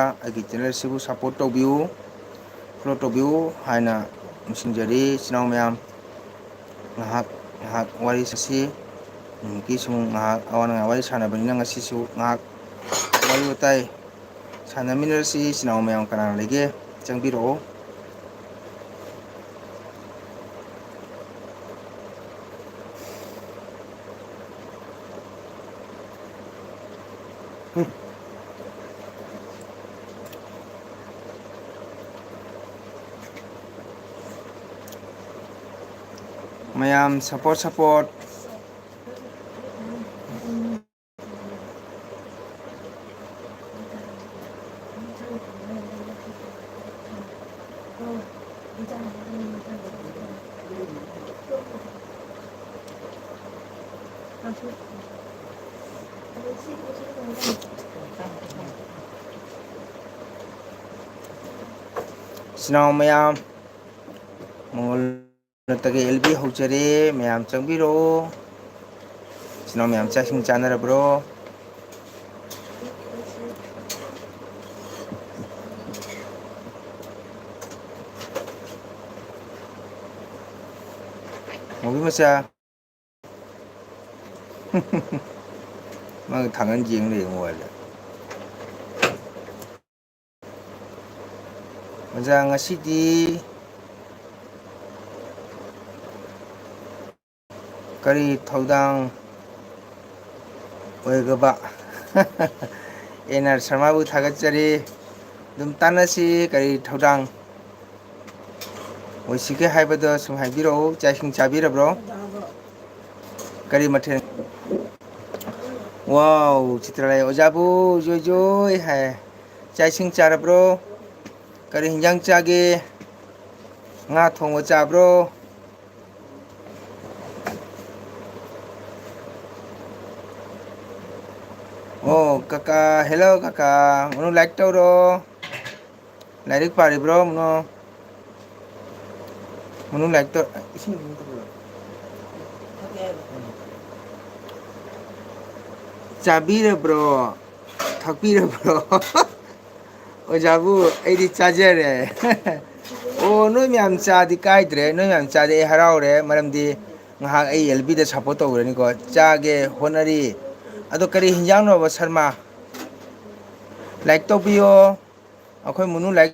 ꯑꯩꯒꯤ ꯆꯦꯅꯦꯜꯁꯤꯕꯨ ꯁꯞꯄꯣꯔꯠ ꯇꯧꯕꯤꯌꯨ, ꯐꯣꯂꯣ ꯇꯧꯕꯤꯌꯨ ꯍꯥꯏꯅ ꯅꯤꯡꯁꯤꯡꯖꯔꯤ꯫ ꯏꯆꯤꯟ ꯏꯅꯥꯎ ꯃꯌꯥꯝ, ꯉꯥꯏꯍꯥꯛ ꯋꯥꯔꯤ ꯁꯥꯁꯤ꯫ ꯅꯨꯃꯤꯠꯀꯤ ꯁꯨꯝ ꯉꯥꯏꯍꯥꯛ ꯑꯋꯥ ꯅꯨꯡꯉꯥꯏ ꯋꯥꯔꯤ ꯁꯥꯟꯅꯕꯅꯤꯅ ꯉꯁꯤꯁꯨ ꯉꯥꯏꯍꯥꯛ ꯋꯥꯔꯤ ꯋꯥꯇꯥꯏ ꯁꯥꯟꯅꯃꯤꯟꯅꯔꯁꯤ꯫ ꯏꯆꯤꯟ ꯏꯅꯥꯎ ꯃꯌꯥꯝ ꯀꯅꯥ ꯂꯩꯒꯦ ꯆꯪꯕꯤꯔꯛꯑꯣ꯫ ꯃꯌꯥꯝ ꯁꯞꯄꯣꯔꯠ ꯏꯆꯤꯟ ꯏꯅꯥꯎ ꯃꯌꯥꯝ, ꯃꯉꯣꯟꯗꯒꯤ ꯑꯦꯜꯕꯤ ꯍꯧꯖꯔꯦ, ꯃꯌꯥꯝ ꯆꯪꯕꯤꯔꯛꯑꯣ꯫ ꯏꯆꯤꯟ ꯏꯅꯥꯎ ꯃꯌꯥꯝ ꯆꯥꯛ ꯏꯁꯤꯡ ꯆꯥꯅꯔꯕ꯭ꯔꯣ? ꯉꯥꯎꯕꯤ ꯃꯆꯥ, ꯃꯥꯒ ꯊꯥꯡꯒꯟ ꯌꯦꯡ ꯂꯩꯔꯦ ꯃꯣꯕꯥꯏꯜꯗ꯫ ꯑꯣꯖꯥ ꯉꯁꯤꯗꯤ ꯀꯔꯤ ꯊꯧꯗꯥꯡ ꯑꯣꯏꯒꯕ? ꯑꯦꯟ ꯑꯥꯔ ꯁꯔꯃꯕꯨ ꯊꯥꯒꯠꯆꯔꯤ꯫ ꯑꯗꯨꯝ ꯇꯥꯟꯅꯁꯤ, ꯀꯔꯤ ꯊꯧꯗꯥꯡ ꯑꯣꯏꯁꯤꯒꯦ ꯍꯥꯏꯕꯗꯣ ꯁꯨꯝ ꯍꯥꯏꯕꯤꯔꯛꯎ꯫ ꯆꯥꯛ ꯏꯁꯤꯡ ꯆꯥꯕꯤꯔꯕ꯭ꯔꯣ? ꯀꯔꯤ ꯃꯊꯦꯜ? ꯋꯥꯎ, ꯆꯤꯇ꯭ꯔꯂꯩ ꯑꯣꯖꯥꯕꯨ ꯖꯣꯏ ꯖꯣꯏ ꯍꯥꯏ꯫ ꯆꯥꯛ ꯏꯁꯤꯡ ꯆꯥꯔꯕ꯭ꯔꯣ? ꯀꯔꯤ ꯍꯤꯟꯖꯥꯡ ꯆꯥꯒꯦ? ꯉꯥ ꯊꯣꯡꯕ ꯆꯥꯕ꯭ꯔꯣ? ꯑꯣ ꯀꯀꯥ, ꯍꯦꯜꯂꯣ ꯀꯀꯥ, ꯃꯅꯨ ꯂꯥꯏꯛ ꯇꯧꯔꯣ꯫ ꯂꯥꯏꯔꯤꯛ ꯄꯥꯔꯤꯕ꯭ꯔꯣ ꯃꯅꯨ? ꯃꯅꯨ ꯂꯥꯏꯔꯤꯛ ꯇꯧ ꯆꯥꯕꯤꯔꯕ꯭ꯔꯣ? ꯊꯛꯄꯤꯔꯕ꯭ꯔꯣ? ꯑꯣꯖꯥꯕꯨ ꯑꯩꯗꯤ ꯆꯥꯖꯔꯦ꯫ ꯑꯣ ꯅꯣꯏ ꯃꯌꯥꯝ ꯆꯥꯗꯤ ꯀꯥꯏꯗ꯭ꯔꯦ, ꯅꯣꯏ ꯃꯌꯥꯝ ꯆꯥꯗꯤ ꯑꯩ ꯍꯔꯥꯎꯔꯦ, ꯃꯔꯝꯗꯤ ꯉꯥꯏꯍꯥꯛ ꯑꯩ ꯑꯦꯜꯕꯤꯗ ꯁꯞꯄꯣꯔꯠ ꯇꯧꯈ꯭ꯔꯅꯤꯀꯣ꯫ ꯆꯥꯒꯦ ꯍꯣꯠꯅꯔꯤ꯫ ꯑꯗꯣ ꯀꯔꯤ ꯍꯤꯟꯖꯥꯡꯅꯣꯕ ꯁꯔꯃ? ꯂꯥꯏꯛ ꯇꯧꯕꯤꯌꯣ꯫ ꯑꯩꯈꯣꯏ ꯃꯨꯅꯨ ꯂꯥꯏꯛ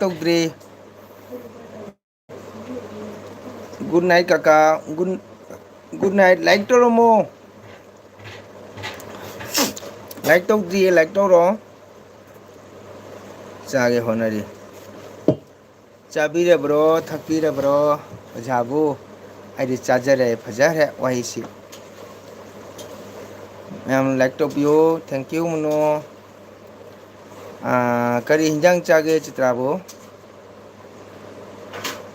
ꯇꯧꯗ꯭ꯔꯤ꯫ ꯒꯨꯗ ꯅꯥꯏꯠ ꯀꯀꯥ, ꯒꯨꯗ ꯅꯥꯏꯠ, ꯂꯥꯏꯛ ꯇꯧꯔꯝꯃꯣ꯫ ꯂꯥꯏꯛ ꯇꯧꯗ꯭ꯔꯤꯌꯦ, ꯂꯥꯏꯛ ꯇꯧꯔꯣ꯫ ꯆꯥꯒꯦ ꯍꯣꯠꯅꯔꯤ꯫ ꯆꯥꯕꯤꯔꯕ꯭ꯔꯣ, ꯊꯛꯄꯤꯔꯕ꯭ꯔꯣ ꯑꯣꯖꯥꯕꯨ? ꯑꯩꯗꯤ ꯆꯥꯖꯔꯦ, ꯐꯖꯈ꯭ꯔꯦ ꯋꯥꯍꯩꯁꯤ꯫ ꯃꯌꯥꯝ ꯂꯥꯏꯛ ꯇꯧꯕꯤꯌꯨ꯫ ꯊꯦꯡꯀ꯭ꯌꯨ ꯃꯨꯅꯨ꯫ ꯀꯔꯤ ꯍꯤꯟꯖꯥꯡ ꯆꯥꯒꯦ ꯆꯤꯇ꯭ꯔꯥꯕꯨ?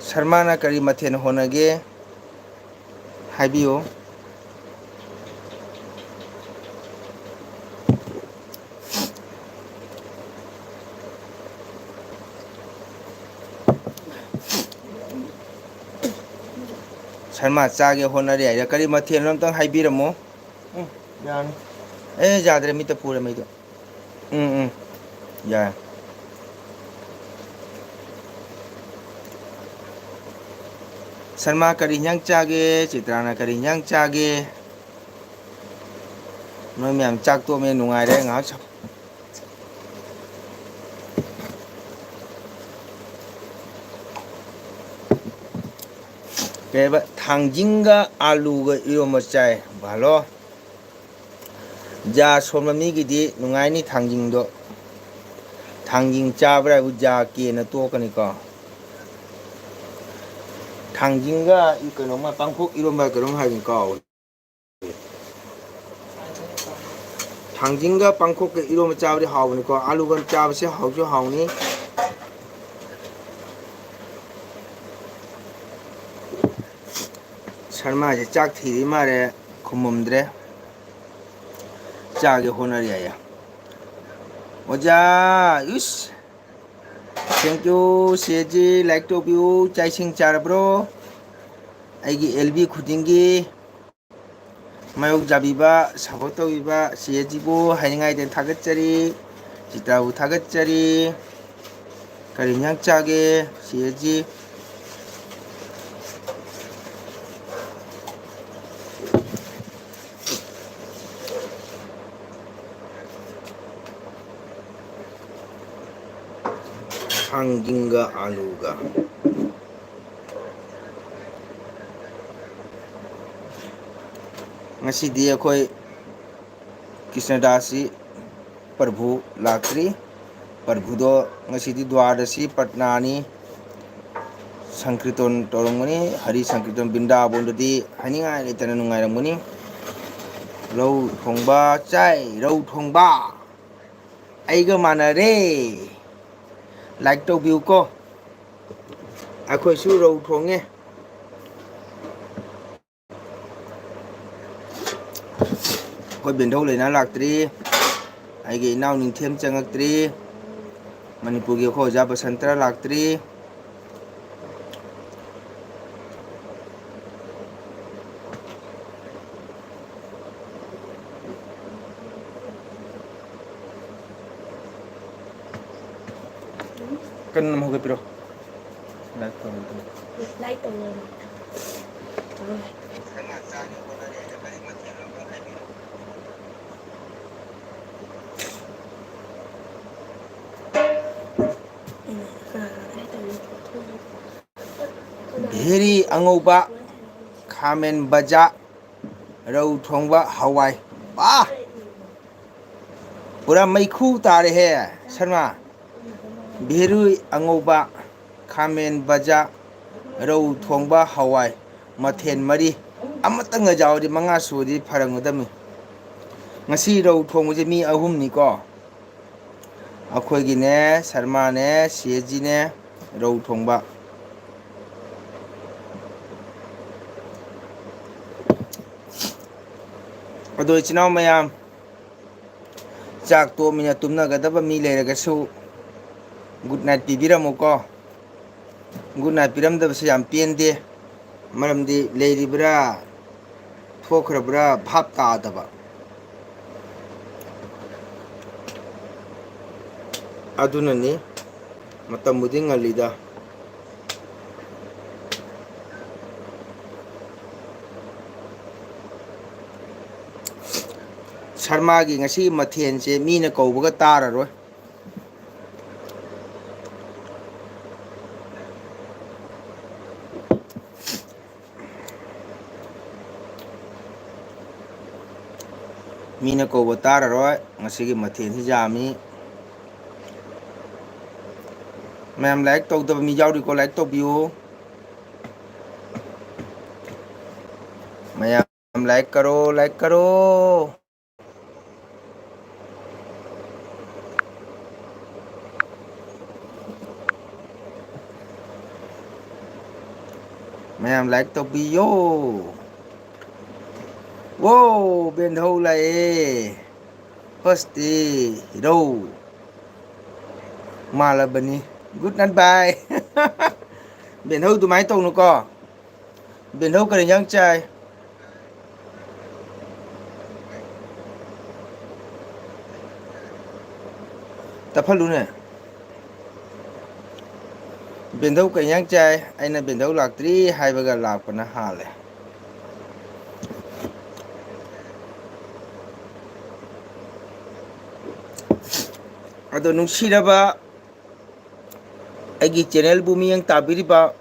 ꯁꯔꯃꯅ ꯀꯔꯤ ꯃꯊꯦꯜ ꯍꯣꯠꯅꯒꯦ ꯍꯥꯏꯕꯤꯌꯨ꯫ ꯁꯔꯃ ꯆꯥꯒꯦ ꯍꯣꯠꯅꯔꯤ ꯍꯥꯏꯔ ꯀꯔꯤ ꯃꯊꯦꯜꯅꯣ ꯑꯝꯇꯪ ꯍꯥꯏꯕꯤꯔꯝꯃꯣ꯫ ꯌꯥꯅꯤ꯫ ꯌꯥꯗ꯭ꯔꯦ, ꯃꯤꯠꯇ ꯄꯨꯔꯦ ꯃꯩꯗꯣ꯫ ꯌꯥꯔꯦ꯫ ꯁꯔꯃ ꯀꯔꯤ ꯍꯤꯟꯖꯥꯡ ꯆꯥꯒꯦ? ꯆꯤꯇ꯭ꯔꯥꯅ ꯀꯔꯤ ꯍꯤꯟꯖꯥꯡ ꯆꯥꯒꯦ? ꯅꯣꯏ ꯃꯌꯥꯝ ꯆꯥꯛ ꯇꯣꯛꯑꯃꯤꯅ ꯅꯨꯡꯉꯥꯏꯔꯦ ꯉꯥꯏꯍꯥꯛ ꯀꯩꯕ ꯊꯥꯡꯖꯤꯡꯒ ꯑꯥꯂꯨꯒ ꯏꯔꯣꯝꯕ ꯆꯥꯏ ꯚꯥꯂꯣ꯫ ꯖꯥ ꯁꯣꯟꯕ ꯃꯤꯒꯤꯗꯤ ꯅꯨꯡꯉꯥꯏꯅꯤ ꯊꯥꯡꯖꯤꯡꯗꯣ꯫ ꯊꯥꯡꯖꯤꯡ ꯆꯥꯕ꯭ꯔꯥ ꯍꯥꯏꯕꯨ ꯖꯥ ꯀꯦꯅ ꯇꯣꯛꯀꯅꯤꯀꯣ꯫ ꯊꯥꯡꯖꯤꯡꯒ ꯀꯩꯅꯣꯝꯃ ꯄꯥꯡꯈꯣꯛ ꯏꯔꯣꯝꯕ ꯀꯩꯅꯣꯝ ꯍꯥꯏꯕꯅꯤ ꯀꯥꯎꯔꯦ꯫ ꯊꯥꯡꯖꯤꯡꯒ ꯄꯥꯡꯈꯣꯛꯀ ꯏꯔꯣꯝꯕ ꯆꯥꯕꯗꯤ ꯍꯥꯎꯕꯅꯤꯀꯣ, ꯑꯥꯂꯨꯒ ꯆꯥꯕꯁꯦ ꯍꯥꯎꯁꯨ ꯍꯥꯎꯅꯤ꯫ ꯁꯔꯃꯥꯁꯦ ꯆꯥꯛ ꯊꯤꯔꯤ ꯃꯥꯜꯂꯦ, ꯈꯨꯝꯃꯝꯗ꯭ꯔꯦ꯫ ꯆꯥꯒꯦ ꯍꯣꯠꯅꯔꯤ ꯍꯥꯏꯌꯦ꯫ ꯑꯣꯖꯥ ꯏꯁ ꯊꯦꯡꯀ꯭ꯌꯨ ꯆꯦꯖꯤ, ꯂꯥꯏꯛ ꯇꯧꯕꯤꯌꯨ꯫ ꯆꯥꯛ ꯏꯁꯤꯡ ꯆꯥꯔꯕ꯭ꯔꯣ? ꯑꯩꯒꯤ ꯑꯦꯜꯕꯤ ꯈꯨꯗꯤꯡꯒꯤ ꯃꯥꯌꯣꯛ ꯆꯕꯤꯕ, ꯁꯞꯄꯣꯔꯠ ꯇꯧꯕꯤꯕ ꯆꯦꯖꯤꯕꯨ ꯍꯥꯏꯅꯤꯡꯉꯥꯏꯗ ꯊꯥꯒꯠꯆꯔꯤ꯫ Chitabu Tagachari Karinyang Chage Sieji Hanginga Aluga Ngasidi akoy Krishnadasi Prabhu Lakri Prabhudo ngasidi Dwadasi Patnani Sankriton Torongani Hari Sankriton Bindabon di Haninga Litana Nungairamuni Rau Thongba Chai Rau Thongba Aiga Manare Like to view ko Akoy su Rau Thonge Koy Bindho Lena Laktri Aige Inao Ningthem Changaktri Manipur ko Jaba Santra Laktri Kan nama hoga piro like to Heri Angoba Kamen Baja Rau Thongba Hawai Bah Pura Maikhu Tare Hai Sharma Bheru Angoba Kamen Baja Rau Thongba Hawai Mathen Mari Amatanga Jaudi Manga Sudi Parangudami Ngasi Rau Thongba Mi Ahum ni ko Akhoi gi ne Sharma ne Sieji ne Rau Thongba Ado Chinao Mayam Chak to mina tumna gadaba mi leiragasu Good night pibiramu ko Good night piramdabase yam pende maramdi leiribra thokrabra bhap taadaba adunani matamudi ngalida Sharma gi ngasi mathen se mina koubaga tararoi Mina kouba tararoi ngasi gi mathen hi jami Ma'am like tawdaba mi yauri ko like tawbiyo Ma'am like karo Ma'am like tawbiyo Wow bên hâu lại Hosti đâu mà là bani good night bye bên hâu tụi máy tàu nó co bên hâu cái nhang trai tập phát luôn nè bên hâu cái nhang trai anh là bên hâu lạc tri hai baga lạc phần hà lệ Ado nungsiraba Agi channel bumi yang tabiriba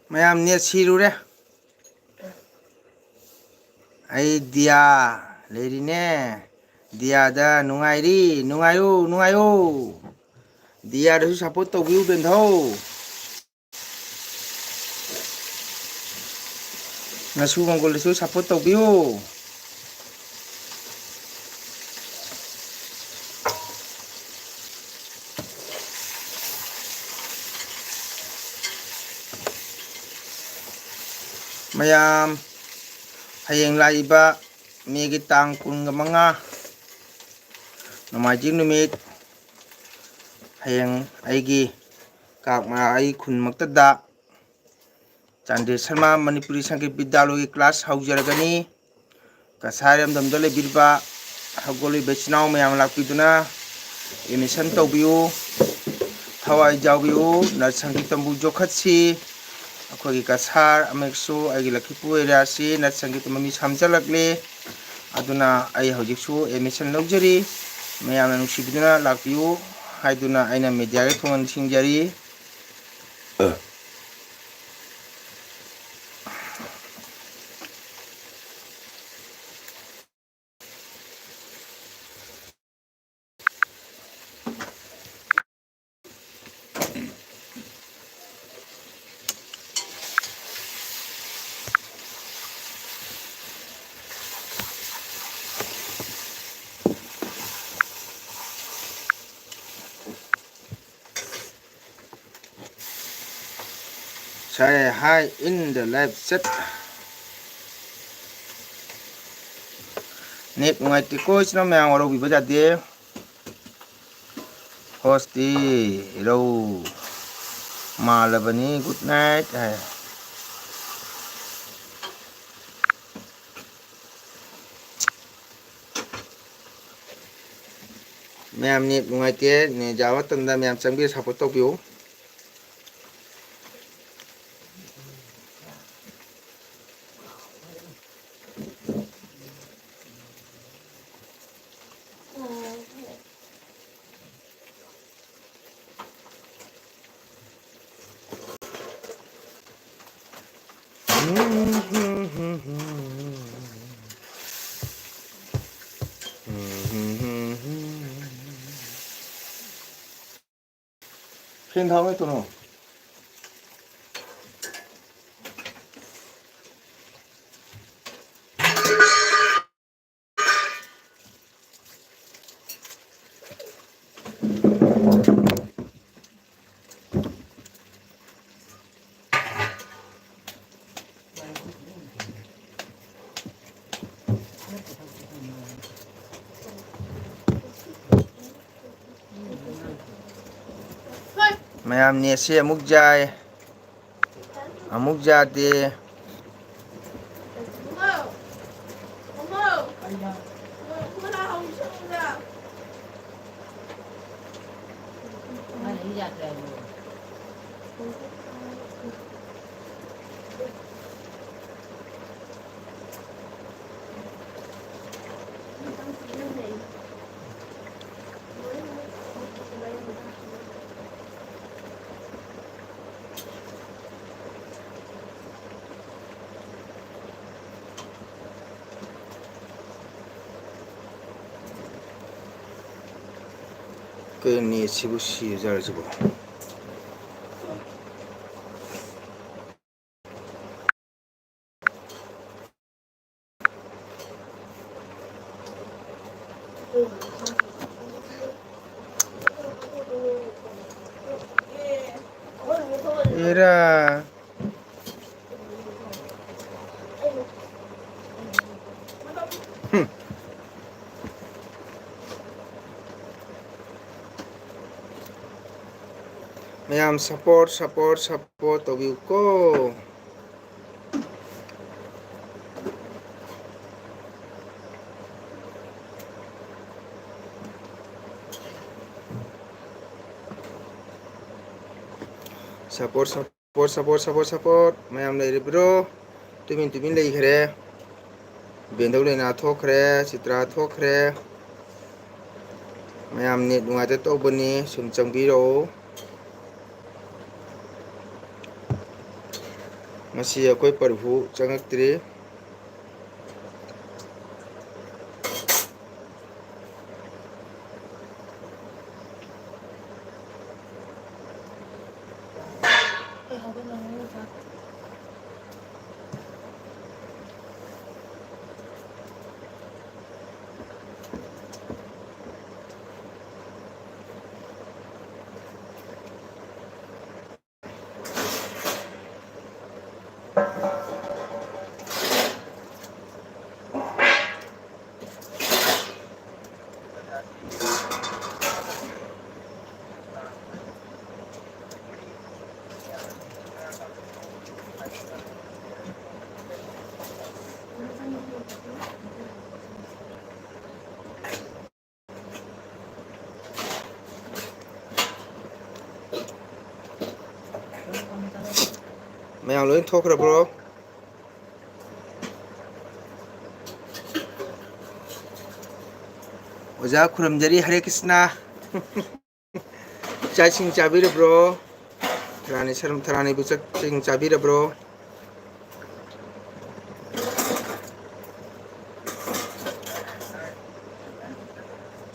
Mayam net sirure Ai dia lerine dia da nungairi nungayo dia da su support to view ben tho na su mongol su support to view Mayam ꯍꯌꯦꯡ ꯂꯥꯛꯏꯕ ꯃꯦꯒꯤ ꯇꯥꯡ 25 ꯅꯣꯡꯃꯥꯏꯖꯤꯡ ꯅꯨꯃꯤꯠ ꯍꯌꯦꯡ ꯑꯩꯒꯤ ꯀꯥꯛꯃꯥꯏ ꯈꯨꯟꯃꯛꯇꯗ ꯆꯥꯟꯗꯦ ꯁꯔꯃ ꯃꯅꯤꯄꯨꯔꯤ ꯁꯪꯒꯤꯠ ꯕꯤꯗ꯭ꯌꯥꯂꯌꯒꯤ class ꯍꯧꯖꯔꯒꯅꯤ ꯀꯁꯥꯔꯝꯗꯝꯗ ꯂꯩꯕꯤꯔꯤꯕ ꯍꯧꯒꯠꯂꯤꯕ ꯏꯆꯤꯟ ꯏꯅꯥꯎ ꯃꯌꯥꯝ ꯂꯥꯛꯄꯤꯗꯨꯅ ꯑꯦꯗꯃꯤꯁꯟ ꯇꯧꯕꯤꯌꯨ ꯊꯋꯥꯏ ꯌꯥꯎꯕꯤꯌꯨ ꯅꯠ ꯁꯪꯒꯤꯠꯇꯝꯕꯨ ꯌꯣꯛꯈꯠꯁꯤ ꯑꯩꯈꯣꯏꯒꯤ ꯀꯁꯥꯔ ꯑꯃꯁꯨ ꯑꯩꯒꯤ ꯂꯛꯈꯤꯄꯨ ꯑꯦꯔꯤꯌꯥꯁꯤ ꯅꯠ ꯁꯪꯒꯤꯠꯇ ꯃꯃꯤ ꯁꯥꯝꯖꯜꯂꯛꯂꯤ ꯑꯗꯨꯅ ꯑꯩ ꯍꯧꯖꯤꯛꯁꯨ ꯑꯦꯗꯃꯤꯁꯟ ꯂꯧꯖꯔꯤ ꯃꯌꯥꯝꯅ ꯅꯨꯡꯁꯤꯕꯤꯗꯨꯅ ꯂꯥꯛꯄꯤꯌꯨ ꯍꯥꯏꯗꯨꯅ ꯑꯩꯅ ꯃꯤꯗꯤꯌꯥꯒꯤ ꯊꯣꯡ ꯅꯤꯡꯁꯤꯡꯖꯔꯤ Say hi in the live chat. Net nungaitiko isna mayang waro biba jade. Hosti ro malabani good night. Mayam net nungaite ne jawa tanda mayam changbi support tawbiu. Fen thao to no. Mayam nese amuk jai amuk jade ke ni sibu si jar jibo. Ira mayam support tawbiu ko. Support mayam leiribro tumin leikhere bendau lena thokre chitra thokre mayam net nungaite tawbani sum changbiro masi akoi parbu changaktri ꯃꯌꯥꯝ ꯂꯣꯏ ꯊꯣꯛꯈ꯭ꯔꯕ꯭ꯔꯣ? ꯑꯣꯖꯥ ꯈꯨꯔꯨꯝꯖꯔꯤ ꯍꯔꯦ ꯀ꯭ꯔꯤꯁꯅ꯫ ꯆꯥꯛ ꯏꯁꯤꯡ ꯆꯥꯕꯤꯔꯕ꯭ꯔꯣ? ꯊꯔꯥꯅꯤ ꯁꯔꯝ ꯊꯔꯥꯅꯤꯕꯨ ꯆꯥꯛ ꯏꯁꯤꯡ ꯆꯥꯕꯤꯔꯕ꯭ꯔꯣ?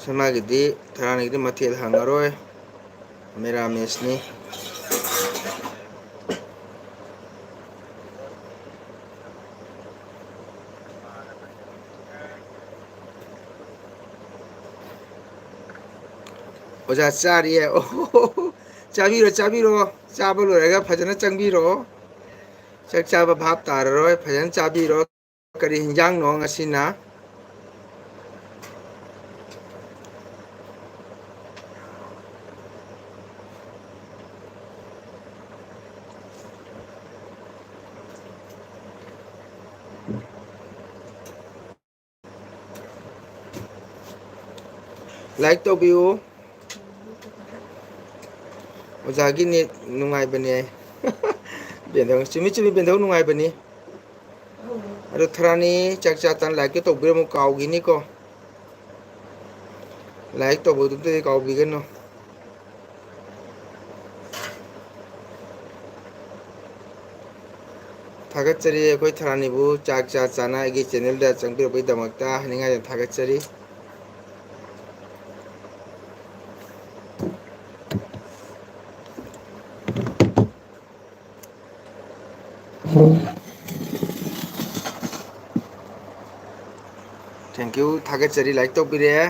ꯁꯅꯥꯒꯤꯗꯤ ꯊꯔꯥꯅꯤꯒꯤꯗꯤ ꯃꯊꯦꯜ ꯍꯪꯉꯔꯣꯏ ꯃꯦꯔꯥꯃꯦꯁꯅꯤ꯫ ꯑꯣꯖꯥ ꯆꯥꯔꯤꯌꯦ ꯑꯣ ꯆꯥꯕꯤꯔꯣ ꯆꯥꯕꯤꯔꯣ ꯆꯥꯕ ꯂꯣꯏꯔꯒ ꯐꯖꯅ ꯆꯪꯕꯤꯔꯣ ꯆꯥꯛ ꯆꯥꯕ ꯚꯥꯞ ꯇꯥꯔꯔꯣꯏ ꯐꯖꯅ ꯆꯥꯕꯤꯔꯣ ꯀꯔꯤ ꯍꯤꯟꯖꯥꯡꯅꯣ ꯉꯁꯤꯅ? ꯂꯥꯏꯛ ꯇꯧꯕꯤꯌꯨ ꯑꯣꯖꯥꯒꯤ ꯅꯦꯠ ꯅꯨꯡꯉꯥꯏꯕꯅꯦ ꯕꯦꯟꯗꯧ ꯆꯨꯝꯃꯤ ꯆꯨꯝꯃꯤ ꯕꯦꯟꯗꯧ ꯅꯨꯡꯉꯥꯏꯕꯅꯤ ꯑꯗꯣ ꯊꯔꯥꯅꯤ ꯆꯥꯛ ꯆꯥ ꯇꯅ ꯂꯥꯏꯔꯤꯛꯇ ꯇꯧꯕꯤꯔꯝꯃꯨ ꯀꯥꯎꯈꯤꯅꯤꯀꯣ ꯂꯥꯏꯛ ꯇꯧꯕꯗꯨꯗꯤ ꯀꯥꯎꯕꯤꯒꯅꯨ ꯊꯥꯒꯠꯆꯔꯤ ꯑꯩꯈꯣꯏ ꯊꯔꯥꯅꯤꯕꯨ ꯆꯥꯛ ꯆꯥ ꯆꯥꯅ ꯑꯩꯒꯤ ꯆꯦꯅꯦꯜꯗ ꯆꯪꯕꯤꯔꯛꯄꯒꯤꯗꯃꯛꯇ ꯍꯥꯏꯅꯤꯡꯉꯥꯏ ꯊꯥꯒꯠꯆꯔꯤ ꯊꯦꯡꯀ꯭ꯌꯨ ꯊꯥꯒꯠꯆꯔꯤ ꯂꯥꯏꯛ ꯇꯧꯕꯤꯔꯛꯑꯦ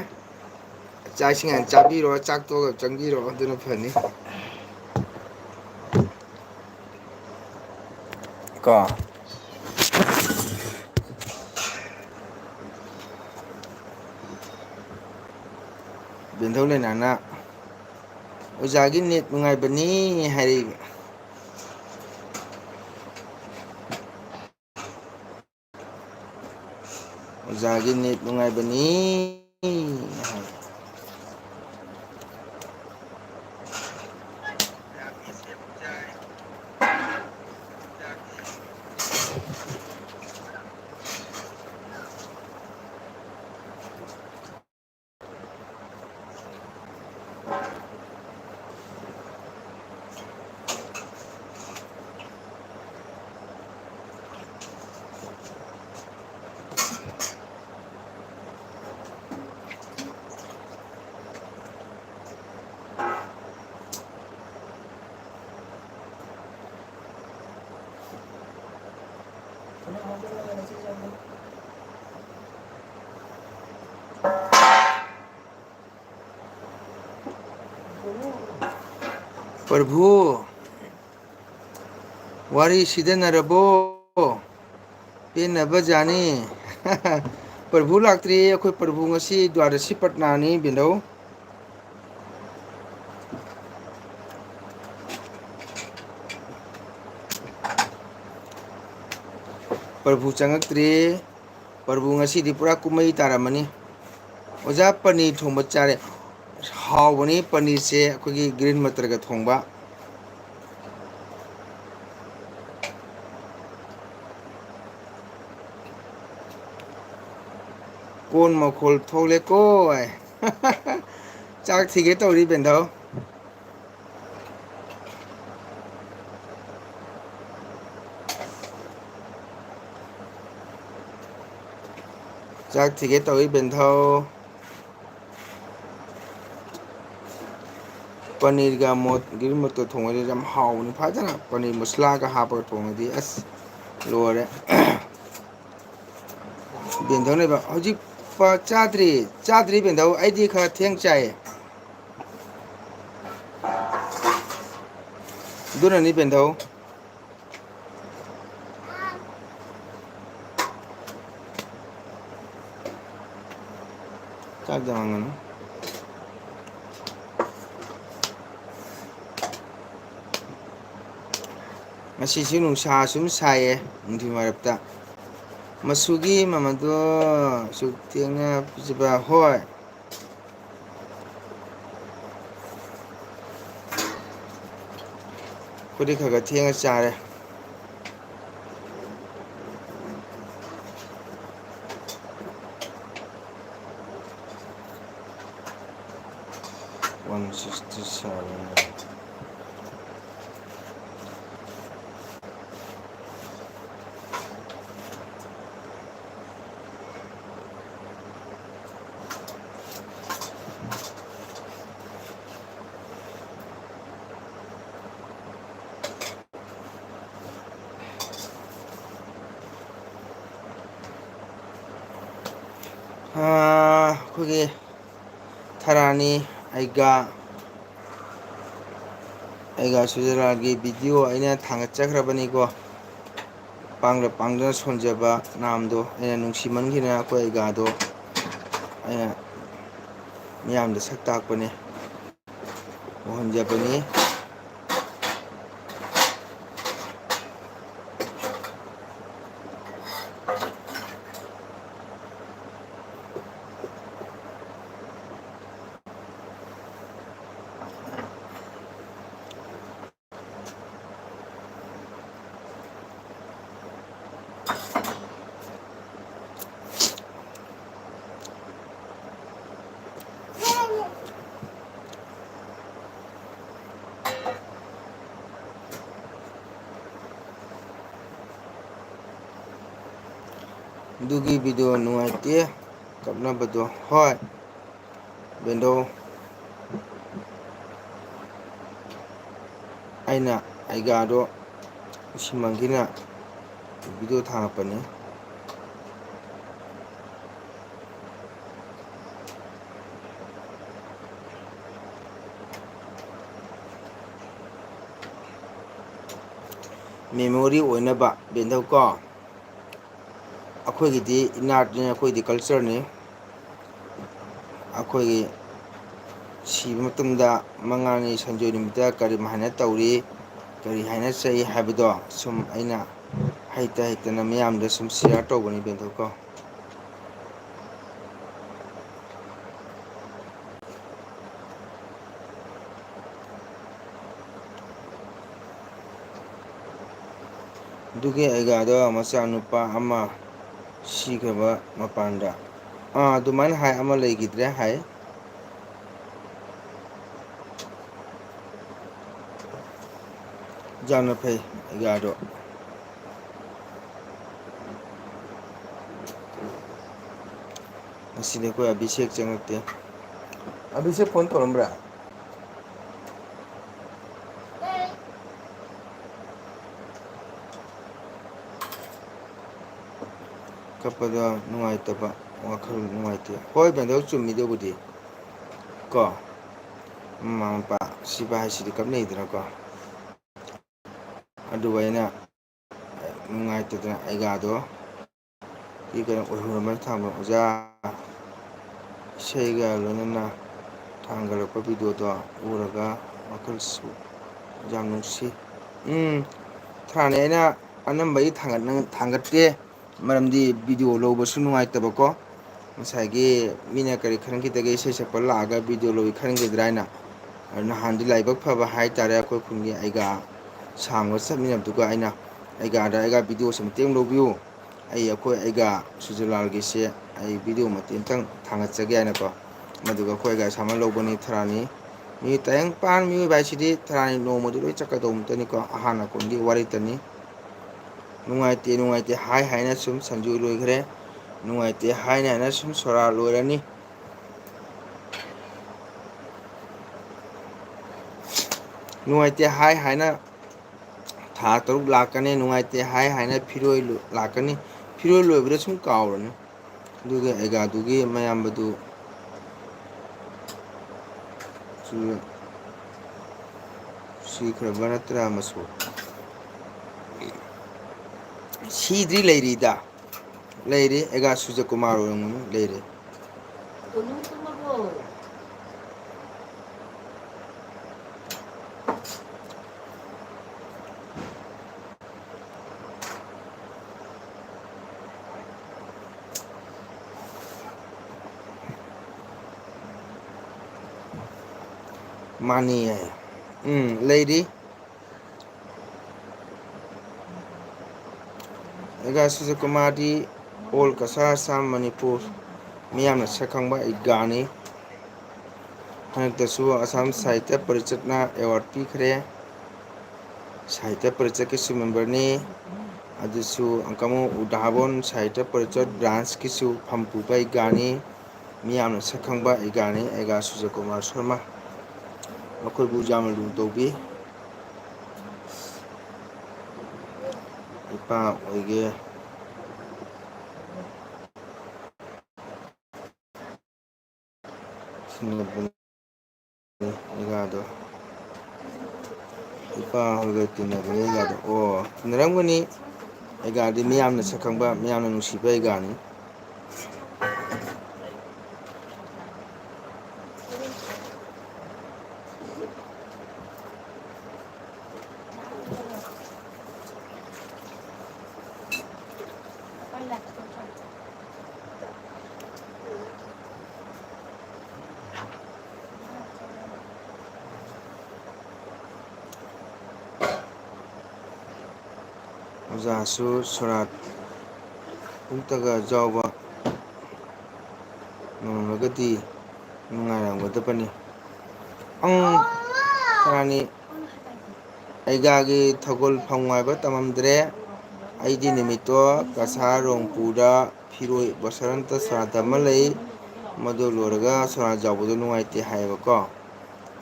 ꯆꯥꯛ ꯏꯁꯤꯡ ꯍꯥꯟꯅ ꯆꯥꯕꯤꯔꯣ ꯆꯥꯛ ꯇꯣꯛꯑꯒ ꯆꯪꯕꯤꯔꯣ ꯑꯗꯨꯅ ꯐꯅꯤ ꯀꯣ ꯕꯦꯟꯊꯧ ꯂꯩꯅꯥꯅ ꯑꯣꯖꯥꯒꯤ ꯅꯦꯠ ꯅꯨꯡꯉꯥꯏꯕꯅꯤ ꯍꯥꯏꯔꯛꯏ ꯑꯣꯖꯥꯒꯤ ꯅꯦꯠ ꯅꯨꯡꯉꯥꯏꯕꯅꯤ ꯄ꯭ꯔꯚꯨ ꯋꯥꯔꯤ ꯁꯤꯗꯅꯔꯕꯣ ꯄꯦꯟꯅꯕ ꯖꯥꯅꯤ ꯄ꯭ꯔꯚꯨ ꯂꯥꯛꯇ꯭ꯔꯤ ꯑꯩꯈꯣꯏ ꯄ꯭ꯔꯚꯨ ꯉꯁꯤ ꯗ꯭ꯋꯥꯔꯁꯤ ꯄꯠꯅꯥꯅꯤ ꯕꯦꯟꯗꯧ ꯄ꯭ꯔꯚꯨ ꯆꯪꯉꯛꯇ꯭ꯔꯤ ꯄ꯭ꯔꯚꯨ ꯉꯁꯤꯗꯤ ꯄꯨꯔꯥ ꯀꯨꯝꯍꯩ ꯇꯥꯔꯝꯃꯅꯤ ꯑꯣꯖꯥ ꯄꯅꯤꯔ ꯊꯣꯡꯕ ꯆꯥꯔꯦ ꯍꯥꯎꯕꯅꯤ ꯄꯅꯤꯔꯁꯦ ꯑꯩꯈꯣꯏꯒꯤ ꯒ꯭ꯔꯤꯟ ꯃꯇꯔꯒ ꯊꯣꯡꯕ ꯀꯣꯟ ꯃꯈꯣꯜ ꯊꯣꯛꯂꯦꯀꯣ ꯆꯥꯛ ꯊꯤꯒꯦ ꯇꯧꯔꯤ ꯕꯦꯟꯙꯧ ꯆꯥꯛ ꯊꯤꯒꯦ ꯇꯧꯏ ꯕꯦꯟꯙꯧ ꯄꯅꯤꯔꯒ ꯒꯤꯔ ꯃꯣꯠꯇꯣ ꯊꯣꯡꯉꯗꯤ ꯌꯥꯝ ꯍꯥꯎꯕꯅꯤ ꯐꯖꯅ ꯄꯅꯤꯔ ꯃꯨꯁꯂꯥꯒ ꯍꯥꯞꯄꯒ ꯊꯣꯡꯉꯗꯤ ꯑꯁ ꯂꯣꯏꯔꯦ ꯕꯦꯟꯙꯧꯅꯦꯕ ꯍꯧꯖꯤꯛ ꯆꯥꯗ꯭ꯔꯤ ꯕꯦꯟꯙꯧ ꯑꯩꯗꯤ ꯈꯔ ꯊꯦꯡ ꯆꯥꯏꯌꯦ ꯑꯗꯨꯅꯅꯤ ꯕꯦꯟꯙꯧ ꯆꯥꯛ ꯌꯥꯝ ꯃꯥꯡꯒꯅꯨ ꯉꯁꯤꯁꯨ ꯅꯨꯡꯁꯥ ꯁꯨꯝ ꯁꯥꯏꯌꯦ ꯅꯨꯡꯊꯤꯜ ꯋꯥꯏꯔꯞꯇ ꯃꯁꯨꯒꯤ ꯃꯃꯜꯗꯣ ꯁꯨꯛ ꯊꯦꯡꯅ ꯄꯤꯖꯕ ꯍꯣꯏ ꯑꯩꯈꯣꯏꯗꯤ ꯈꯔ ꯈꯔ ꯊꯦꯡꯅ ꯆꯥꯔꯦ ꯋꯥꯟ ꯁꯤꯛꯁꯇꯤ ꯁꯚꯦꯟ ꯑꯩꯈꯣꯏꯒꯤ ꯊꯔꯥꯅꯤ ꯑꯩꯒ ꯁꯨꯖꯂꯥꯜꯒꯤ ꯚꯤꯗꯤꯑꯣ ꯑꯩꯅ ꯊꯥꯒꯠꯆꯈ꯭ꯔꯕꯅꯤꯀꯣ ꯄꯥꯡꯗꯅ ꯁꯣꯟꯖꯕ ꯅꯥꯝꯗꯣ ꯑꯩꯅ ꯅꯨꯡꯁꯤꯃꯟꯈꯤꯗꯅ ꯑꯩꯈꯣꯏ ꯑꯩꯒꯥꯗꯣ ꯑꯩꯅ ꯃꯤꯌꯥꯝꯗ ꯁꯛ ꯇꯥꯛꯄꯅꯤ ꯎꯍꯟꯖꯕꯅꯤ ꯑꯗꯨꯒꯤ ꯚꯤꯗꯤꯑꯣ ꯅꯨꯡꯉꯥꯏꯇꯦ ꯀꯞꯅꯕꯗꯣ ꯍꯣꯏ ꯕꯦꯟꯗꯣ ꯑꯩꯅ ꯑꯩꯒꯥꯗꯣ ꯅꯨꯡꯁꯤꯃꯟꯈꯤꯅ ꯚꯤꯗꯤꯑꯣ ꯊꯥꯒꯠꯄꯅꯤ ꯃꯦꯃꯣꯔꯤ ꯑꯣꯏꯅꯕ ꯕꯦꯟꯗꯧꯀꯣ ꯑꯩꯈꯣꯏꯒꯤꯗꯤ ꯏꯅꯥꯠꯅꯤ ꯑꯩꯈꯣꯏꯗꯤ ꯀꯜꯆꯔꯅꯤ ꯑꯩꯈꯣꯏꯒꯤ ꯁꯤꯕ ꯃꯇꯝꯗ ꯃꯉꯥꯅꯤ ꯁꯟꯖꯣꯏ ꯅꯨꯃꯤꯠꯇ ꯀꯔꯤ ꯍꯥꯏꯅ ꯇꯧꯔꯤ ꯀꯔꯤ ꯍꯥꯏꯅ ꯆꯩ ꯍꯥꯏꯕꯗꯣ ꯁꯨꯝ ꯑꯩꯅ ꯍꯩꯇꯅ ꯃꯌꯥꯝꯗ ꯁꯨꯝ ꯁꯤꯌꯥꯔ ꯇꯧꯕꯅꯤ ꯕꯦꯟꯗꯣꯀꯣ ꯑꯗꯨꯒꯤ ꯑꯩꯒꯥꯗꯣ ꯃꯆꯥꯅꯨꯄꯥ ꯑꯃ ꯁꯤꯈ꯭ꯔꯕ ꯃꯄꯥꯟꯗ ꯑꯗꯨꯃꯥꯏꯅ ꯍꯥꯏ ꯑꯃ ꯂꯩꯈꯤꯗ꯭ꯔꯦ ꯍꯥꯏ ꯌꯥꯝꯅ ꯐꯩ ꯑꯩꯒꯥꯗꯣ ꯉꯁꯤꯗꯤ ꯑꯩꯈꯣꯏ ꯑꯕꯤꯁꯦꯛ ꯆꯪꯉꯛꯇꯦ ꯑꯕꯤꯁꯦꯛ ꯐꯣꯟ ꯇꯧꯔꯝꯕ꯭ꯔꯥ ꯀꯞꯄꯗ ꯅꯨꯡꯉꯥꯏꯇꯕ ꯋꯥꯈꯜ ꯅꯨꯡꯉꯥꯏꯇꯦ ꯍꯣꯏ ꯕꯦꯟꯗꯧ ꯆꯨꯝꯃꯤꯗꯨꯕꯨꯗꯤ ꯀꯣ ꯃꯃꯥ ꯃꯄꯥ ꯁꯤꯕ ꯍꯥꯏꯁꯤꯗꯤ ꯀꯞꯅꯩꯗꯅꯀꯣ ꯑꯗꯨꯒ ꯑꯩꯅ ꯅꯨꯡꯉꯥꯏꯇꯗꯅ ꯑꯩꯒꯥꯗꯣ ꯀꯩꯅꯣ ꯑꯣꯏꯍꯜꯔꯝꯃꯦ ꯊꯝꯕ ꯑꯣꯖꯥ ꯏꯁꯩꯒ ꯂꯣꯏꯅꯅ ꯊꯥꯡꯒꯠꯂꯛꯄ ꯚꯤꯗꯤꯑꯣꯗꯣ ꯎꯔꯒ ꯋꯥꯈꯜꯁꯨ ꯌꯥꯝ ꯅꯨꯡꯁꯤ ꯊꯔꯥꯅꯤ ꯑꯩꯅ ꯑꯅꯝꯕꯒꯤ ꯊꯥꯡꯒꯠꯇꯦ ꯃꯔꯝꯗꯤ ꯚꯤꯗꯤꯑꯣ ꯂꯧꯕꯁꯨ ꯅꯨꯡꯉꯥꯏꯇꯕꯀꯣ ꯉꯁꯥꯏꯒꯤ ꯃꯤꯅ ꯀꯔꯤ ꯈꯟꯈꯤꯗꯒꯦ ꯏꯁꯩ ꯁꯛꯄ ꯂꯥꯛꯑꯒ ꯚꯤꯗꯤꯑꯣ ꯂꯧꯏ ꯈꯟꯈꯤꯗ꯭ꯔꯥ ꯍꯥꯏꯅ ꯅꯍꯥꯟꯗꯤ ꯂꯥꯏꯕꯛ ꯐꯕ ꯍꯥꯏꯇꯥꯔꯦ ꯑꯩꯈꯣꯏ ꯈꯨꯟꯒꯤ ꯑꯩꯒꯥ ꯁꯥꯡꯕ ꯆꯠꯃꯤꯟꯅꯕꯗꯨꯒ ꯑꯩꯒꯥ ꯚꯤꯗꯤꯑꯣꯁꯦ ꯃꯇꯦꯡ ꯂꯧꯕꯤꯌꯨ ꯑꯩꯈꯣꯏ ꯑꯩꯒꯥ ꯁꯨꯖꯂꯥꯜꯒꯤꯁꯦ ꯑꯩ ꯚꯤꯗꯤꯑꯣ ꯃꯇꯦꯛꯇꯪ ꯊꯥꯒꯠꯆꯒꯦ ꯍꯥꯏꯅꯀꯣ ꯃꯗꯨꯒ ꯑꯩꯈꯣꯏꯒ ꯑꯁꯥꯃꯟ ꯂꯧꯕꯅꯤ ꯊꯔꯥꯅꯤ ꯇꯥꯏꯕꯪꯄꯥꯟ ꯃꯤꯑꯣꯏꯕ ꯍꯥꯏꯁꯤꯗꯤ ꯊꯔꯥꯅꯤ ꯅꯣꯡꯃꯗꯤ ꯂꯣꯏ ꯆꯠꯀꯗꯧꯕꯇꯅꯤꯀꯣ ꯑꯍꯥꯟ ꯑꯀꯣꯟꯒꯤ ꯋꯥꯔꯤꯇꯅꯤ ꯅꯨꯡꯉꯥꯏꯇꯦ ꯍꯥꯏꯅ ꯁꯨꯝ ꯁꯟꯖꯣꯏ ꯂꯣꯏꯈ꯭ꯔꯦ ꯅꯨꯡꯉꯥꯏꯇꯦ ꯍꯥꯏꯅ ꯁꯨꯝ ꯁꯣꯔꯥ ꯂꯣꯏꯔꯅꯤ ꯅꯨꯡꯉꯥꯏꯇꯦ ꯍꯥꯏꯅ ꯊꯥ 6 ꯂꯥꯛꯀꯅꯤ ꯅꯨꯡꯉꯥꯏꯇꯦ ꯍꯥꯏꯅ ꯐꯤꯔꯣꯏ ꯂꯥꯛꯀꯅꯤ ꯐꯤꯔꯣꯏ ꯂꯣꯏꯕꯗ ꯁꯨꯝ ꯀꯥꯎꯔꯅꯤ ꯑꯗꯨꯒ ꯑꯩꯒꯥꯗꯨꯒꯤ ꯃꯌꯥꯝꯕꯗꯨ ꯁꯤꯈ꯭ꯔꯕ ꯅꯠꯇ꯭ꯔꯥ ꯑꯃꯁꯨ ꯁꯤꯗ꯭ꯔꯤ ꯂꯩꯔꯤꯗ ꯂꯩꯔꯤ ꯑꯩꯒꯥ ꯁꯨꯔꯖꯀꯨꯃꯥꯔ ꯑꯣꯏꯔꯝꯒꯅꯤ ꯂꯩꯔꯤ ꯃꯥꯅꯤꯌꯦ ꯂꯩꯔꯤ ꯑꯩꯒꯥ ꯁꯨꯔꯖꯀꯨꯃꯥꯔꯗꯤ ꯑꯣꯜ ꯀꯁꯥꯔ ꯑꯁꯥꯝ ꯃꯅꯤꯄꯨꯔ ꯃꯤꯌꯥꯝꯅ ꯁꯛ ꯈꯪꯕ ꯑꯩꯒꯥꯅꯤ ꯍꯟꯗꯛꯇꯁꯨ ꯑꯁꯥꯝ ꯁꯥꯍꯤꯇ꯭ꯌ ꯄꯔꯤꯁꯠꯅ ꯑꯦꯋꯥꯔꯗ ꯄꯤꯈ꯭ꯔꯦ ꯁꯥꯍꯤꯇ꯭ꯌ ꯄꯔꯤꯁꯠꯀꯤꯁꯨ ꯃꯦꯝꯕꯔꯅꯤ ꯑꯗꯨꯁꯨ ꯑꯪꯀꯃꯨ ꯎꯗꯥꯕꯣꯟ ꯁꯥꯍꯤꯇ꯭ꯌ ꯄꯔꯤꯁꯠ ꯕ꯭ꯔꯥꯟꯁꯀꯤꯁꯨ ꯐꯝ ꯄꯨꯕ ꯑꯩꯒꯥꯅꯤ ꯃꯤꯌꯥꯝꯅ ꯁꯛ ꯈꯪꯕ ꯑꯩꯒꯥꯅꯤ ꯑꯩꯒꯥ ꯁꯨꯔꯖꯀꯨꯃꯥꯔ ꯁꯔꯃ ꯃꯈꯣꯏꯕꯨ ꯌꯥꯝꯅ ꯂꯨ ꯇꯧꯕꯤ ꯏꯄꯥ ꯑꯣꯏꯒꯦ ꯑꯩꯒꯥꯗꯣ ꯏꯄꯥ ꯍꯣꯏꯒ ꯇꯤꯟꯅꯕꯅꯤ ꯑꯩꯒꯥꯗꯣ ꯑꯣ ꯇꯤꯟꯅꯔꯝꯒꯅꯤ ꯑꯩꯒꯥꯗꯤ ꯃꯤꯌꯥꯝꯅ ꯁꯛ ꯈꯪꯕ ꯃꯤꯌꯥꯝꯅ ꯅꯨꯡꯁꯤꯕ ꯑꯩꯒꯥꯅꯤ ꯑꯣꯖꯥꯁꯨ ꯁꯣꯔꯥꯠ ꯄꯨꯡꯇꯒ ꯌꯥꯎꯕ ꯉꯝꯂꯒꯗꯤ ꯅꯨꯡꯉꯥꯏꯔꯝꯒꯗꯕꯅꯤ ꯁꯥꯔꯅꯤ ꯑꯩꯒꯥꯒꯤ ꯊꯧꯒꯜ ꯐꯝ ꯉꯥꯏꯕ ꯇꯝꯃꯝꯗ꯭ꯔꯦ ꯑꯩꯗꯤ ꯅꯨꯃꯤꯠꯇꯣ ꯀꯁꯥꯔ ꯔꯣꯡꯄꯨꯗ ꯐꯤꯔꯣꯏ ꯕꯁꯔꯟꯇ ꯁ꯭ꯔꯥꯗ ꯑꯃ ꯂꯩ ꯃꯗꯨ ꯂꯣꯏꯔꯒ ꯁꯣꯔꯥꯠ ꯌꯥꯎꯕꯗꯣ ꯅꯨꯡꯉꯥꯏꯇꯦ ꯍꯥꯏꯌꯦꯕꯀꯣ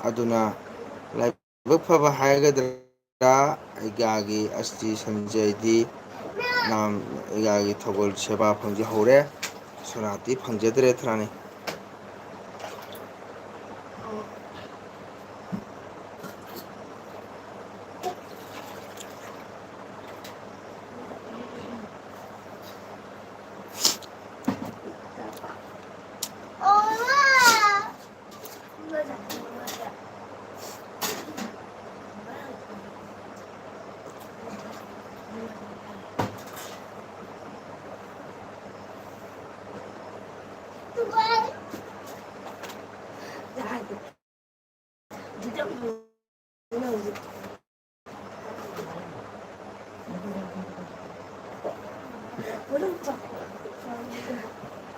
ꯑꯗꯨꯅ ꯂꯥꯏꯕꯛ ꯐꯕ ꯍꯥꯏꯒꯗ꯭ꯔꯥ ꯑꯩꯒꯥꯒꯤ ꯑꯁꯇꯤ ꯁꯟꯖꯦꯟꯗꯤ ꯑꯩꯒꯥꯒꯤ ꯊꯧꯒꯜ ꯁꯦꯕꯥ ꯐꯪꯖꯍꯧꯔꯦ ꯁꯣꯔꯥꯠꯇꯤ ꯐꯪꯖꯗ꯭ꯔꯦ ꯊꯔꯥꯅꯤ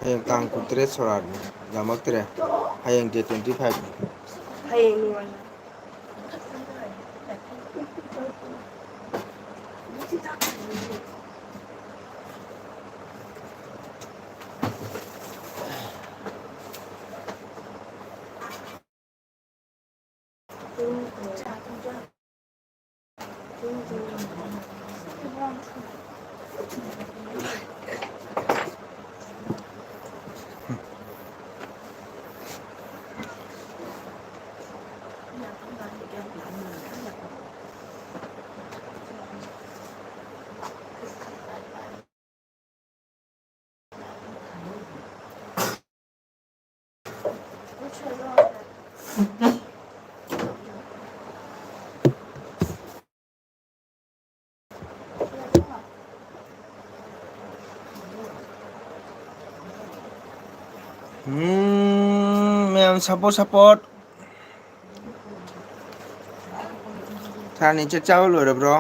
ꯍꯌꯦꯡ ꯇꯥꯡ ꯀꯨꯟꯇꯔꯦꯠ ꯁꯣꯔꯥꯠꯅꯤ ꯌꯥꯝꯃꯛꯇ꯭ꯔꯦ ꯍꯌꯦꯡ ꯗꯦꯠ 25ꯅꯤ ꯃꯌꯥꯝ ꯁꯞꯄꯣꯔꯠ ꯊꯔꯥꯅꯤ ꯆꯥꯛ ꯆꯥꯕ ꯂꯣꯏꯔꯕ꯭ꯔꯣ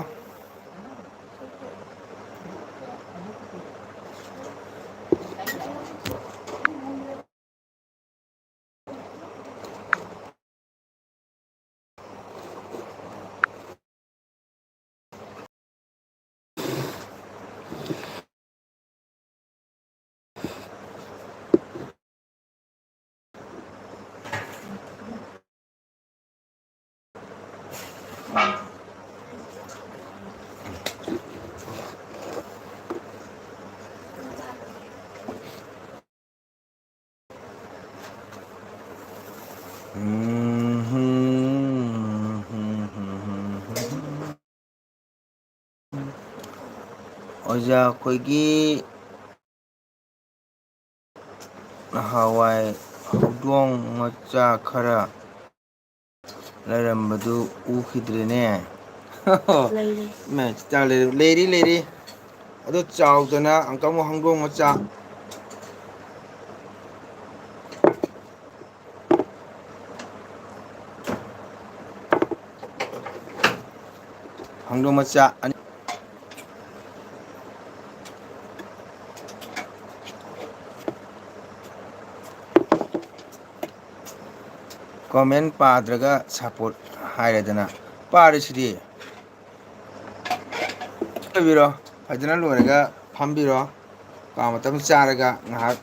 ꯑꯣꯖꯥ ꯑꯩꯈꯣꯏꯒꯤ ꯅꯍꯥꯟꯋꯥꯏ ꯍꯧꯗꯣꯡ ꯃꯆꯥ ꯈꯔ ꯂꯩꯔꯝꯕꯗꯨ ꯎꯈꯤꯗ꯭ꯔꯦꯅꯦ ꯂꯩꯔꯤ ꯑꯗꯨ ꯆꯥꯎꯗꯅ ꯑꯪꯀꯃꯨꯛ ꯍꯪꯗꯣꯡ ꯃꯆꯥ ꯍꯪꯗꯣꯡ ꯃꯆꯥ ꯑꯅꯤ ꯀꯣꯃꯦꯟ ꯄꯥꯗ꯭ꯔꯒ ꯁꯞꯄꯣꯔꯠ ꯍꯥꯏꯔꯦꯗꯅ ꯄꯥꯔꯤꯁꯤꯗꯤ ꯂꯣꯏꯕꯤꯔꯣ ꯐꯖꯅ ꯂꯣꯏꯔꯒ ꯐꯝꯕꯤꯔꯣ ꯀꯥ ꯃꯇꯝ ꯆꯥꯔꯒ ꯉꯥꯏꯍꯥꯛ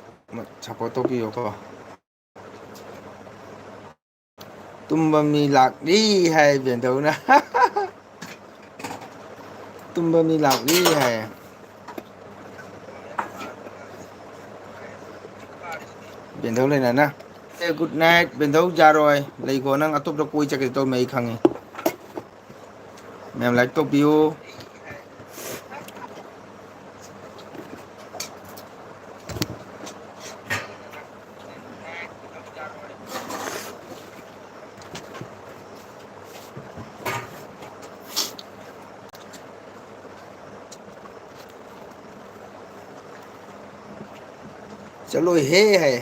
ꯁꯞꯄꯣꯔꯠ ꯇꯧꯕꯤꯌꯨꯀꯣ ꯇꯨꯝꯕ ꯃꯤ ꯂꯥꯛꯂꯤ ꯍꯥꯏ ꯕꯦꯟꯗꯧꯅ ꯇꯨꯝꯕ ꯃꯤ ꯂꯥꯛꯂꯤ ꯍꯥꯏ ꯕꯦꯟꯗꯧ ꯂꯩꯅꯥꯅ ꯑꯦ ꯒꯨꯗ ꯅꯥꯏꯠ ꯕꯦꯟꯙꯧ ꯌꯥꯔꯣꯏ ꯂꯩꯀꯣ ꯅꯪ ꯑꯇꯣꯞꯄ ꯀꯣꯏ ꯆꯠꯀꯦ ꯇꯧꯃꯦ ꯑꯩ ꯈꯪꯉꯤ ꯃꯌꯥꯝ ꯂꯥꯏꯛ ꯇꯧꯕꯤꯌꯨ चलो हे है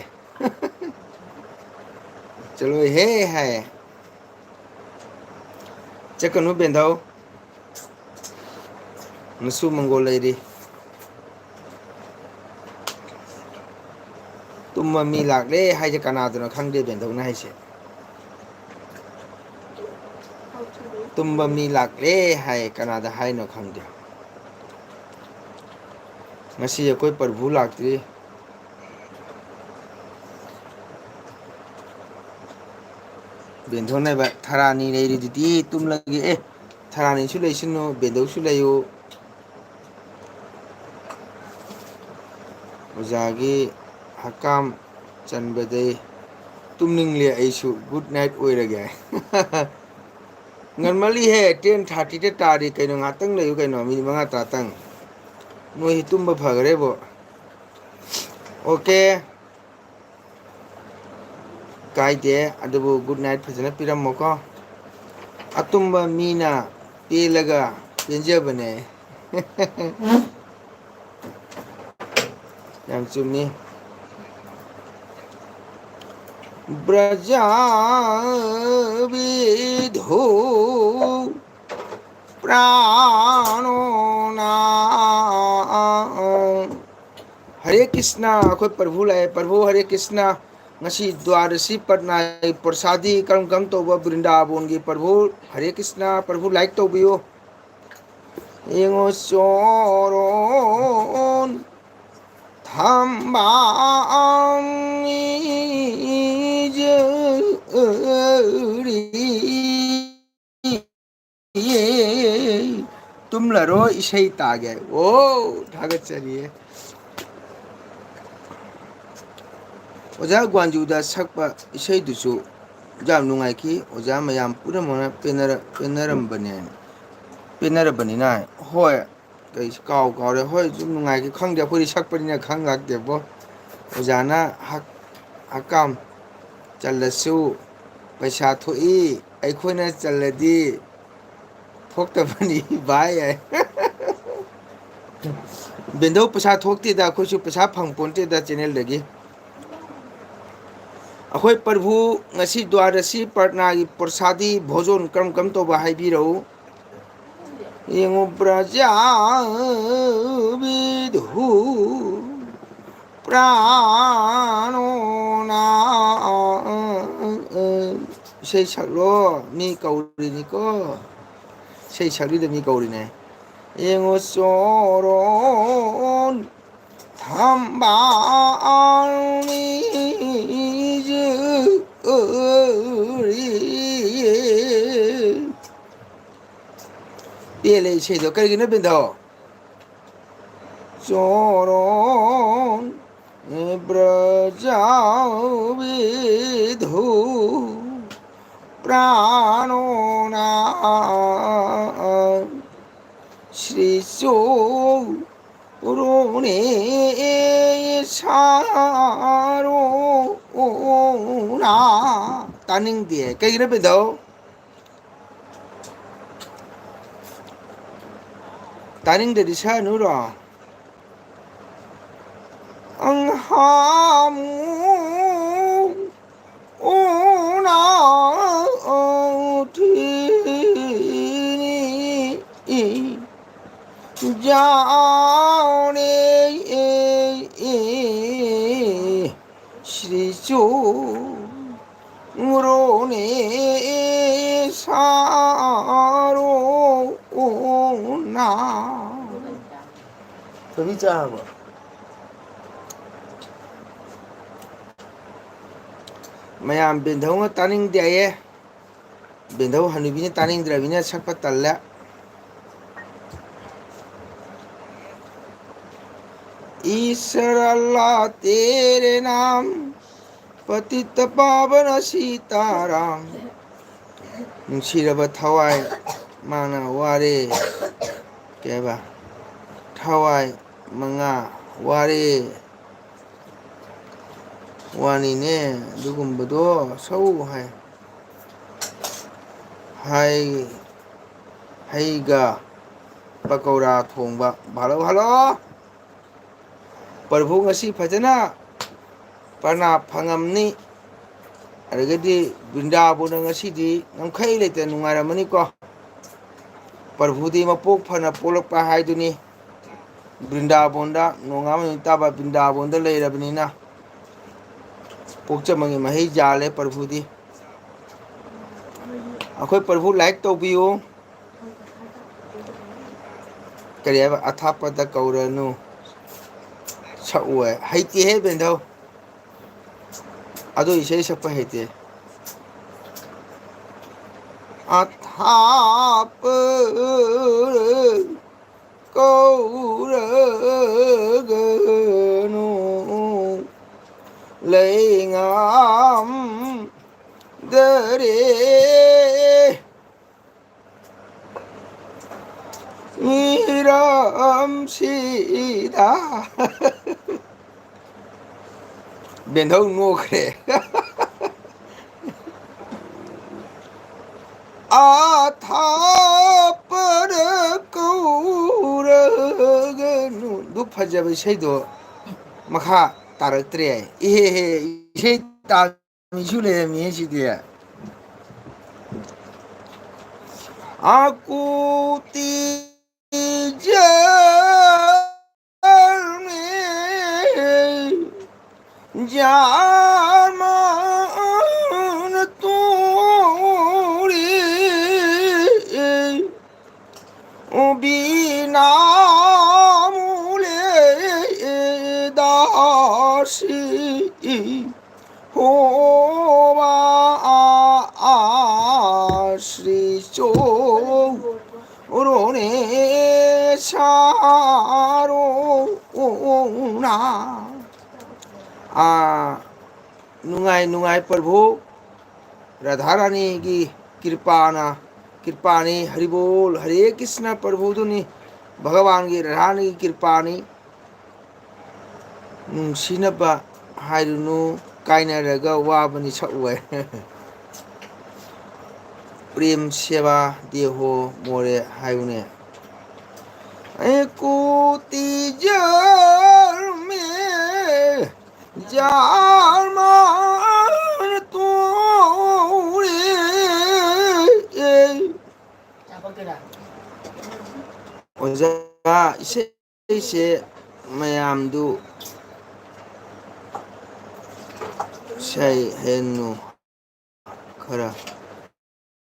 चलो हे है चकनु बेंधाओ नसु मंगोल लेरी तुम्बा मी लाक्ले हाइजे कनादुना खंगदे बेंधौना हाइसे तुम्बा मी लाक्ले हाइ कनादा हाइनो खंगदे ngasi akoi prabhu laktri बेंधौ नाइबा थारानी लेरिदुदि तुमलगे ए थारानी सु लेसिनु बेंधौ सु लेयु ओजागी हकाम चनबदे तुमनिंगले आइसु गुड नाइट ओइरगे ngανmali he 10:30 te tari kaino ngatang leyu kaino mi manga tatang noi tumba phagare bo okay kaide adubu good night phajana pirammo ko atumba mina pelaga penjabane yang chumni ब्रजा विधो प्राणो ना हरे कृष्णा अखोई प्रभु लाए प्रभु हरे Krishna ngasi द्वादशी पटनाई प्रसादी कम कम तौबा वृंदावन की प्रभु हरे कृष्णा प्रभु like तौबियो येंगो चोरोन थांबामी तुम लरो इसे तागे ओ धागत चलिए ओजा ग्वांजूदा सकपा इसे दुसु जाम नुंगाई की ओजा मयाम पूरा मोना पेनरबनिना होय कई काव कावरे होय जुम नुंगाई की खंग दे पूरी सकपनिना खंग लाग देबो ओजाना हकाम चलसु पैसा थोई अखोना चलदी थोक्तबनी बाय बेंधौ पैसा थोक्तेदा अखोइसु पैसा फंग पोंतेदा चैनल दगी अखोई प्रभु ngasi द्वादशी पटना की प्रसादी भोजन कम कम तो हाइबिरौ येंगो ब्रजा विधु प्राणो ना इसे सकलो मी कौरिनिको इसे सकलिद मी कौरिने येंगो चोरोन थांबामी पेले इसेदो करिगिनो बेंधौ चोरोन ब्रजा विधु प्राणो ना श्रीसो रोने सारो ना तानिंग दिए कहीं पे दो तानिंग दे दिशा नूरा अंहामू ओना उठीनी श्री चोरोने सारो ना कभी चाहब मयाम बिंधौ तानिंग दिए बिंधौ हनुबी तानिंग द्रविने सकप तल्ले ईश्वर अल्लाह तेरे नाम पतित पावन सीताराम नुंसिरब थवाई माना वारे केबा थवाई मंगा वारे वानीने दुगुम्बदो सौ है हाय हाईगा पकौड़ा थोंबा भालो भालो प्रभु ngasi फजना पना फंगमनी अरगदी बिंदाबुन ngasi नमखै लेते नुंगारमनी को प्रभुदी मपोक फना पोलकपा हाइदुनी वृंदाबोंदा नोंगाम ताबा वृंदाबोंदा लेरबनीना पोकचमंगी मही जाले प्रभुदी अखोय प्रभु लाइक तौबियो करिया अथापद कौरनु सउए हैती है बेंधौ अदो इसे सकप हैते अथाप कौरगनु लेंगाम दरे मीराम सीधा बेंधौ नोखरे आथापर कौरगनु दु फजब इसेदो मखा तारक्त्रे इहे हे इसे तामिसु लेरमी सिदि आकुति जर्मे जामान तोरे बिना मूले दासी होवा श्री चोरोने सारो ना नुंगाई नुंगाई प्रभु राधा रानी की कृपानी हरिबोल हरे कृष्ण प्रभु दुनी भगवान की राधा रानी की कृपानी नुंसिनबा हाइरुनु कायनारगा वाबनी सउए प्रेम सेवा देहो मोरे हायुने कोति जर में जारमान तोरे ओजा इसे मयामदु सै हेनु खरा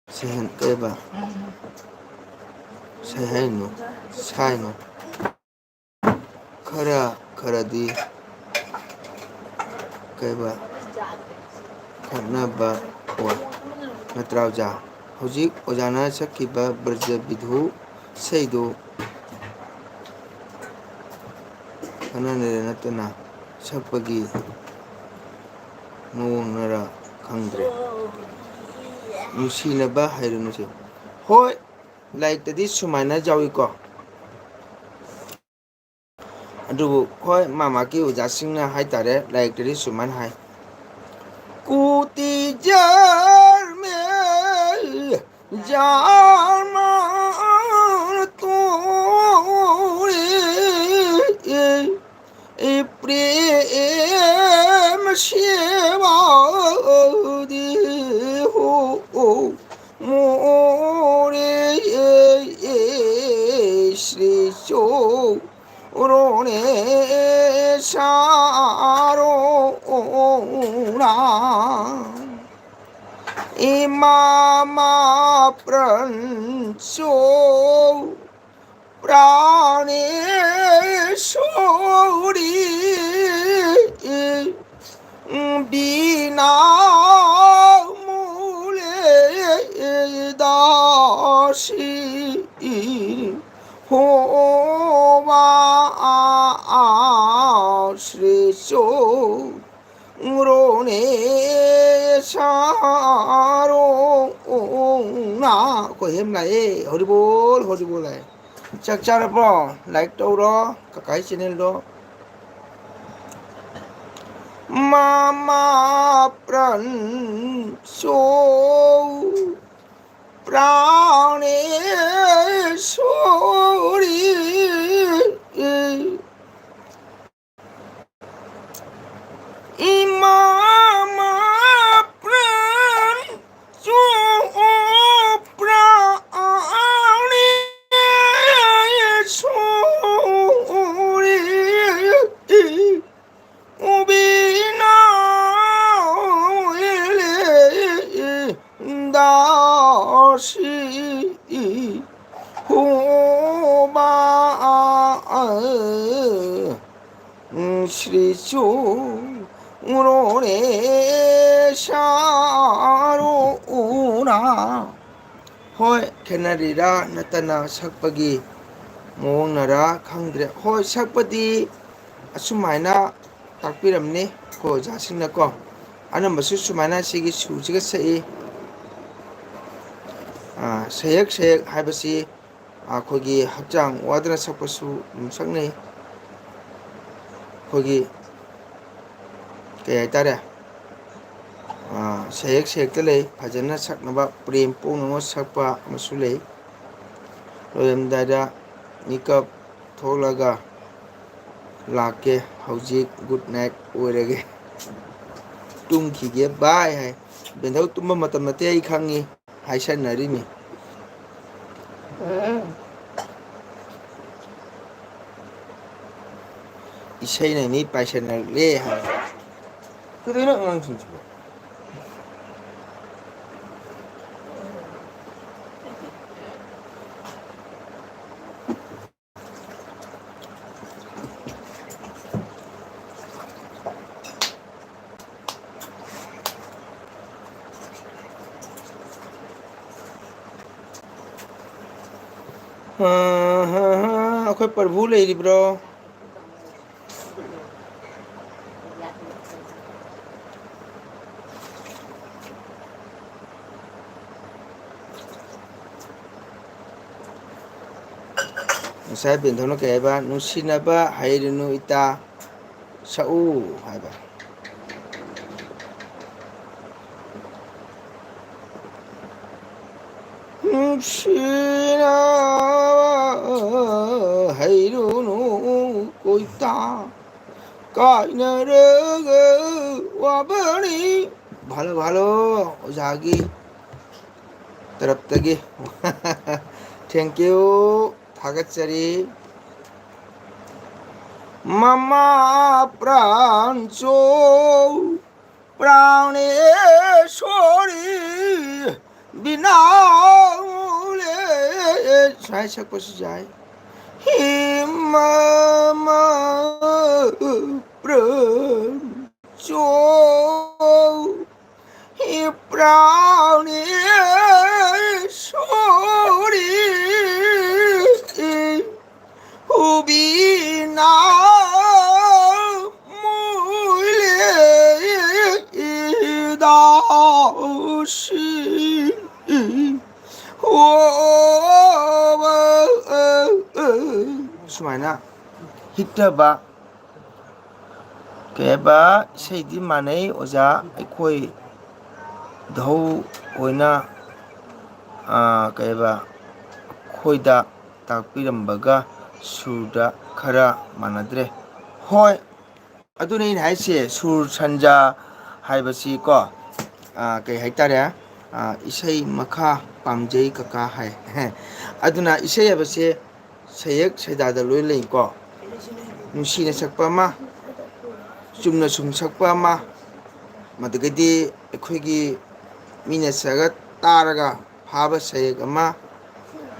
सेहन केबा सेहनु साइनो खरा खरादी केबा खनबा ओ नत्राउजा हुजिक ओजाना सकिबा ब्रज विधु सैदो खनने नतना सकपगी नोंगनरा खंद्रे नुसीनबा हाइरुनुसे होय लाइकतदी सुमाइना जाविको अदुबु होय मामा की उजासिंगना हाइतारे लाइकतदी सुमान हाय कुती जार में जामान तोरे प्रेम सेवा देहो मोरे श्री चोरोने 사로나 이마마 프란소 प्राणेश्वरी बिना मूले दासी होवा श्रेष्ठो रोने सारो ना कोई हम लाए हरिबोल है chắc chắn là bro like đâu đó các cái channel đó mama pran so prane sorry imama pran so Shri चूरोने शारोना होय खेनरीरा नतना सकपगी मोंगनरा खंगद्रे होय सकपदी असुमाइना ताकपिरमनी को जासिंगना को अनमबसु सुमाइना सिगी सुजिगा सई सयक हाइबसी आखोगी हक्चांग वादना सकपसु सकनै खोगी कई हाइतारे सयक ले फजना सकनबा प्रेम पोंगनो सकपा अमसु ले लोयमदादा मेकअप थोलगा लाके हौजिक गुड नाइट ओइरगे तुमखिगे बाय है बेंधौ तुम मतम नते आई खंगी हाइसनरिनी इसैनै मी पाइसनरले हाय कदैनो आंसिंसो अखोय प्रभु लेरिब्रो sai bentono kaiba nusinaba hairunu ita sau haiba nusinaba hairunu koita kainaraga wabani bhalo bhalo ojagi taraptagi thank you थागतचरी ममा प्रांचो प्राणेश्वरी बिना साय सकपस जाय ही ममा प्रांचो ही Praneshwari Ubina mule dashi Sumaina hitaba keba seidi manei oja aikoi dhau oina keba khoida takpirambaga Surda खरा मानद्रे होय अदुने इन हाइसे सुर संजा हाइबसी को कई हाइतारे इसै मखा पामजै कका हाय अदुना इसै हाइबसे सयक सैदादा लोय लें को नुसीने सकपा मा ꯆꯨꯝꯅ ꯁꯨꯝ ꯁꯛꯄ ꯑꯃ ꯃꯗꯨꯒꯗꯤ ꯑꯩꯈꯣꯏꯒꯤ ꯃꯤꯅ ꯁꯛꯑꯒ ꯇꯥꯔꯒ ꯐꯥꯕ ꯁꯩꯍꯦꯛ ꯑꯃ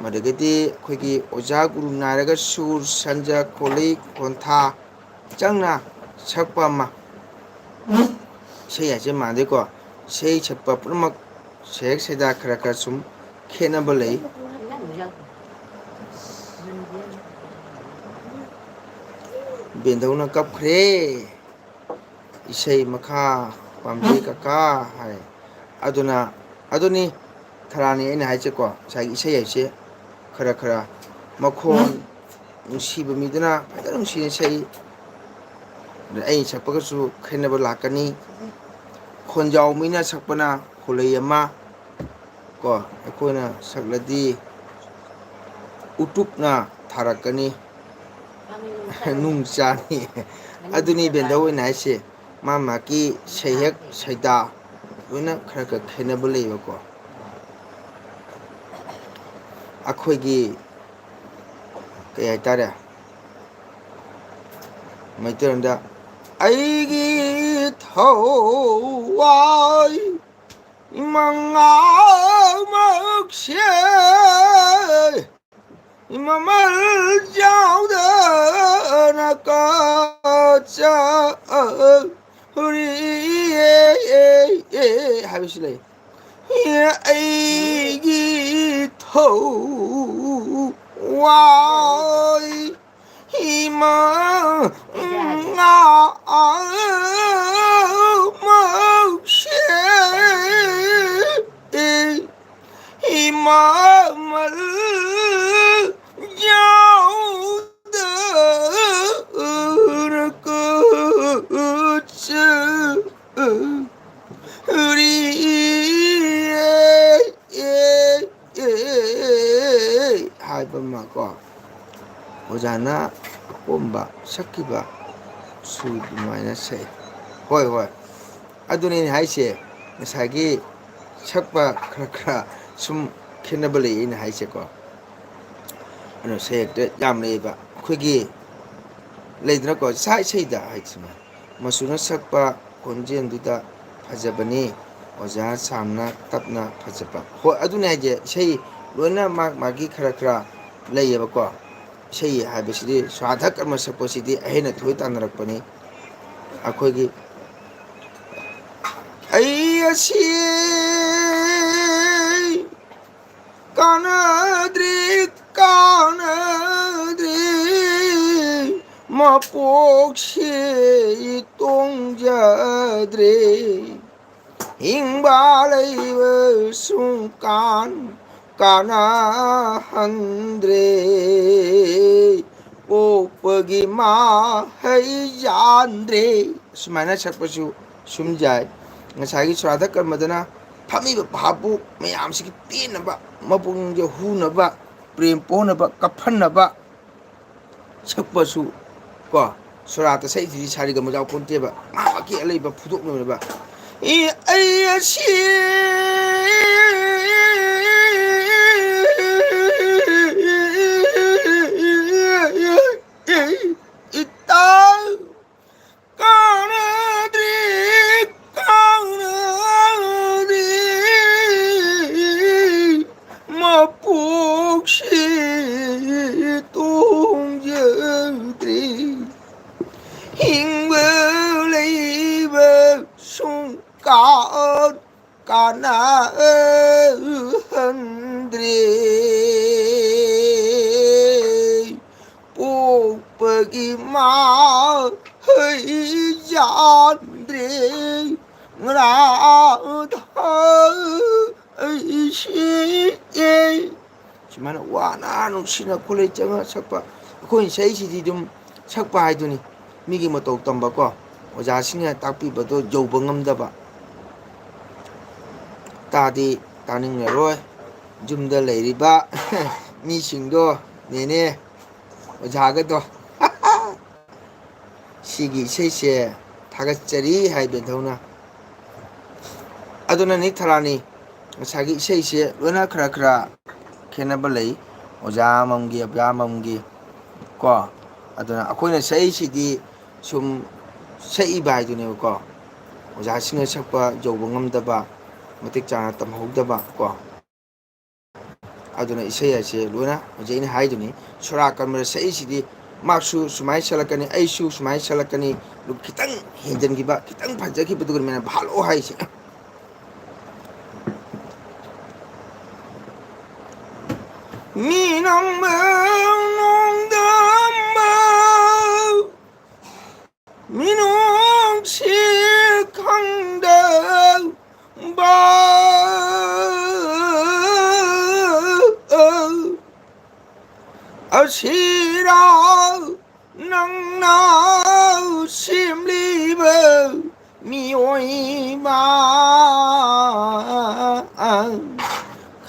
ꯃꯗꯨꯒꯗꯤ ꯑꯩꯈꯣꯏꯒꯤ ꯑꯣꯖꯥ ꯒꯨꯔꯨ ꯅꯥꯏꯔꯒ ꯁꯨꯔ ꯁꯟꯖꯥ ꯈꯣꯜꯂꯩ ꯈꯣꯟꯊꯥ ꯆꯪꯅ ꯁꯛꯄ ꯑꯃ ꯏꯁꯩ ꯍꯥꯏꯁꯦ ꯃꯥꯟꯅꯗꯦꯀꯣ ꯏꯁꯩ ꯁꯛꯄ ꯄꯨꯝꯅꯃꯛ ꯁꯩꯍꯦꯛ ꯁꯩꯗꯥ ꯈꯔ ꯈꯔ ꯁꯨꯝ ꯈꯦꯠꯅꯕ ꯂꯩ ꯕꯦꯟꯙꯧꯅ ꯀꯞꯈ꯭ꯔꯦ ꯏꯁꯩ ꯃꯈꯥ ꯄꯥꯝꯖꯩ ꯀꯀꯥ ꯍꯥꯏ ꯑꯗꯨꯅꯤ ꯊꯔꯥꯅꯤ ꯑꯩꯅ ꯍꯥꯏꯁꯦꯀꯣ ꯉꯁꯥꯏꯒꯤ ꯏꯁꯩ ꯍꯥꯏꯁꯦ ꯈꯔ ꯈꯔ ꯃꯈꯣꯟ ꯅꯨꯡꯁꯤꯕ ꯃꯤꯗꯨꯅ ꯐꯖꯅ ꯅꯨꯡꯁꯤꯅ ꯏꯁꯩ ꯑꯩꯅ ꯁꯛꯄꯒꯁꯨ ꯈꯦꯠꯅꯕ ꯂꯥꯛꯀꯅꯤ ꯈꯣꯟꯖꯥꯎ ꯃꯤꯅ ꯁꯛꯄꯅ ꯈꯣꯜꯂꯩ ꯑꯃ ꯀꯣ ꯑꯩꯈꯣꯏꯅ ꯁꯛꯂꯗꯤ ꯎꯇꯨꯞꯅ ꯊꯥꯔꯛꯀꯅꯤ ꯅꯨꯡ ꯆꯥꯅꯤ ꯑꯗꯨꯅꯤ ꯕꯦꯟꯙꯧ ꯑꯣꯏꯅ ꯍꯥꯏꯁꯦ ꯃꯥ ꯃꯥꯒꯤ ꯁꯩꯍꯦꯛ ꯁꯩꯗꯥ ꯂꯣꯏꯅ ꯈꯔ ꯈꯔ ꯈꯦꯠꯅꯕ ꯂꯩꯌꯦꯕꯀꯣ ꯑꯩꯈꯣꯏꯒꯤ ꯀꯩ ꯍꯥꯏꯇꯥꯔꯦ ꯃꯩꯇꯩꯔꯣꯟꯗ ꯑꯩꯒꯤ ꯊꯋꯥꯏ ꯏꯃꯉꯥꯃꯛꯁꯦ ꯃꯃꯜ ꯌꯥꯎꯗꯅ ꯍꯥꯏꯕꯁꯤ ꯂꯩ ꯑꯩꯒꯤ ꯊꯋꯥꯏ ꯏꯃꯥꯃꯜ ꯌꯥꯎꯗꯅ ꯍꯥꯏꯕ ꯑꯃ ꯀꯣ ꯑꯣꯖꯥꯅ ꯑꯄꯣꯝꯕ ꯁꯛꯈꯤꯕ ꯁꯨꯔ ꯑꯗꯨꯃꯥꯏꯅ ꯁꯛꯏ ꯍꯣꯏ ꯍꯣꯏ ꯑꯗꯨꯅꯤ ꯑꯩꯅ ꯍꯥꯏꯁꯦ ꯉꯁꯥꯏꯒꯤ ꯁꯛꯄ ꯈꯔ ꯈꯔ ꯁꯨꯝ ꯈꯦꯠꯅꯕ ꯂꯩ ꯑꯩꯅ ꯍꯥꯏꯁꯦꯀꯣ ꯑꯗꯨꯅ ꯁꯩꯍꯦꯛꯇ ꯌꯥꯝ ꯂꯩꯌꯦꯕ ꯑꯩꯈꯣꯏꯒꯤ ꯂꯩꯗꯅꯀꯣ ꯁꯛ ꯏꯁꯩꯗ ꯍꯥꯏꯁꯤꯅ ꯃꯆꯨꯅ ꯁꯛꯄ ꯈꯣꯟꯖꯦꯜꯗꯨꯗ ꯐꯖꯕꯅꯤ ꯑꯣꯖꯥ ꯁꯥꯝꯅ ꯇꯞꯅ ꯐꯖꯕ ꯍꯣꯏ ꯑꯗꯨꯅꯦ ꯍꯥꯏꯁꯦ ꯏꯁꯩ ꯂꯣꯏꯅ ꯃꯥꯒꯤ ꯈꯔ ꯈꯔ ꯂꯩꯌꯦꯕꯀꯣ ꯏꯁꯩ ꯍꯥꯏꯕꯁꯤꯗꯤ ꯁ꯭ꯋꯥꯙ ꯀꯔꯃ ꯁꯛꯄꯁꯤꯗꯤ ꯑꯍꯩꯅ ꯊꯣꯏ ꯇꯥꯟꯅꯔꯛꯄꯅꯤ ꯑꯩꯈꯣꯏꯒꯤ ꯑꯩ ꯑꯁꯤ ꯀꯥꯟꯅꯗ꯭ꯔꯦ ꯃꯄꯣꯛꯁꯦ ꯇꯣꯡꯖꯗ꯭ꯔꯦ ꯍꯤꯡꯕ ꯂꯩꯕ ꯁꯨꯡꯀꯥꯟ ꯀꯥꯟꯅꯍꯟꯗ꯭ꯔꯦ ꯄꯣꯛꯄꯒꯤ ꯃꯍꯩ ꯌꯥꯟꯗ꯭ꯔꯦ ꯁꯨꯃꯥꯏꯅ ꯁꯛꯄꯁꯨ ꯁꯨꯝ ꯌꯥꯏ ꯉꯁꯥꯏꯒꯤ ꯁ꯭ꯔꯥꯙ ꯀꯔꯃꯗꯅ ꯐꯝꯃꯤꯕ ꯚꯥꯕꯣꯛ ꯃꯌꯥꯝꯁꯤꯒꯤ ꯄꯦꯟꯅꯕ ꯃꯄꯨꯛꯅꯤꯡꯁꯦ ꯍꯨꯅꯕ ꯄ꯭ꯔꯦꯝ ꯄꯣꯛꯅꯕ ꯀꯞꯍꯟꯅꯕ ꯁꯛꯄꯁꯨ ꯀꯣ ꯁꯣꯔꯥꯠꯇ ꯁꯛꯏꯁꯤꯗꯤ ꯁꯥꯔꯤꯒꯃ ꯌꯥꯎꯄꯣꯟꯇꯦꯕ ꯃꯥꯒꯤ ꯑꯂꯩꯕ ꯐꯨꯗꯣꯛꯅꯕꯅꯦꯕ ꯑꯩ ꯑꯁꯤ ꯏꯇꯥꯎ ꯀꯥꯟꯅꯗ꯭ꯔꯦ ꯃꯄꯣꯛꯁꯤ ꯇꯣꯡꯖꯗ꯭ꯔꯦ ꯍꯤꯡꯕ ꯂꯩꯕ ꯁꯨꯡꯀꯥꯟ ꯀꯥꯟꯅꯍꯟꯗ꯭ꯔꯦ ꯄꯣꯛꯄꯒꯤ ꯃꯍꯩ ꯌꯥꯟꯗ꯭ꯔꯦ ꯔꯥꯙꯥ ꯑꯩꯁꯦ ꯁꯨꯃꯥꯏꯅ ꯋꯥꯅ ꯅꯨꯡꯁꯤꯅ ꯈꯣꯂꯩ ꯆꯪꯉ ꯁꯛꯄ ꯑꯩꯈꯣꯏ ꯏꯁꯩꯁꯤꯗꯤ ꯑꯗꯨꯝ ꯁꯛꯄ ꯍꯥꯏꯗꯨꯅꯤ ꯃꯤꯒꯤ ꯃꯇꯧ ꯇꯝꯕꯀꯣ ꯑꯣꯖꯥꯁꯤꯡꯅ ꯇꯥꯛꯄꯤꯕꯗꯣ ꯌꯧꯕ ꯉꯝꯗꯕ ꯇꯥꯗꯤ ꯇꯥꯅꯤꯡꯉꯔꯣꯏ ꯌꯨꯝꯗ ꯂꯩꯔꯤꯕ ꯃꯤꯁꯤꯡꯗꯣ ꯅꯦꯅꯦ ꯑꯣꯖꯥꯒꯗꯣ ꯁꯤꯒꯤ ꯏꯁꯩꯁꯦ ꯊꯥꯒꯠꯆꯔꯤ ꯍꯥꯏ ꯕꯦꯟꯙꯧꯅ ꯑꯗꯨꯅ ꯅꯤꯛꯊꯔꯥꯅꯤ ꯉꯁꯥꯏꯒꯤ ꯏꯁꯩꯁꯦ ꯂꯣꯏꯅ ꯈꯔ ꯈꯔ ꯈꯦꯠꯅꯕ ꯂꯩ ꯑꯣꯖꯥ ꯑꯃꯃꯝꯒꯤ ꯀꯣ ꯑꯗꯨꯅ ꯑꯩꯈꯣꯏꯅ ꯁꯛꯏꯁꯤꯗꯤ ꯁꯨꯝ ꯁꯛꯏꯕ ꯍꯥꯏꯗꯨꯅꯦꯕꯀꯣ ꯑꯣꯖꯥꯁꯤꯡꯅ ꯁꯛꯄ ꯌꯧꯕ ꯉꯝꯗꯕ ꯃꯇꯤꯛ ꯆꯥꯅ ꯇꯝꯍꯧꯗꯕ ꯀꯣ ꯑꯗꯨꯅ ꯏꯁꯩ ꯍꯥꯏꯁꯦ ꯂꯣꯏꯅ ꯍꯧꯖꯤꯛ ꯑꯩꯅ ꯍꯥꯏꯗꯨꯅꯤ ꯁꯣꯔꯥ ꯀꯟꯕꯗ ꯁꯛꯏꯁꯤꯗꯤ ꯃꯥꯁꯨ ꯁꯨꯃꯥꯏꯅ ꯁꯛꯂꯛꯀꯅꯤ ꯑꯩꯁꯨ ꯁꯨꯃꯥꯏꯅ ꯁꯛꯂꯛꯀꯅꯤ ꯑꯗꯨ ꯈꯤꯇꯪ ꯍꯦꯟꯖꯟꯈꯤꯕ ꯈꯤꯇꯪ ꯐꯖꯈꯤꯕꯗꯨꯒꯃꯥꯏꯅ ꯚꯥꯂꯣ ꯍꯥꯏꯁꯦ 미남의 농담아 민홍식한데 바 아시라 낭나 심리버 미오이마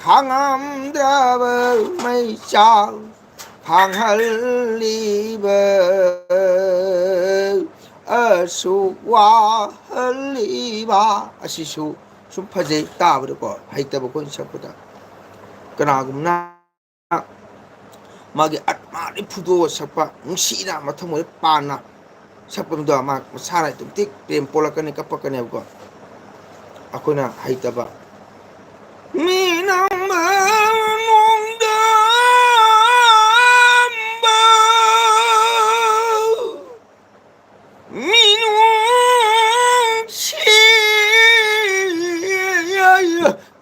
강함드라버 메이샤 강할리버 어수와 할리바 아시수 슈퍼제 따버리고 하이따버 콘서트다 그나구나 마기 아마리 푸도 삭바 뭉시나 마통을 빠나 삭범도 아마 사나이 뚝틱 뱀 볼라까니 까빠까니 하고 아코나 하이따바 미남마 농담바 민웅치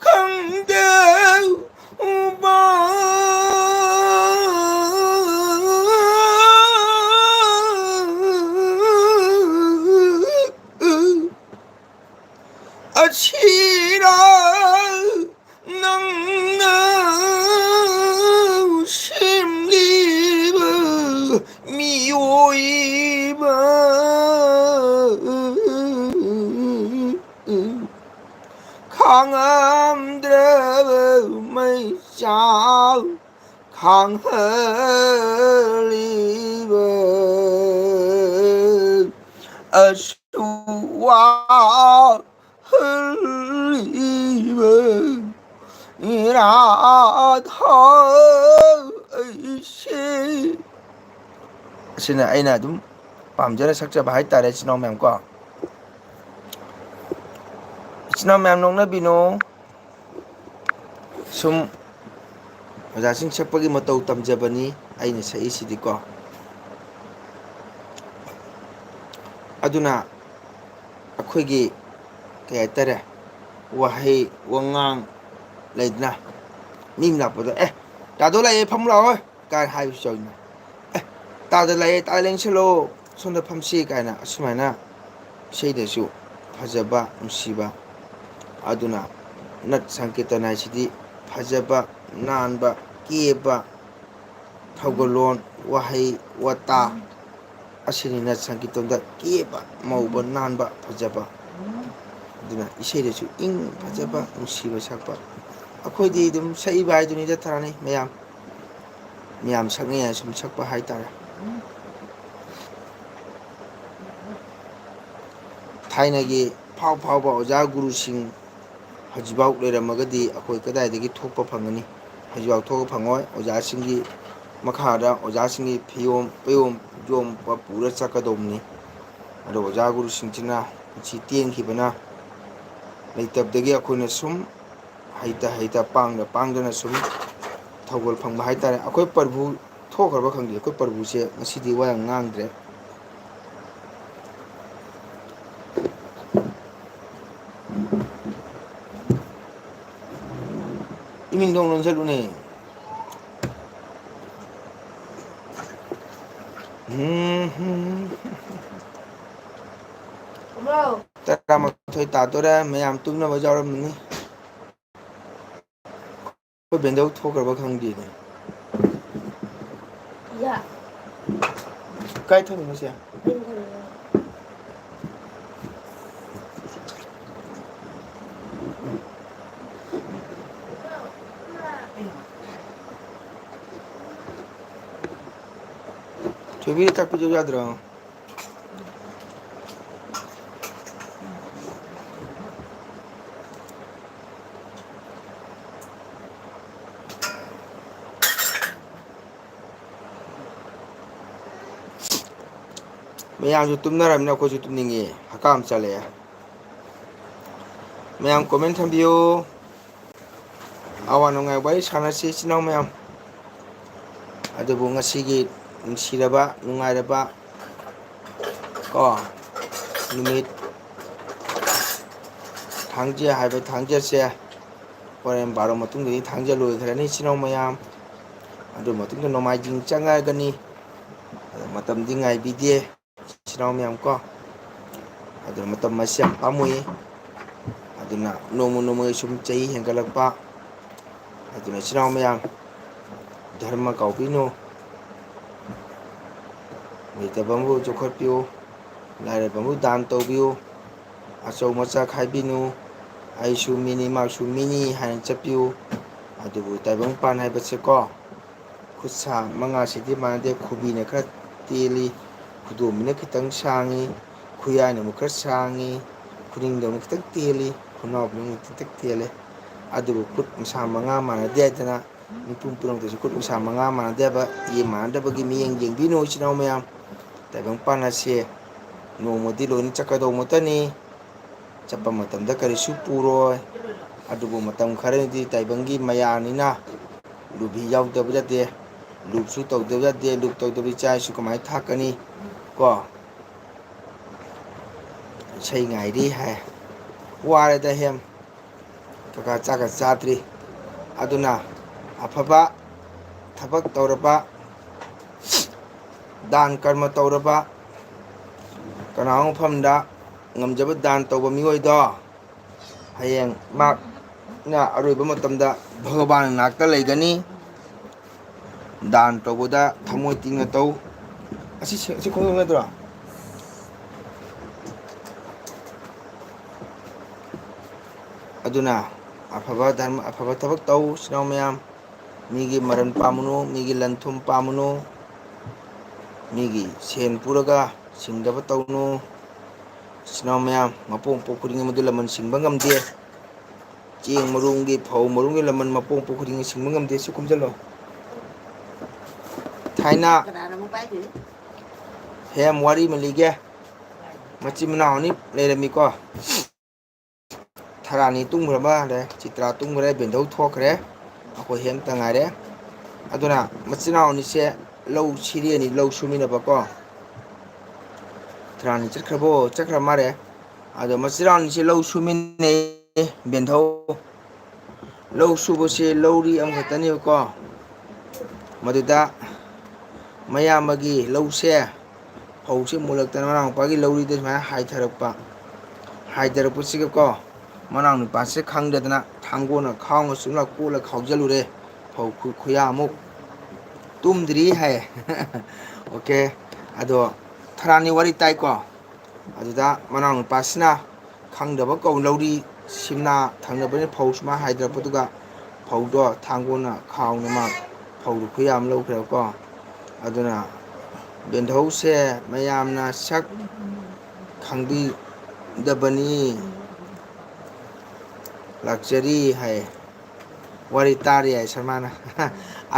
강대 우바 아치라 낭나 심리브 미오이브 강함드레브 메이샤 강헐리브 아수와 흘리브 이라더이시 ꯑꯁꯤꯅ ꯑꯩꯅ ꯑꯗꯨꯝ ꯄꯥꯝꯖꯅ ꯁꯛꯆꯕ ꯍꯥꯏꯇꯥꯔꯦ ꯏꯆꯤꯟ ꯏꯅꯥꯎ ꯃꯌꯥꯝ ꯀꯣ ꯏꯆꯤꯟ ꯏꯅꯥꯎ ꯃꯌꯥꯝ ꯅꯣꯛꯅꯕꯤꯅꯣ ꯁꯨꯝ ꯑꯣꯖꯥꯁꯤꯡ ꯁꯛꯄꯒꯤ ꯃꯇꯧ ꯇꯝꯖꯕꯅꯤ ꯑꯩꯅ ꯁꯛꯏꯁꯤꯗꯤꯀꯣ ꯑꯗꯨꯅ ꯑꯩꯈꯣꯏꯒꯤ ꯀꯩ ꯍꯥꯏꯇꯥꯔꯦ ꯋꯥꯍꯩ ꯋꯥꯉꯥꯡ ꯂꯩꯗꯅ ꯃꯤ ꯑꯃ ꯂꯥꯛꯄꯗ ꯇꯥꯗꯣ ꯂꯥꯛꯑꯦ ꯐꯝꯃꯨ ꯂꯥꯛꯑꯣ ꯀꯥꯏꯅ ꯍꯥꯏꯕꯁꯨ ꯌꯥꯎꯏꯅ ꯇꯥꯗ ꯂꯥꯛꯑꯦ ꯇꯥ ꯂꯦꯡꯁꯤꯜꯂꯣ ꯁꯣꯝꯗ ꯐꯝꯁꯤ ꯀꯥꯏꯅ ꯑꯁꯨꯃꯥꯏꯅ ꯏꯁꯩꯗꯁꯨ ꯐꯖꯕ ꯅꯨꯡꯁꯤꯕ ꯑꯗꯨꯅ ꯅꯠ ꯁꯪꯀꯤꯔꯇꯟ ꯍꯥꯏꯁꯤꯗꯤ ꯐꯖꯕ ꯅꯥꯟꯕ ꯀꯦꯕ ꯊꯧꯒꯜꯂꯣꯟ ꯋꯥꯍꯩ ꯋꯥꯇꯥ ꯑꯁꯤꯅꯤ ꯅꯠ ꯁꯪꯀꯤꯔꯇꯟꯗ ꯀꯦꯕ ꯃꯧꯕ ꯅꯥꯟꯕ ꯐꯖꯕ ꯑꯗꯨꯅ ꯏꯁꯩꯗꯁꯨ ꯏꯪ ꯐꯖꯕ ꯅꯨꯡꯁꯤꯕ ꯁꯛꯄ ꯑꯩꯈꯣꯏꯗꯤ ꯑꯗꯨꯝ ꯁꯛꯏꯕ ꯍꯥꯏꯗꯨꯅꯤꯗ ꯊꯥꯔꯅꯤ ꯃꯌꯥꯝ ꯁꯛꯅꯩ ꯁꯨꯝ ꯁꯛꯄ ꯍꯥꯏꯇꯥꯔꯦ ꯊꯥꯏꯅꯒꯤ ꯐꯥꯎꯕ ꯑꯣꯖꯥ ꯒꯨꯔꯨꯁꯤꯡ ꯍꯧꯖꯤꯛꯐꯥꯎ ꯂꯩꯔꯝꯃꯒꯗꯤ ꯑꯩꯈꯣꯏ ꯀꯗꯥꯏꯗꯒꯤ ꯊꯣꯛꯄ ꯐꯪꯒꯅꯤ ꯍꯧꯖꯤꯛꯐꯥꯎ ꯊꯣꯛꯄ ꯐꯪꯉꯣꯏ ꯑꯣꯖꯥꯁꯤꯡꯒꯤ ꯃꯈꯥꯗ ꯑꯣꯖꯥꯁꯤꯡꯒꯤ ꯐꯤꯌꯣꯝ ꯌꯣꯝꯕ ꯄꯨꯔ ꯆꯠꯀꯗꯧꯕꯅꯤ ꯑꯗꯣ ꯑꯣꯖꯥ ꯒꯨꯔꯨꯁꯤꯡꯁꯤꯅ ꯄꯨꯟꯁꯤ ꯇꯦꯟꯈꯤꯕꯅ ꯂꯩꯇꯕꯗꯒꯤ ꯑꯩꯈꯣꯏꯅ ꯁꯨꯝ ꯍꯩꯇ ꯄꯥꯡꯗꯅ ꯁꯨꯝ ꯊꯧꯒꯜ ꯐꯪꯕ ꯍꯥꯏꯇꯥꯔꯦ ꯑꯩꯈꯣꯏ ꯄ꯭ꯔꯚꯨ ꯊꯣꯛꯈ꯭ꯔꯕ ꯈꯪꯗꯦ ꯑꯩꯈꯣꯏ ꯄ꯭ꯔꯚꯨꯁꯦ ꯉꯁꯤꯗꯤ ꯋꯥ ꯌꯥꯝ ꯉꯥꯡꯗ꯭ꯔꯦ 이민동 런설루네 ꯇꯔꯥꯃꯥꯊꯣꯏ ꯇꯥꯗꯣꯔꯦ ꯃꯌꯥꯝ ꯇꯨꯝꯅꯕ ꯌꯥꯎꯔꯝꯃꯅꯤ ꯑꯩꯈꯣꯏ ꯕꯦꯟꯗꯧ ꯊꯣꯛꯈ꯭ꯔꯕ ꯈꯪꯗꯦꯅꯦ ꯀꯥꯏ ꯊꯝꯃꯤꯅꯣ ꯁꯦ ꯊꯣꯏꯕꯤꯗ ꯆꯥꯛ ꯄꯤꯖꯧ ꯌꯥꯗ꯭ꯔꯣ ꯃꯌꯥꯝꯁꯨ ꯇꯨꯝꯅꯔꯕꯅꯤꯅ ꯑꯩꯈꯣꯏꯁꯨ ꯇꯨꯝꯅꯤꯡꯉꯤ ꯍꯀꯥꯝ ꯆꯜꯂꯛꯑꯦ ꯃꯌꯥꯝ ꯀꯣꯃꯦꯟ ꯊꯝꯕꯤꯌꯨ ꯑꯋꯥ ꯅꯨꯡꯉꯥꯏ ꯋꯥꯔꯤ ꯁꯥꯟꯅꯁꯤ ꯏꯆꯤꯟ ꯏꯅꯥꯎ ꯃꯌꯥꯝ ꯑꯗꯨꯕꯨ ꯉꯁꯤꯒꯤ ꯅꯨꯡꯁꯤꯔꯕ ꯅꯨꯡꯉꯥꯏꯔꯕ ꯀꯣ ꯅꯨꯃꯤꯠ ꯊꯥꯡꯖ ꯍꯥꯏꯕ ꯊꯥꯡꯖꯁꯦ ꯍꯣꯔꯦꯟ ꯕꯥꯔꯣ ꯃꯇꯨꯡꯗꯗꯤ ꯊꯥꯡꯖ ꯂꯣꯏꯈ꯭ꯔꯅꯤ ꯏꯆꯤꯟ ꯏꯅꯥꯎ ꯃꯌꯥꯝ ꯑꯗꯨ ꯃꯇꯨꯡꯗ ꯅꯣꯡꯃꯥꯏꯖꯤꯡ ꯆꯪꯉꯛꯒꯅꯤ ꯑꯗꯣ ꯃꯇꯝꯗꯤ ꯉꯥꯏꯕꯤꯗꯦ ꯏꯆꯤꯟ ꯏꯅꯥꯎ ꯃꯌꯥꯝ ꯀꯣ ꯑꯗꯨꯅ ꯃꯇꯝ ꯑꯁꯤ ꯌꯥꯝ ꯄꯥꯝꯃꯨꯏ ꯑꯗꯨꯅ ꯅꯣꯡꯃ ꯅꯣꯡꯃꯒꯤ ꯁꯨꯝ ꯆꯍꯤ ꯍꯦꯟꯒꯠꯂꯛꯄ ꯑꯗꯨꯅ ꯏꯆꯤꯟ ꯏꯅꯥꯎ ꯃꯌꯥꯝ ꯙꯔꯃ ꯀꯥꯎꯕꯤꯅꯨ ꯂꯩꯇꯕꯕꯨ ꯆꯣꯈꯠꯄꯤꯌꯨ ꯂꯥꯏꯔꯕꯕꯨ ꯗꯥꯟ ꯇꯧꯕꯤꯌꯨ ꯑꯆꯧ ꯃꯆꯥ ꯈꯥꯏꯕꯤꯅꯨ ꯑꯩꯁꯨ ꯃꯤꯅꯤ ꯃꯥꯁꯨ ꯃꯤꯅꯤ ꯍꯥꯏꯅ ꯆꯠꯄꯤꯌꯨ ꯑꯗꯨꯕꯨ ꯇꯥꯏꯕꯪꯄꯥꯟ ꯍꯥꯏꯕꯁꯦꯀꯣ ꯈꯨꯠ ꯁꯥ ꯃꯉꯥꯁꯤꯗꯤ ꯃꯥꯟꯅꯗꯦ ꯈꯨꯕꯤꯅ ꯈꯔ ꯇꯦꯜꯂꯤ ꯈꯨꯗꯣꯝꯕꯤꯅ ꯈꯤꯇꯪ ꯁꯥꯡꯉꯤ ꯈꯨꯌꯥꯏꯅ ꯑꯃꯨꯛ ꯈꯔ ꯁꯥꯡꯉꯤ ꯈꯨꯅꯤꯡꯗ ꯑꯃꯨꯛ ꯈꯤꯇꯪ ꯇꯦꯜꯂꯤ ꯈꯨꯅꯥꯎꯕꯤꯅ ꯑꯃꯨꯛ ꯈꯤꯇꯪ ꯇꯦꯜꯂꯦ ꯑꯗꯨꯕꯨ ꯈꯨꯠ ꯃꯁꯥ ꯃꯉꯥ ꯃꯥꯟꯅꯗꯦ ꯍꯥꯏꯗꯅ ꯃꯤꯄꯨꯝ ꯄꯨꯝꯅꯃꯛꯇꯁꯨ ꯈꯨꯠ ꯃꯁꯥ ꯃꯉꯥ ꯃꯥꯟꯅꯗꯦꯕ ꯃꯥꯟꯅꯗꯕꯒꯤ ꯃꯤꯠꯌꯦꯡ ꯌꯦꯡꯕꯤꯅꯨ ꯏꯆꯤꯟ ꯏꯅꯥꯎ ꯃꯌꯥꯝ ꯇꯥꯏꯕꯪꯄꯥꯟ ꯑꯁꯤ ꯅꯣꯡꯃꯗꯤ ꯂꯣꯏꯅ ꯆꯠꯀꯗꯧꯕꯃꯛꯇꯅꯤ ꯆꯠꯄ ꯃꯇꯝꯗ ꯀꯔꯤꯁꯨ ꯄꯨꯔꯣꯏ ꯑꯗꯨꯕꯨ ꯃꯇꯝ ꯈꯔꯗꯤ ꯇꯥꯏꯕꯪꯒꯤ ꯃꯌꯥꯅꯤꯅ ꯂꯨꯕꯤ ꯌꯥꯎꯗꯕ ꯌꯥꯗꯦ ꯂꯨꯞꯁꯨ ꯇꯧꯗꯕ ꯌꯥꯗꯦ ꯂꯨꯞ ꯇꯧꯗꯕ ꯏꯆꯥ ꯏꯁꯨ ꯀꯃꯥꯏꯅ ꯊꯥꯛꯀꯅꯤ ꯀꯣ ꯏꯁꯩ ꯉꯥꯏꯔꯤ ꯍꯥꯏ ꯋꯥꯔꯦꯗ ꯍꯦꯝ ꯀꯀꯥ ꯆꯥꯛꯀ ꯆꯥꯗ꯭ꯔꯤ ꯑꯗꯨꯅ ꯑꯐꯕ ꯊꯕꯛ ꯇꯧꯔꯕ ꯗꯥꯟ ꯀꯔꯃ ꯇꯧꯔꯕ ꯀꯅꯥꯒꯨꯝꯕ ꯃꯐꯝꯗ ꯉꯝꯖꯕ ꯗꯥꯟ ꯇꯧꯕ ꯃꯤꯑꯣꯏꯗꯣ ꯍꯌꯦꯡ ꯃꯍꯥꯛꯅ ꯑꯔꯣꯏꯕ ꯃꯇꯝꯗ ꯚꯒꯕꯥꯟ ꯅꯥꯛꯇ ꯂꯩꯒꯅꯤ ꯗꯥꯟ ꯇꯧꯕꯗ ꯊꯃꯣꯏ ꯇꯤꯡꯅ ꯇꯧ ꯑꯁꯤ ꯈꯣꯡꯎꯞ ꯅꯠꯇ꯭ꯔꯣ ꯑꯗꯨꯅ ꯑꯐꯕ ꯙꯔꯃ ꯑꯐꯕ ꯊꯕꯛ ꯇꯧ ꯏꯆꯤꯟ ꯏꯅꯥꯎ ꯃꯌꯥꯝ ꯃꯤꯒꯤ ꯃꯔꯟ ꯄꯥꯝꯃꯨꯅꯨ ꯃꯤꯒꯤ ꯂꯟ ꯊꯨꯝ ꯄꯥꯝꯃꯨꯅꯨ ꯃꯤꯒꯤ ꯁꯦꯟ ꯄꯨꯔꯒ ꯁꯤꯡꯗꯕ ꯇꯧꯅꯨ ꯏꯆꯤꯟ ꯏꯅꯥꯎ ꯃꯌꯥꯝ ꯃꯄꯣꯛ ꯃꯄꯣꯛ ꯈꯨꯗꯤꯡꯃꯛ ꯃꯗꯨ ꯂꯃꯟ ꯁꯤꯡꯕ ꯉꯝꯗꯦ ꯆꯦꯡ ꯃꯔꯨꯝꯒꯤ ꯐꯧ ꯃꯔꯨꯝꯒꯤ ꯂꯃꯟ ꯃꯄꯣꯛ ꯃꯄꯣꯛ ꯈꯨꯗꯤꯡꯒꯤ ꯁꯤꯡꯕ ꯉꯝꯗꯦ ꯁꯤ ꯈꯨꯝꯖꯤꯜꯂꯣ ꯊꯥꯏꯅ ꯍꯦꯝ ꯋꯥꯔꯤ ꯑꯃ ꯂꯤꯒꯦ ꯃꯆꯤꯟ ꯃꯅꯥꯎ ꯑꯅꯤ ꯂꯩꯔꯝꯃꯤꯀꯣ ꯊꯔꯥꯅꯤ ꯇꯨꯝꯈ꯭ꯔꯕ ꯃꯥꯜꯂꯦ ꯆꯤꯇ꯭ꯔꯥ ꯇꯨꯝꯈ꯭ꯔꯦ ꯕꯦꯟꯙꯧ ꯊꯣꯛꯈ꯭ꯔꯦ ꯑꯩꯈꯣꯏ ꯍꯦꯝꯇ ꯉꯥꯏꯔꯦ ꯑꯗꯨꯅ ꯃꯆꯤꯟ ꯃꯅꯥꯎ ꯑꯅꯤꯁꯦ ꯂꯧ ꯁꯤꯔꯦꯅꯤ ꯂꯧ ꯁꯨꯃꯤꯟꯅꯕꯀꯣ ꯊꯔꯥꯅꯤ ꯆꯠꯈ꯭ꯔꯕꯣ ꯆꯠꯈ꯭ꯔ ꯃꯥꯜꯂꯦ ꯑꯗꯣ ꯃꯆꯤꯟ ꯃꯅꯥꯎ ꯑꯅꯤꯁꯦ ꯂꯧ ꯁꯨꯃꯤꯟꯅꯩ ꯕꯦꯟꯙꯧ ꯂꯧ ꯁꯨꯕꯁꯦ ꯂꯧꯔꯤ ꯑꯃꯈꯛꯇꯅꯦꯕꯀꯣ ꯃꯗꯨꯗ ꯃꯌꯥꯝꯕꯒꯤ ꯂꯧꯁꯦ ꯐꯧꯁꯦ ꯃꯨꯜꯂꯛꯇꯅ ꯃꯅꯥꯎ ꯅꯨꯄꯥꯒꯤ ꯂꯧꯔꯤꯗ ꯁꯨꯃꯥꯏꯅ ꯍꯥꯏꯊꯔꯛꯄ ꯍꯥꯏꯊꯔꯛꯄꯁꯤꯒꯀꯣ ꯃꯅꯥꯎ ꯅꯨꯄꯥꯁꯦ ꯈꯪꯗꯗꯅ ꯊꯥꯡꯒꯣꯜꯅ ꯈꯥꯎꯅ ꯆꯨꯞꯅ ꯀꯣꯠꯂ ꯈꯥꯎꯖꯤꯜꯂꯨꯔꯦ ꯐꯧ ꯈꯨꯌꯥꯃꯨꯛ ꯇꯨꯝꯗ꯭ꯔꯤ ꯍꯥꯏꯌꯦ ꯑꯣꯀꯦ ꯑꯗꯣ ꯊꯔꯥꯅꯤ ꯋꯥꯔꯤ ꯇꯥꯏꯀꯣ ꯑꯗꯨꯗ ꯃꯅꯥꯎ ꯅꯨꯄꯥꯁꯤꯅ ꯈꯪꯗꯕ ꯀꯧ ꯂꯧꯔꯤ ꯁꯤꯝꯅꯥ ꯊꯪꯅꯕꯅꯤꯅ ꯐꯧ ꯁꯨꯃꯥꯏꯅ ꯍꯥꯏꯊꯔꯛꯄꯗꯨꯒ ꯐꯧꯗꯣ ꯊꯥꯡꯒꯣꯜꯅ ꯈꯥꯎꯅ ꯃꯥ ꯐꯧꯗꯣ ꯈꯨꯌꯥꯝ ꯂꯧꯈ꯭ꯔꯦꯕꯀꯣ ꯑꯗꯨꯅ ꯕꯦꯟꯙꯧꯁꯦ ꯃꯌꯥꯝꯅ ꯁꯛ ꯈꯪꯕꯤꯗꯕꯅꯤ ꯂꯥꯛꯆꯔꯤ ꯍꯥꯏ ꯋꯥꯔꯤ ꯇꯥꯔꯤ ꯍꯥꯏ ꯁꯔꯃꯥꯅ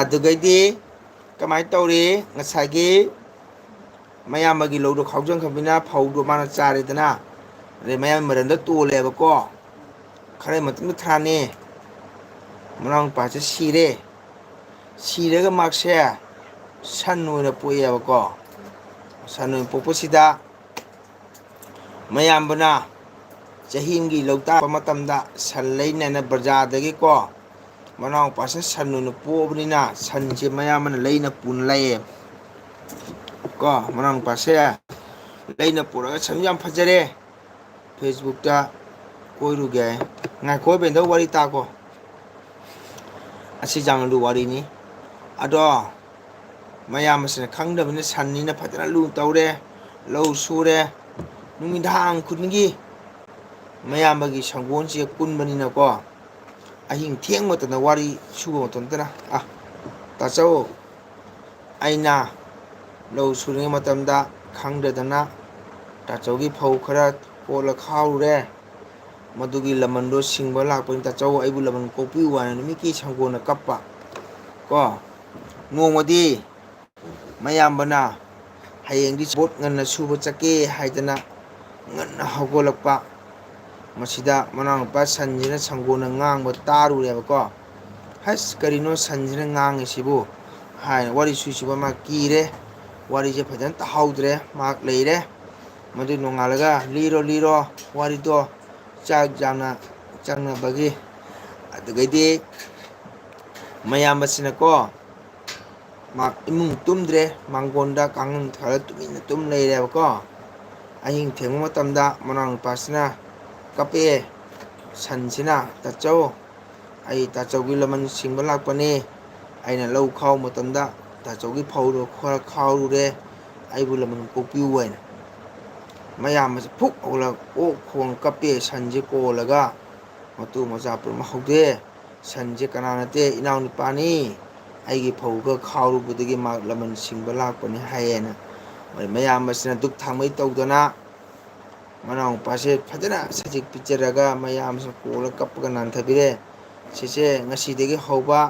ꯑꯗꯨꯒꯩꯗꯤ ꯀꯃꯥꯏꯅ ꯇꯧꯔꯤ ꯉꯁꯥꯏꯒꯤ ꯃꯌꯥꯝꯕꯒꯤ ꯂꯧꯗꯣ ꯈꯥꯎꯖꯟꯈ꯭ꯔꯕꯅꯤꯅ ꯐꯧꯗꯣ ꯃꯥꯅ ꯆꯥꯔꯦꯗꯅ ꯑꯗꯩ ꯃꯌꯥꯝ ꯃꯔꯟꯗ ꯇꯣꯜꯂꯦꯕꯀꯣ ꯈꯔ ꯃꯇꯨꯡꯗ ꯊꯔꯥꯅꯤ ꯃꯅꯥꯎ ꯅꯨꯄꯥꯁꯦ ꯁꯤꯔꯦ ꯁꯤꯔꯒ ꯃꯥꯁꯦ ꯁꯟ ꯑꯣꯏꯅ ꯄꯣꯛꯑꯦꯕꯀꯣ ꯁꯟ ꯑꯣꯏꯅ ꯄꯣꯛꯄꯁꯤꯗ ꯃꯌꯥꯝꯕꯅ ꯆꯍꯤ ꯑꯃꯒꯤ ꯂꯧꯇꯥꯕ ꯃꯇꯝꯗ ꯁꯟ ꯂꯩꯅꯦꯅ ꯕꯖꯥꯔꯗꯒꯤꯀꯣ ꯃꯅꯥꯎ ꯅꯨꯄꯥꯁꯦ ꯁꯟ ꯑꯣꯏꯅ ꯄꯣꯛꯑꯕꯅꯤꯅ ꯁꯟꯁꯦ ꯃꯌꯥꯝꯕꯅ ꯂꯩꯅ ꯄꯨꯅ ꯂꯥꯛꯑꯦ ꯀꯣ ꯃꯅꯥꯎ ꯅꯨꯄꯥꯁꯦ ꯂꯩꯅ ꯄꯨꯔꯒ ꯁꯟꯁꯦ ꯌꯥꯝ ꯐꯖꯔꯦ ꯐꯦꯁꯕꯨꯛꯇ ꯀꯣꯏꯔꯨꯒꯦ ꯍꯥꯏ ꯉꯥꯏꯈꯣ ꯕꯦꯟꯙꯧ ꯋꯥꯔꯤ ꯇꯥꯈꯣ ꯑꯁꯤ ꯌꯥꯝꯅ ꯂꯨꯕ ꯋꯥꯔꯤꯅꯤ ꯑꯗꯣ ꯃꯌꯥꯝꯕꯁꯤꯅ ꯈꯪꯗꯕꯅꯤꯅ ꯁꯟꯅꯤꯅ ꯐꯖꯅ ꯂꯨ ꯇꯧꯔꯦ ꯂꯧ ꯁꯨꯔꯦ ꯅꯨꯃꯤꯗꯥꯡ ꯈꯨꯗꯤꯡꯒꯤ ꯃꯌꯥꯝꯕꯒꯤ ꯁꯪꯒꯣꯜꯁꯦ ꯀꯨꯟꯕꯅꯤꯅꯀꯣ ꯑꯍꯤꯡ ꯊꯦꯡꯕ ꯃꯇꯝꯗ ꯋꯥꯔꯤ ꯁꯨꯕ ꯃꯇꯝꯗꯅ ꯇꯥꯆꯧ ꯑꯩꯅ ꯂꯧ ꯁꯨꯔꯤꯉꯩ ꯃꯇꯝꯗ ꯈꯪꯗꯗꯅ ꯇꯥꯆꯧꯒꯤ ꯐꯧ ꯈꯔ ꯀꯣꯠꯂ ꯈꯥꯎꯔꯨꯔꯦ ꯃꯗꯨꯒꯤ ꯂꯃꯟꯗꯣ ꯁꯤꯡꯕ ꯂꯥꯛꯄꯅꯤ ꯇꯥꯆꯧ ꯑꯩꯕꯨ ꯂꯃꯟ ꯀꯣꯛꯄꯤꯌꯨ ꯍꯥꯏꯅ ꯅꯨꯃꯤꯠꯀꯤ ꯁꯪꯒꯣꯜꯅ ꯀꯞꯄ ꯀꯣ ꯅꯣꯡꯃꯗꯤ ꯃꯌꯥꯝꯕꯅ ꯍꯌꯦꯡꯗꯤ ꯕꯣꯠ ꯉꯟꯅ ꯁꯨꯕ ꯆꯠꯀꯦ ꯍꯥꯏꯗꯅ ꯉꯟꯅ ꯍꯧꯒꯠꯂꯛꯄ ꯃꯁꯤꯗ ꯃꯅꯥꯎꯅꯨꯄꯥ ꯁꯟꯁꯤꯅ ꯁꯪꯒꯣꯜꯅ ꯉꯥꯡꯕ ꯇꯥꯔꯨꯔꯦꯕꯀꯣ ꯍꯁ ꯀꯔꯤꯅꯣ ꯁꯟꯁꯤꯅ ꯉꯥꯡꯉꯤꯁꯤꯕꯨ ꯍꯥꯏꯅ ꯋꯥꯔꯤ ꯁꯨꯕ ꯃꯥ ꯀꯤꯔꯦ ꯋꯥꯔꯤꯁꯦ ꯐꯖꯅ ꯇꯥꯍꯧꯗ꯭ꯔꯦ ꯃꯍꯥꯛ ꯂꯩꯔꯦ ꯃꯗꯨ ꯅꯣꯡꯉꯥꯜꯂꯒ ꯂꯤꯔꯣ ꯋꯥꯔꯤꯗꯣ ꯆꯥꯛ ꯌꯥꯝꯅ ꯆꯪꯅꯕꯒꯤ ꯑꯗꯨꯗꯒꯤꯗꯤ ꯃꯌꯥꯝꯕꯁꯤꯅꯀꯣ ꯏꯃꯨꯡ ꯇꯨꯝꯗ꯭ꯔꯦ ꯃꯥꯡꯒꯣꯟꯗ ꯀꯥꯡꯈꯟ ꯊꯥꯔꯒ ꯇꯨꯃꯤꯟꯅ ꯂꯩꯔꯦꯕꯀꯣ ꯑꯍꯤꯡ ꯊꯦꯡꯕ ꯃꯇꯝꯗ ꯃꯅꯥꯎꯅꯨꯄꯥꯁꯤꯅ ꯀꯞꯄꯛꯑꯦ ꯁꯟꯁꯤꯅ ꯇꯥꯆꯧ ꯑꯩ ꯇꯥꯆꯧꯒꯤ ꯂꯃꯟ ꯁꯤꯡꯕ ꯂꯥꯛꯄꯅꯦ ꯑꯩꯅ ꯂꯧ ꯈꯥꯎꯕ ꯃꯇꯝꯗ ꯇꯥꯆꯧꯒꯤ ꯐꯧꯗꯣ ꯈꯔ ꯈꯥꯎꯔꯨꯔꯦ ꯑꯩꯕꯨ ꯂꯃꯟ ꯀꯣꯛꯄꯤꯌꯨ ꯍꯥꯏꯅ ꯃꯌꯥꯝꯕꯁꯦ ꯐꯨꯛ ꯍꯧꯒꯠꯂꯒ ꯑꯣꯛ ꯈꯣꯡ ꯀꯞꯄꯦ ꯁꯟꯁꯦ ꯀꯣꯜꯂꯒ ꯃꯇꯨ ꯃꯆꯥ ꯄꯨꯝꯅꯃꯛ ꯍꯧꯗꯣꯛꯑꯦ ꯁꯟꯁꯦ ꯀꯅꯥ ꯅꯠꯇꯦ ꯏꯅꯥꯎꯅꯨꯄꯥꯅꯤ ꯑꯩꯒꯤ ꯐꯧꯒ ꯈꯥꯎꯔꯨꯕꯗꯒꯤ ꯃꯍꯥꯛ ꯂꯃꯟ ꯁꯤꯡꯕ ꯂꯥꯛꯄꯅꯤ ꯍꯥꯏꯌꯦꯅ ꯃꯌꯥꯝꯕꯁꯤꯅ ꯗꯨꯛ ꯊꯥꯡꯃꯩ ꯇꯧꯗꯅ ꯃꯅꯥꯎꯄꯥꯁꯦ ꯐꯖꯅ ꯁꯖꯤꯛ ꯄꯤꯖꯔꯒ ꯃꯌꯥꯝꯁꯤꯅ ꯀꯣꯜꯂꯒ ꯀꯞꯄꯒ ꯅꯥꯟꯊꯕꯤꯔꯦ ꯁꯤꯁꯦ ꯉꯁꯤꯗꯒꯤ ꯍꯧꯕ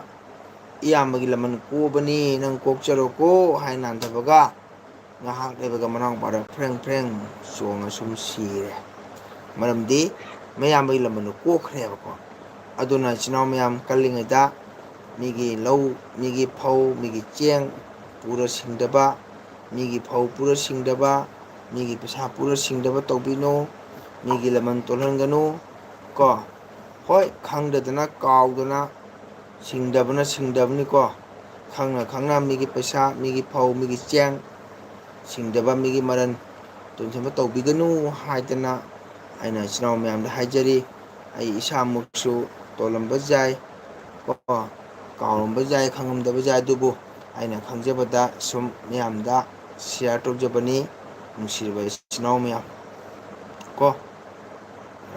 ꯏꯌꯥꯝꯕꯒꯤ ꯂꯃꯟ ꯀꯣꯕꯅꯤ ꯅꯪ ꯀꯣꯛꯆꯔꯣꯀꯣ ꯍꯥꯏꯅ ꯅꯥꯟꯊꯕꯒ ꯉꯥꯏꯍꯥꯛ ꯂꯩꯕꯒ ꯃꯅꯥꯎꯄꯥꯗ ꯐ꯭ꯔꯦꯡ ꯆꯣꯡꯉ ꯁꯨꯝ ꯁꯤꯔꯦ ꯃꯔꯝꯗꯤ ꯃꯌꯥꯝꯕꯒꯤ ꯂꯃꯟꯗꯣ ꯀꯣꯛꯈ꯭ꯔꯦꯕꯀꯣ ꯑꯗꯨꯅ ꯏꯆꯤꯜ ꯏꯅꯥꯎ ꯃꯌꯥꯝ ꯀꯜꯂꯤꯉꯩꯗ ꯃꯤꯒꯤ ꯂꯧ ꯃꯤꯒꯤ ꯐꯧ ꯃꯤꯒꯤ ꯆꯦꯡ ꯄꯨꯔ ꯁꯤꯡꯗꯕ ꯃꯤꯒꯤ ꯐꯧ ꯄꯨꯔ ꯁꯤꯡꯗꯕ ꯃꯤꯒꯤ ꯄꯩꯁꯥ ꯄꯨꯔ ꯁꯤꯡꯗꯕ ꯇꯧꯕꯤꯅꯨ ꯃꯤꯒꯤ ꯂꯃꯟ ꯇꯣꯜꯍꯟꯒꯅꯨ ꯀꯣ ꯍꯣꯏ ꯈꯪꯗꯗꯅ ꯀꯥꯎꯗꯅ ꯁꯤꯡꯗꯕꯅꯤꯀꯣ ꯈꯪꯅ ꯃꯤꯒꯤ ꯄꯩꯁꯥ ꯃꯤꯒꯤ ꯐꯧ ꯃꯤꯒꯤ ꯆꯦꯡ ꯁꯤꯡꯗꯕ ꯃꯤꯒꯤ ꯃꯔꯟ ꯇꯣꯟꯁꯤꯟꯕ ꯇꯧꯕꯤꯒꯅꯨ ꯍꯥꯏꯗꯅ ꯑꯩꯅ ꯏꯆꯤꯜ ꯏꯅꯥꯎ ꯃꯌꯥꯝꯗ ꯍꯥꯏꯖꯔꯤ ꯑꯩ ꯏꯁꯥꯃꯛꯁꯨ ꯇꯣꯜꯂꯝꯕ ꯌꯥꯏ ꯀꯣ ꯀꯥꯎꯔꯝꯕ ꯌꯥꯏ ꯈꯪꯉꯝꯗꯕ ꯌꯥꯏ ꯑꯗꯨꯕꯨ ꯑꯩꯅ ꯈꯪꯖꯕꯗ ꯁꯨꯝ ꯃꯌꯥꯝꯗ ꯁꯤꯌꯥꯔ ꯇꯧꯖꯕꯅꯤ ꯅꯨꯡꯁꯤꯔꯕ ꯏꯆꯤꯜ ꯏꯅꯥꯎ ꯃꯌꯥꯝ ꯀꯣ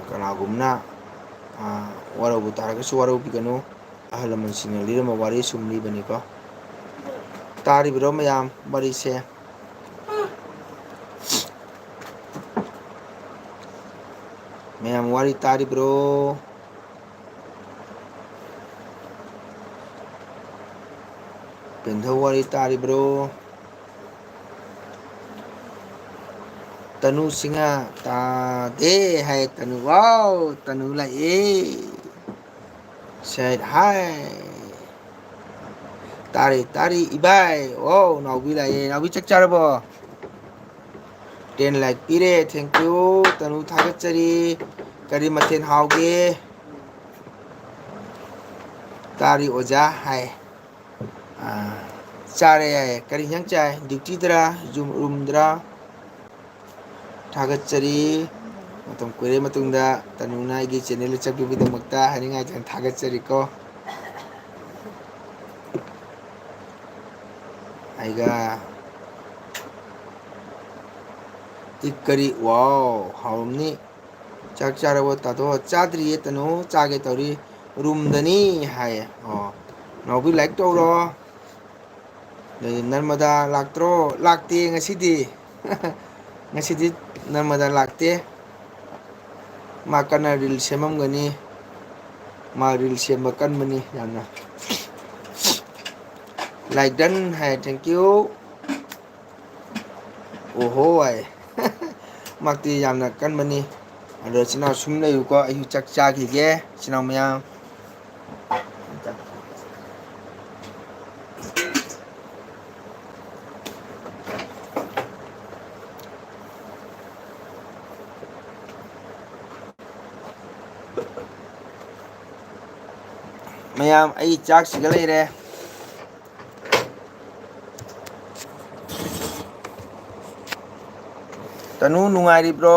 ꯀꯅꯥꯒꯨꯝꯅ ꯋꯥꯔꯧꯕ ꯇꯥꯔꯒꯁꯨ ꯋꯥꯔꯧꯕꯤꯒꯅꯨ ꯑꯍꯜ ꯂꯃꯟꯁꯤꯡꯅ ꯂꯤꯔꯝꯕ ꯋꯥꯔꯤ ꯁꯨꯝ ꯂꯤꯕꯅꯤꯀꯣ ꯇꯥꯔꯤꯕꯔꯣ ꯃꯌꯥꯝ ꯋꯥꯔꯤꯁꯦ ꯃꯌꯥꯝ ꯋꯥꯔꯤ ꯇꯥꯔꯤꯕ꯭ꯔꯣ ꯄꯦꯟꯙꯧ ꯋꯥꯔꯤ ꯇꯥꯔꯤꯕ꯭ꯔꯣ ꯇꯅꯨꯁꯤꯡꯅ ꯇꯥꯗꯦ ꯍꯥꯏ ꯇꯅꯨ ꯋꯥꯎ ꯇꯅꯨ ꯂꯥꯛꯑꯦ ꯁꯦꯠ ꯍꯥꯏ ꯇꯥꯔꯤ ꯏꯕꯥꯏ ꯑꯣ ꯅꯥꯎꯕꯤ ꯂꯥꯛꯑꯦ ꯅꯥꯎꯕꯤ ꯆꯥꯛ ꯆꯥꯔꯕꯣ 10 ꯂꯥꯏꯛ ꯄꯤꯔꯦ ꯊꯦꯡꯀ꯭ꯌꯨ ꯇꯅꯨ ꯊꯥꯒꯠꯆꯔꯤ ꯀꯔꯤ ꯃꯊꯦꯜ ꯍꯥꯎꯒꯦ ꯇꯥꯔꯤ ꯑꯣꯖꯥ ꯍꯥꯏ ꯆꯥꯔꯦ ꯌꯥꯏꯌꯦ ꯀꯔꯤ ꯏꯟꯁꯥꯡ ꯆꯥꯏ ꯗ꯭ꯌꯨꯇꯤꯗꯔꯥ ꯔꯨꯝꯗꯔꯥ ꯊꯥꯒꯠꯆꯔꯤ ꯃꯇꯝ ꯀꯨꯏꯔꯦ ꯃꯇꯨꯡꯗ ꯇꯅꯨꯅ ꯑꯩꯒꯤ ꯆꯦꯅꯦꯜꯗ ꯆꯪꯕꯤꯕꯒꯤꯗꯃꯛꯇ ꯍꯥꯏꯅꯤꯡꯉꯥꯏ ꯊꯥꯒꯠꯆꯔꯤꯀꯣ ꯑꯩꯒ ꯀꯔꯤ ꯋꯥꯎ ꯍꯥꯎꯔꯝꯅꯤ ꯆꯥꯛ ꯆꯥꯔꯕꯣ ꯇꯥꯗꯣ ꯆꯥꯗ꯭ꯔꯤꯌꯦ ꯇꯅꯨ ꯆꯥꯒꯦ ꯇꯧꯔꯤ ꯔꯨꯝꯗꯅꯤ ꯍꯥꯏꯌꯦ ꯑꯣ ꯅꯥꯎꯕꯤ ꯂꯥꯏꯛ ꯇꯧꯔꯣ ꯅꯔꯃꯗꯥ ꯂꯥꯛꯇ꯭ꯔꯣ ꯂꯥꯛꯇꯦ ꯉꯁꯤꯗꯤ ꯉꯁꯤꯗꯤ ꯅꯔꯃꯗꯥ ꯂꯥꯛꯇꯦ ꯃꯥ ꯀꯟꯅ ꯔꯤꯜ ꯁꯦꯝꯃꯝꯒꯅꯤ ꯃꯥ ꯔꯤꯜ ꯁꯦꯝꯕ ꯀꯟꯕꯅꯤ ꯌꯥꯝꯅ ꯂꯥꯏꯛ ꯗꯟ ꯍꯥꯏ ꯊꯦꯡꯀ꯭ꯌꯨ ꯑꯣꯍꯣ ꯍꯥꯏ ꯃꯥꯛꯇꯤ ꯌꯥꯝꯅ ꯀꯟꯕꯅꯤ ꯑꯗꯣ ꯏꯆꯤꯜ ꯏꯅꯥꯎ ꯁꯨꯝ ꯂꯩꯌꯨꯀꯣ ꯑꯩꯁꯨ ꯆꯥꯛ ꯆꯥꯈꯤꯒꯦ ꯏꯆꯤꯜ ꯏꯅꯥꯎ ꯃꯌꯥꯝ ꯃꯌꯥꯝ ꯑꯩ ꯆꯥꯛꯁꯤꯒ ꯂꯩꯔꯦ ꯇꯅꯨ ꯅꯨꯡꯉꯥꯏꯔꯤꯕ꯭ꯔꯣ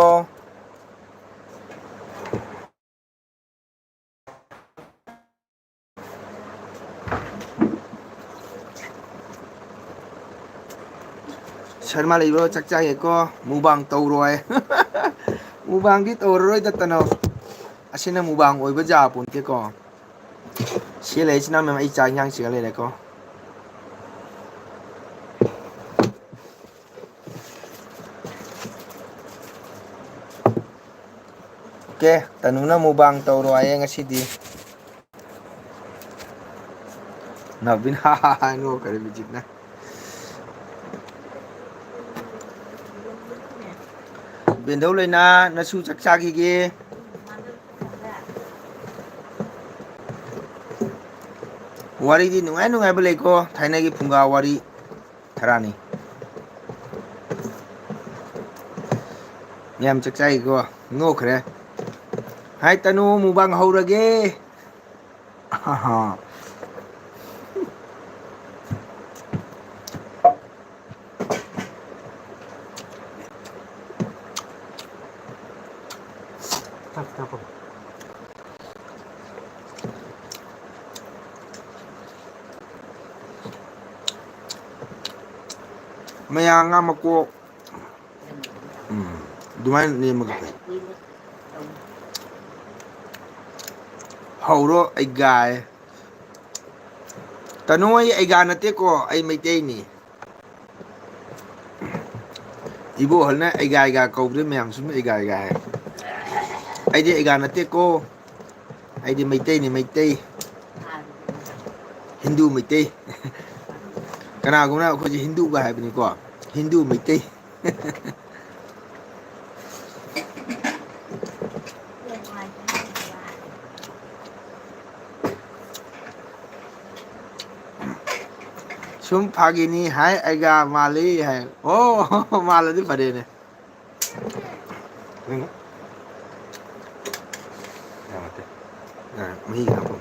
ꯁꯔꯃꯥ ꯂꯩꯕ꯭ꯔꯣ ꯆꯥꯛ ꯆꯥꯒꯦꯀꯣ ꯃꯨꯛꯕꯥꯡ ꯇꯧꯔꯣꯏ ꯃꯨꯛꯕꯥꯡꯗꯤ ꯇꯧꯔꯔꯣꯏꯗ ꯇꯅꯣ ꯑꯁꯤꯅ ꯃꯨꯛꯕꯥꯡ ꯑꯣꯏꯕ ꯌꯥꯄꯣꯟꯇꯦꯀꯣ ꯁꯤ ꯂꯩ ꯏꯆꯤꯟ ꯏꯅꯥꯎ ꯃꯌꯥꯝ ꯑꯩ ꯆꯥꯛ ꯏꯟꯁꯥꯡ ꯁꯤꯒ ꯂꯩꯔꯦꯀꯣ ꯑꯣꯀꯦ ꯇꯅꯨꯅ ꯃꯨꯛꯕꯥꯡ ꯇꯧꯔꯣ ꯍꯥꯏꯌꯦ ꯉꯁꯤꯗꯤ ꯅꯥꯎꯕꯤꯅ ꯍꯥ ꯍꯥ ꯅꯣꯛꯈꯔꯦ ꯃꯤꯆꯤꯠꯅ ꯕꯦꯟꯙꯧ ꯂꯩꯅꯥ ꯅꯁꯨ ꯆꯥꯛ ꯆꯥꯈꯤꯒꯦ ꯋꯥꯔꯤꯗꯤ ꯅꯨꯡꯉꯥꯏ ꯅꯨꯡꯉꯥꯏꯕ ꯂꯩꯀꯣ ꯊꯥꯏꯅꯒꯤ ꯐꯨꯡꯒꯥ ꯋꯥꯔꯤ ꯈꯔꯅꯤ ꯃꯌꯥꯝ ꯆꯥꯛ ꯆꯥꯏꯀꯣ ꯅꯣꯛꯈ꯭ꯔꯦ ꯍꯥꯏ ꯇꯅꯨ ꯃꯨꯛꯕꯥꯡ ꯍꯧꯔꯒꯦ ꯃꯌꯥꯡ ꯉꯥ ꯃꯀꯣꯛ ꯑꯗꯨꯃꯥꯏꯅ ꯅꯦꯝꯃꯒ ꯐꯩ ꯍꯧꯔꯣ ꯑꯩꯒꯥꯏ ꯇꯥꯅꯨ ꯑꯩ ꯑꯩꯒꯥ ꯅꯠꯇꯦꯀꯣ ꯑꯩ ꯃꯩꯇꯩꯅꯤ ꯏꯕꯣꯍꯜꯅ ꯑꯩꯒꯥ ꯑꯩꯒꯥ ꯀꯧꯕꯗ ꯃꯌꯥꯝ ꯁꯨꯝ ꯑꯩꯒꯥ ꯑꯩꯒꯥ ꯍꯥꯏ ꯑꯩꯗꯤ ꯑꯩꯒꯥ ꯅꯠꯇꯦꯀꯣ ꯑꯩꯗꯤ ꯃꯩꯇꯩꯅꯤ ꯃꯩꯇꯩ ꯍꯤꯟꯗꯨ ꯃꯩꯇꯩ ꯀꯅꯥꯒꯨꯝꯕꯅ ꯑꯩꯈꯣꯏꯁꯦ ꯍꯤꯟꯗꯨꯒ ꯍꯥꯏꯕꯅꯤꯀꯣ ꯍꯤꯟꯗꯨ ꯃꯩꯇꯩ ꯁꯨꯝ ꯐꯥꯒꯤꯅꯤ ꯍꯥꯏ ꯑꯩꯒꯥ ꯃꯥꯜꯂꯤ ꯍꯥꯏ ꯑꯣ ꯃꯥꯜꯂꯗꯤ ꯐꯔꯦꯅꯦ ꯃꯍꯤꯒ ꯍꯥꯞꯄꯣ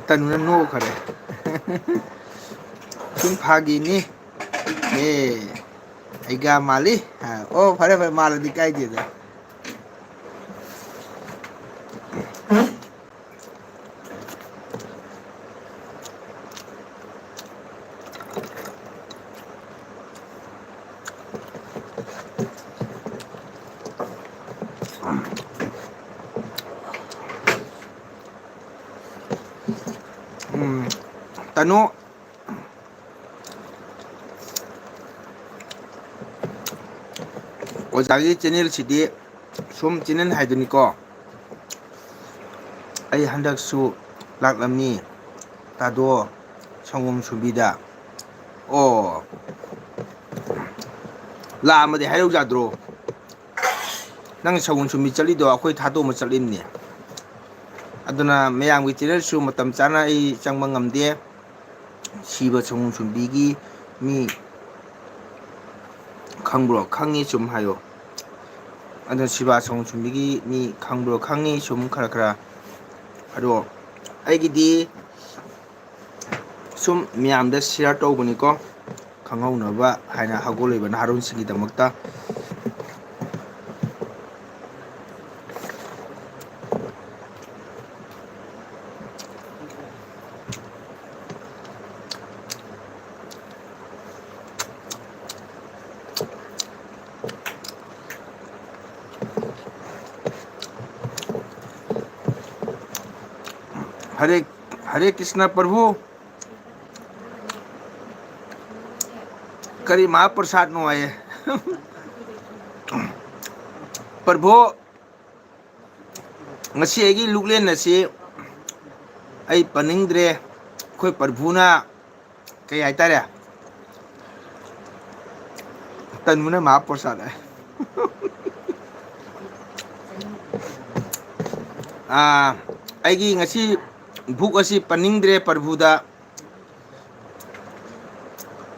ꯇꯟꯅꯨꯅ ꯅꯣꯛꯈꯔꯦ ꯁꯨꯝ ꯐꯥꯒꯤꯅꯤ ꯑꯦ ꯑꯩꯒꯥ ꯃꯥꯜꯂꯤ ꯑꯣ ꯐꯔꯦ ꯐꯔꯦ ꯃꯥꯜꯂꯗꯤ ꯀꯥꯏꯗꯦꯗ ꯇꯅꯨ ꯑꯣꯖꯥꯒꯤ ꯆꯦꯅꯦꯜꯁꯤꯗꯤ ꯁꯨꯝ ꯆꯦꯟꯅꯦꯜ ꯍꯥꯏꯗꯨꯅꯤꯀꯣ ꯑꯩ ꯍꯟꯗꯛꯁꯨ ꯂꯥꯛꯂꯝꯃꯤ ꯇꯥꯗꯣ ꯁꯪꯒꯣꯝ ꯁꯨꯝꯕꯤꯗ ꯑꯣ ꯂꯥꯛꯑꯝꯃꯗꯤ ꯍꯥꯏꯔꯧ ꯌꯥꯗ꯭ꯔꯣ ꯅꯪ ꯁꯒꯣꯜ ꯁꯨꯝꯕꯤ ꯆꯠꯂꯤꯗꯣ ꯑꯩꯈꯣꯏ ꯊꯥꯗꯣꯛꯑꯝꯃ ꯆꯠꯂꯤꯕꯅꯦ ꯑꯗꯨꯅ ꯃꯌꯥꯝꯒꯤ ꯆꯦꯅꯦꯜꯁꯨ ꯃꯇꯝ ꯆꯥꯅ ꯑꯩ ꯆꯪꯕ ꯉꯝꯗꯦ ꯁꯤꯕ ꯁꯪꯒꯣꯝ ꯁꯨꯝꯕꯤꯒꯤ ꯃꯤ ꯈꯪꯕ꯭ꯔꯣ ꯈꯪꯉꯤ ꯁꯨꯝ ꯍꯥꯏꯌꯣ ꯑꯗꯨꯅ ꯁꯤꯕꯥ ꯁꯪꯒꯣꯝ ꯁꯨꯝꯕꯤꯒꯤ ꯃꯤ ꯈꯪꯕ꯭ꯔꯣ ꯈꯪꯉꯤ ꯁꯨꯝ ꯈꯔ ꯈꯔ ꯑꯗꯣ ꯑꯩꯒꯤꯗꯤ ꯁꯨꯝ ꯃꯤꯌꯥꯝꯗ ꯁꯤꯌꯥꯔ ꯇꯧꯕꯅꯤꯀꯣ ꯈꯪꯍꯧꯅꯕ ꯍꯥꯏꯅ ꯍꯧꯒꯠꯂꯛꯏꯕ ꯅꯍꯥꯔꯣꯟꯁꯤꯡꯒꯤꯗꯃꯛꯇ हरे हरे कृष्ण प्रभु करी महाप्रसाद नो आए प्रभु ngasi ꯑꯩꯒꯤ ꯂꯨꯛꯂꯦꯟ ꯑꯁꯤ ꯑꯩ ꯄꯟꯅꯤꯡꯗ꯭ꯔꯦ ꯑꯩꯈꯣꯏ ꯄ꯭ꯔꯚꯨꯅ ꯀꯩ ꯍꯥꯏꯇꯥꯔꯦ ꯇꯟꯕꯨꯅ ꯃꯍꯥꯄ꯭ꯔꯁꯥꯗ ꯍꯥꯏ ꯑꯩꯒꯤ ꯉꯁꯤ ꯕꯨꯛ ꯑꯁꯤ ꯄꯟꯅꯤꯡꯗ꯭ꯔꯦ ꯄ꯭ꯔꯚꯨꯗ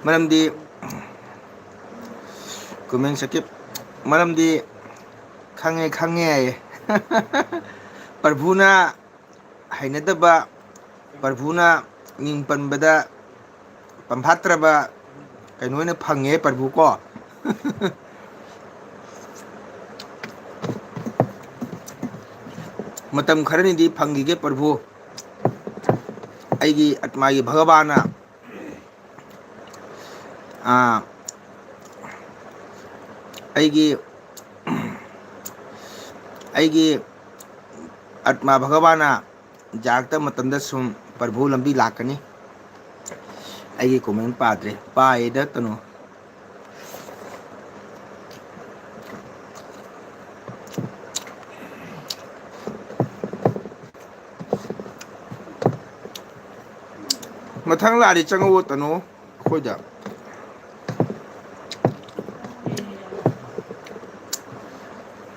ꯃꯔꯝꯗꯤ ꯀꯨꯃꯦꯟ ꯁꯀꯤꯞ ꯃꯔꯝꯗꯤ ꯈꯪꯉꯦ ꯈꯪꯉꯦ ꯍꯥꯏꯌꯦ ꯄ꯭ꯔꯚꯨꯅ ꯍꯩꯅꯗꯕ ꯄ꯭ꯔꯚꯨꯅ ꯃꯤꯡ ꯄꯟꯕꯗ ꯄꯟꯐꯥꯠꯇ꯭ꯔꯕ ꯀꯩꯅꯣ ꯑꯣꯏꯅ ꯐꯪꯉꯦ ꯄ꯭ꯔꯚꯨ ꯀꯣ ꯃꯇꯝ ꯈꯔꯅꯤꯗꯤ ꯐꯪꯈꯤꯒꯦ ꯄ꯭ꯔꯚꯨ ꯑꯩꯒꯤ ꯑꯠꯃꯥꯒꯤ ꯚꯒꯕꯥꯅ ꯑꯩꯒꯤ ꯑꯠꯃꯥ ꯚꯒꯕꯥꯅ ꯌꯥꯔꯛꯇꯕ ꯃꯇꯝꯗ ꯁꯨꯝ ꯄ꯭ꯔꯚꯨ ꯂꯝꯕꯤ ꯂꯥꯛꯀꯅꯤ ꯑꯩꯒꯤ ꯀꯣꯃꯦꯟ ꯄꯥꯗ꯭ꯔꯦ ꯄꯥꯏꯗ ꯀꯩꯅꯣ ꯃꯊꯪ ꯂꯥꯛꯑꯗꯤ ꯆꯪꯉꯧꯑꯣ ꯇꯅꯣ ꯑꯩꯈꯣꯏꯗ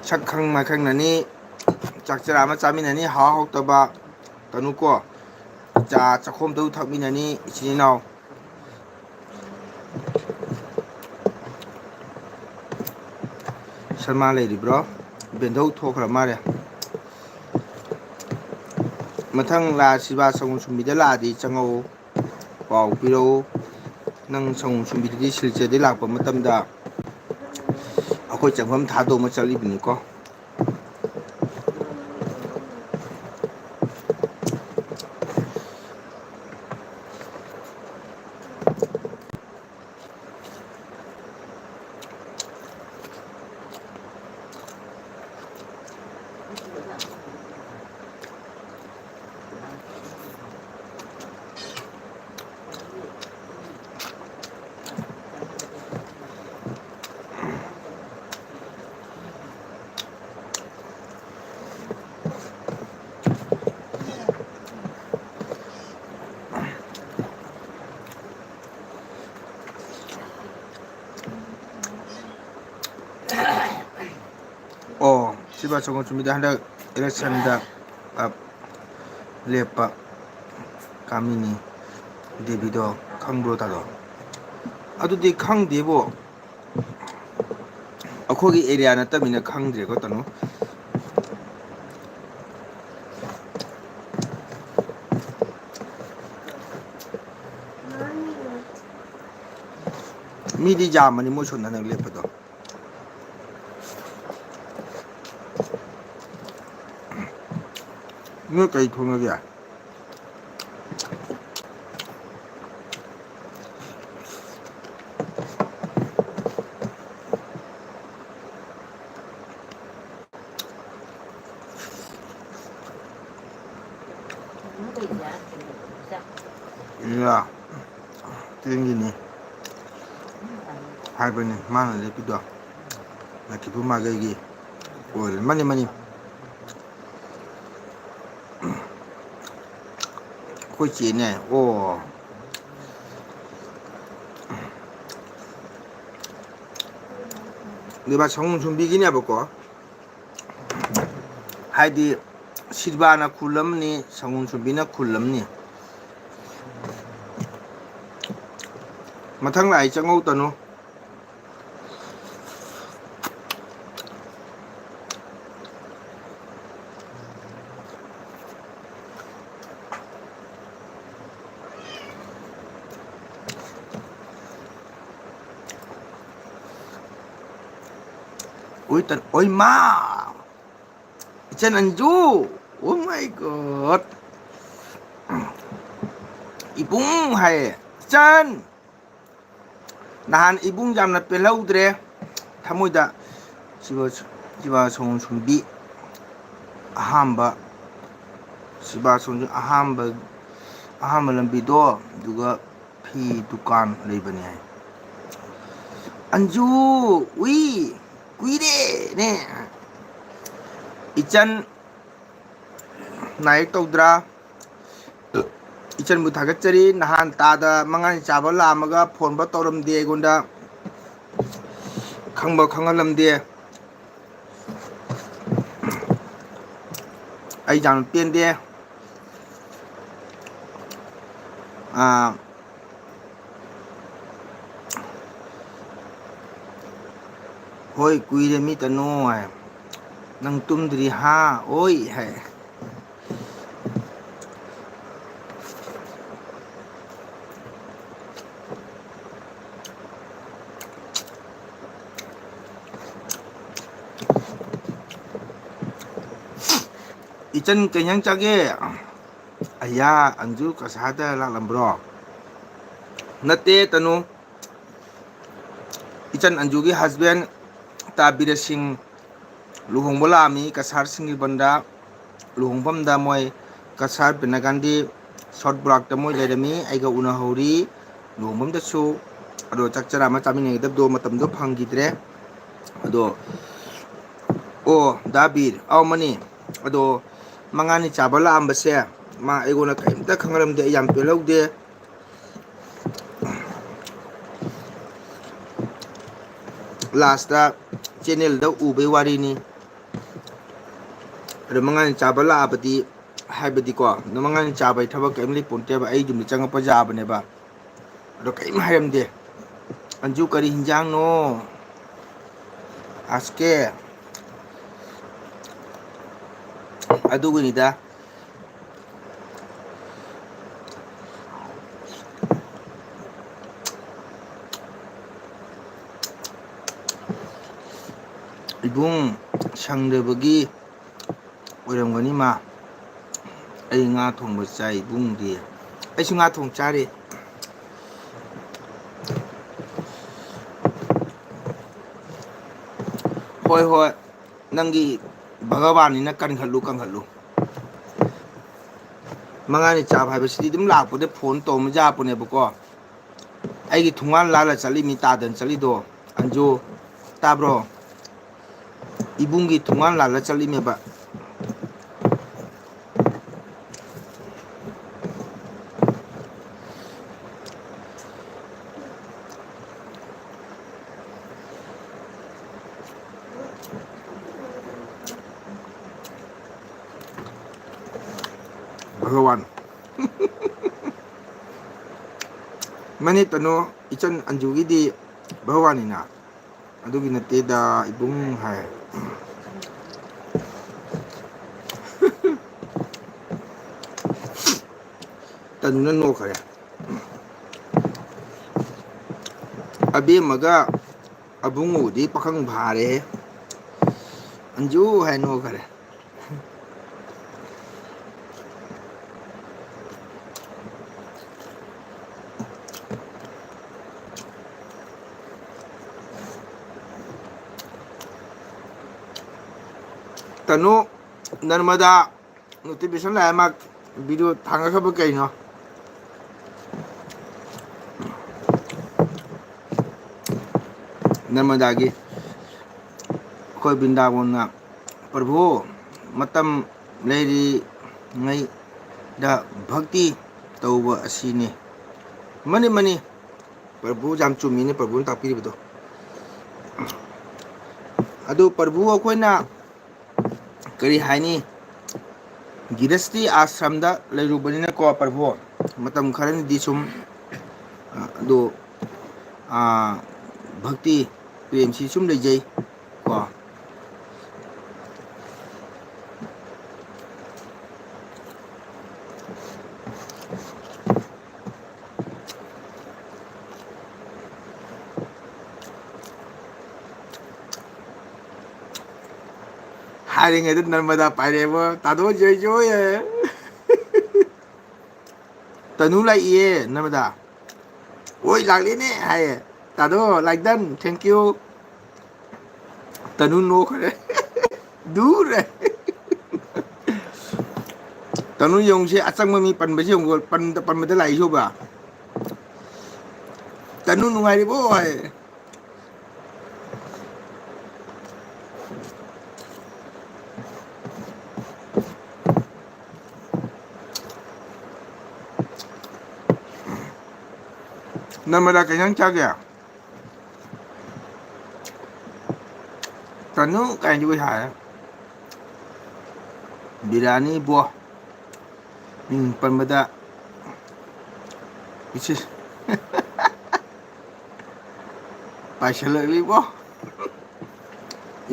ꯁꯛꯈꯪ ꯃꯥꯏꯈꯪꯅꯅꯤ ꯆꯥꯛ ꯆꯔꯥ ꯑꯃ ꯆꯥꯃꯤꯟꯅꯅꯤ ꯍꯥꯎ ꯍꯥꯎꯇꯕ ꯇꯅꯨꯀꯣ ꯆꯥ ꯆꯥꯛꯈꯣꯝꯗꯕꯨ ꯊꯛꯃꯤꯟꯅꯅꯤ ꯏꯆꯤꯟ ꯏꯅꯥꯎ ꯁꯜꯃꯥ ꯂꯩꯔꯤꯕ꯭ꯔꯣ ꯕꯦꯟꯙꯧ ꯊꯣꯛꯈ꯭ꯔ ꯃꯥꯜꯂꯦ ꯃꯊꯪ ꯁꯤꯕꯥ ꯁꯒꯣꯜ ꯁꯨꯝꯕꯤꯗ ꯂꯥꯛꯑꯗꯤ ꯆꯪꯉꯛꯎ ꯄꯥꯎ ꯄꯤꯔꯛꯎ ꯅꯪ ꯁꯒꯣꯜ ꯁꯨꯝꯕꯤꯗꯗꯤ ꯁꯤꯜꯆꯔꯗꯩ ꯂꯥꯛꯄ ꯃꯇꯝꯗ ꯑꯩꯈꯣꯏ ꯆꯪꯐꯝ ꯊꯥꯗꯣꯛ ꯑꯃ ꯆꯠꯂꯤꯕꯅꯤꯀꯣ ꯑꯣ ꯁꯤꯕꯥ ꯁꯒꯣꯜ ꯁꯨꯝꯕꯤꯗ ꯍꯟꯗꯛ ꯏꯂꯦꯛꯁꯟꯗ ꯂꯦꯞꯄ ꯀꯥꯃꯤꯅꯤ ꯗꯦꯕꯤꯗꯣ ꯈꯪꯕ꯭ꯔꯣ ꯇꯥꯗꯣ ꯑꯗꯨꯗꯤ ꯈꯪꯗꯦꯕꯣ ꯑꯩꯈꯣꯏꯒꯤ ꯑꯦꯔꯤꯌꯥ ꯅꯠꯇꯕꯅꯤꯅ ꯈꯪꯗ꯭ꯔꯦꯀꯣ ꯇꯥꯅꯣ ꯃꯤꯗꯤ ꯌꯥꯝꯕꯅꯤ ꯃꯣꯏ ꯁꯣꯝꯗ ꯍꯟꯗꯛ ꯂꯦꯞꯄꯗꯣ ꯅꯣꯏ ꯀꯩ ꯊꯣꯡꯉꯒꯦ ꯏꯌꯥ ꯇꯦꯟꯒꯤꯅꯤ ꯍꯥꯏꯕꯅꯤ ꯃꯥꯅ ꯂꯦꯞꯄꯤꯗꯣ ꯂꯛꯈꯤꯕꯨ ꯃꯥꯒꯩꯒꯤ ꯑꯣꯏꯔꯦ ꯃꯅꯤ ꯃꯅꯤ ꯑꯩꯈꯣꯏ ꯆꯦꯅꯦ ꯑꯣ ꯗꯦꯕ ꯁꯒꯣꯜ ꯁꯨꯝꯕꯤꯒꯤꯅꯦꯕꯀꯣ ꯍꯥꯏꯗꯤ ꯁꯤꯕꯥꯅ ꯈꯨꯜ ꯑꯃꯅꯤ ꯁꯒꯣꯜ ꯁꯨꯝꯕꯤꯅ ꯈꯨꯜ ꯑꯃꯅꯤ ꯃꯊꯪ ꯂꯥꯛꯏ ꯆꯪꯉꯧ ꯇꯅꯨ ꯑꯣꯏꯃꯥ ꯏꯆꯟ ꯑꯟꯖꯨ ꯑꯣ ꯃꯥꯏ ꯒꯣꯠ ꯏꯕꯨꯡ ꯍꯥꯏꯌꯦ ꯏꯆꯟ ꯅꯍꯥꯟ ꯏꯕꯨꯡ ꯌꯥꯝꯅ ꯄꯦꯜꯍꯧꯗ꯭ꯔꯦ ꯊꯃꯣꯏꯗ ꯁꯤꯕꯥ ꯁꯒꯣꯜ ꯁꯨꯝꯕꯤ ꯑꯍꯥꯝꯕ ꯁꯤꯕꯥ ꯁꯣꯟꯁꯨ ꯑꯍꯥꯝꯕ ꯂꯝꯕꯤꯗꯣ ꯑꯗꯨꯒ ꯐꯤ ꯗꯨꯀꯥꯟ ꯂꯩꯕꯅꯦ ꯍꯥꯏ ꯑꯟꯖꯨ ꯎꯏ ꯀꯨꯏꯔꯦꯅꯦ ꯏꯆꯟ ꯅꯥꯌꯦꯛ ꯇꯧꯗ꯭ꯔꯥ ꯏꯆꯟꯕꯨ ꯊꯥꯒꯠꯆꯔꯤ ꯅꯍꯥꯟ ꯇꯥꯗ ꯃꯉꯥꯅꯤ ꯆꯥꯕ ꯂꯥꯛꯑꯝꯃꯒ ꯐꯣꯟꯕ ꯇꯧꯔꯝꯗꯦ ꯑꯩꯉꯣꯟꯗ ꯈꯪꯕ ꯈꯪꯍꯜꯂꯝꯗꯦ ꯑꯩ ꯌꯥꯝꯅ ꯄꯦꯟꯗꯦ ꯍꯣꯏ ꯀꯨꯏꯔꯦ ꯃꯤ ꯇꯅꯣ ꯍꯥꯏ ꯅꯪ ꯇꯨꯝꯗ꯭ꯔꯤ ꯍꯥ ꯑꯣꯏ ꯍꯥꯏ ꯏꯆꯟ ꯀꯩ ꯏꯟꯁꯥꯡ ꯆꯥꯒꯦ ꯑꯌꯥ ꯑꯟꯖꯨ ꯀꯁꯥꯔꯗ ꯂꯥꯛꯂꯝꯕ꯭ꯔꯣ ꯅꯠꯇꯦ ꯇꯅꯨ ꯏꯆꯟ ꯑꯟꯖꯨꯒꯤ ꯍꯁꯕꯦꯟ ꯇꯥꯕꯤꯔ ꯁꯤꯡ ꯂꯨꯍꯣꯡꯕ ꯂꯥꯛꯑꯝꯃꯤ ꯀꯁꯥꯔ ꯁꯤꯡꯖꯕꯟꯗ ꯂꯨꯍꯣꯡꯐꯝꯗ ꯃꯣꯏ ꯀꯁꯥꯔ ꯕꯤꯅꯒꯥꯟꯙꯤ ꯁꯥꯎꯠ ꯕꯣꯔꯥꯛꯇ ꯃꯣꯏ ꯂꯩꯔꯝꯃꯤ ꯑꯩꯒ ꯎꯅꯍꯧꯔꯤ ꯂꯨꯍꯣꯡꯐꯝꯗꯁꯨ ꯑꯗꯣ ꯆꯥꯛ ꯆꯔꯥ ꯑꯃ ꯆꯥꯃꯤꯟꯅꯒꯗꯕꯗꯣ ꯃꯇꯝꯗꯣ ꯐꯪꯈꯤꯗ꯭ꯔꯦ ꯑꯗꯣ ꯑꯣ ꯗꯥ ꯕꯤꯔ ꯑꯧ ꯃꯅꯤ ꯑꯗꯣ ꯃꯉꯥꯅꯤ ꯆꯥꯕ ꯂꯥꯛꯑꯝꯕꯁꯦ ꯃꯥ ꯑꯩꯉꯣꯟꯗ ꯀꯔꯤꯝꯇ ꯈꯪꯍꯜꯂꯝꯗꯦ ꯑꯩ ꯌꯥꯝ ꯄꯦꯜꯍꯧꯗꯦ ꯂꯥꯁꯇ ꯆꯦꯟꯅꯦꯜꯗ ꯎꯕꯩ ꯋꯥꯔꯤꯅꯤ ꯑꯗꯣ ꯃꯉꯥꯅꯤ ꯆꯥꯕ ꯂꯥꯛꯑꯕꯗꯤ ꯍꯥꯏꯕꯗꯤꯀꯣ ꯃꯉꯥꯅꯤ ꯆꯥꯕꯩ ꯊꯕꯛ ꯀꯔꯤꯝ ꯂꯩꯄꯣꯟꯇꯦꯕ ꯑꯩ ꯌꯨꯝꯗ ꯆꯪꯉꯛꯄ ꯌꯥꯕꯅꯦꯕ ꯑꯗꯣ ꯀꯔꯤꯝ ꯍꯥꯏꯔꯝꯗꯦ ꯑꯟꯖꯨ ꯀꯔꯤ ꯍꯤꯟꯖꯥꯡꯅꯣ ꯑꯁꯀꯦ ꯑꯗꯨꯒꯤꯅꯤꯗ ꯏꯕꯨꯡ ꯁꯪꯗꯕꯒꯤ ꯑꯣꯏꯔꯝꯒꯅꯤ ꯃꯥ ꯑꯩ ꯉꯥ ꯊꯣꯡꯕ ꯆꯥꯏ ꯏꯕꯨꯡꯗꯤ ꯑꯩꯁꯨ ꯉꯥ ꯊꯣꯡ ꯆꯥꯔꯤ ꯍꯣꯏ ꯍꯣꯏ ꯅꯪꯒꯤ ꯚꯒꯕꯥꯟꯅꯤꯅ ꯀꯟꯈꯠꯂꯨ ꯀꯟꯈꯠꯂꯨ ꯃꯉꯥꯅꯤ ꯆꯥꯕ ꯍꯥꯏꯕꯁꯤꯗꯤ ꯑꯗꯨꯝ ꯂꯥꯛꯄꯗ ꯐꯣꯟ ꯇꯧꯔꯝꯃ ꯌꯥꯄꯅꯦꯕꯀꯣ ꯑꯩꯒꯤ ꯊꯣꯡꯒꯥꯟ ꯂꯥꯜꯂ ꯆꯠꯂꯤ ꯃꯤ ꯇꯥꯗꯅ ꯆꯠꯂꯤꯗꯣ ꯑꯟꯖꯨ ꯇꯥꯕ꯭ꯔꯣ ꯏꯕꯨꯡꯒꯤ ꯊꯣꯡꯒꯥꯟ ꯂꯥꯜꯂ ꯆꯠꯂꯤꯃꯦꯕ ꯚꯒꯋꯥꯟ ꯃꯅꯦ ꯇꯅꯣ ꯏꯆꯟ ꯑꯟꯖꯨꯒꯤꯗꯤ ꯚꯒꯋꯥꯅꯤꯅ ꯑꯗꯨꯒꯤ ꯅꯠꯇꯦꯗ ꯏꯕꯨꯡ ꯍꯥꯏ ꯇꯟꯅꯨꯅ ꯅꯣꯛꯈꯔꯦ ꯑꯕꯦꯝꯃꯒ ꯑꯕꯨꯡꯉꯣꯗꯤ ꯄꯥꯈꯪ ꯐꯥꯔꯦꯍꯦ ꯑꯟꯖꯨ ꯍꯥꯏ ꯅꯣꯛꯈꯔꯦ ꯇꯅꯨ ꯅꯔꯃꯗꯥ ꯅꯣꯇꯤꯐꯤꯀꯦꯁꯟ ꯂꯥꯛꯑꯦ ꯃꯥ ꯚꯤꯗꯤꯑꯣ ꯊꯥꯡꯒꯠꯈ꯭ꯔꯕ ꯀꯩꯅꯣ ꯅꯔꯃꯗꯥꯒꯤ ꯑꯩꯈꯣꯏ ꯕ꯭ꯔꯤꯟꯗꯥꯕꯣꯟꯅ ꯄ꯭ꯔꯚꯨ ꯃꯇꯝ ꯂꯩꯔꯤꯉꯩꯗ ꯚꯛꯇꯤ ꯇꯧꯕ ꯑꯁꯤꯅꯤ ꯃꯅꯤ ꯃꯅꯤ ꯄ꯭ꯔꯚꯨ ꯌꯥꯝ ꯆꯨꯝꯃꯤꯅꯤ ꯄ꯭ꯔꯚꯨꯅ ꯇꯥꯛꯄꯤꯔꯤꯕꯗꯣ ꯑꯗꯨ ꯄ꯭ꯔꯚꯨ ꯑꯩꯈꯣꯏꯅ ꯀꯔꯤ ꯍꯥꯏꯅꯤ ꯒꯤꯔꯁꯇꯤ ꯑꯥꯁ꯭ꯔꯝꯗ ꯂꯩꯔꯨꯕꯅꯤꯅꯀꯣ ꯄ꯭ꯔꯚꯨ ꯃꯇꯝ ꯈꯔꯅꯗꯤ ꯁꯨꯝ ꯑꯗꯣ ꯚꯛꯇꯤ ꯄ꯭ꯔꯦꯝꯁꯤ ꯁꯨꯝ ꯂꯩꯖꯩ ꯀꯣ ꯍꯥꯏꯔꯤꯉꯩꯗ ꯅꯔꯃꯗꯥ ꯄꯥꯏꯔꯛꯑꯦꯕꯣ ꯇꯥꯗꯣ ꯖꯣꯏ ꯖꯣꯏ ꯇꯅꯨ ꯂꯥꯛꯏꯌꯦ ꯅꯔꯃꯗꯥ ꯍꯣꯏ ꯂꯥꯛꯂꯦꯅꯦ ꯍꯥꯏꯌꯦ ꯇꯥꯗꯣ ꯂꯥꯏꯗꯟ ꯊꯦꯡꯀ꯭ꯌꯨ ꯇꯅꯨ ꯅꯣꯛꯈꯔꯦ ꯗꯨꯔ ꯇꯅꯨ ꯌꯦꯡꯉꯨꯁꯦ ꯑꯆꯪꯕ ꯃꯤ ꯄꯟꯕꯁꯤ ꯌꯦꯡꯉꯨ ꯄꯟꯕꯗ ꯂꯥꯛꯏꯁꯤ ꯎꯕ꯭ꯔꯥ ꯇꯅꯨ ꯅꯨꯡꯉꯥꯏꯔꯤꯕꯣ ꯍꯥꯏ ꯅꯔꯃꯗꯥ ꯀꯩ ꯏꯟꯖꯥꯡ ꯆꯥꯒꯦ ꯇꯅꯨ ꯀꯥꯏꯅꯗꯤ ꯍꯥꯏ ꯕꯤꯔꯌꯥꯅꯤꯕꯣ ꯃꯤꯡ ꯄꯟꯕꯗ ꯏꯁ ꯄꯥꯏꯁꯤꯜꯂꯛꯂꯤꯕꯣ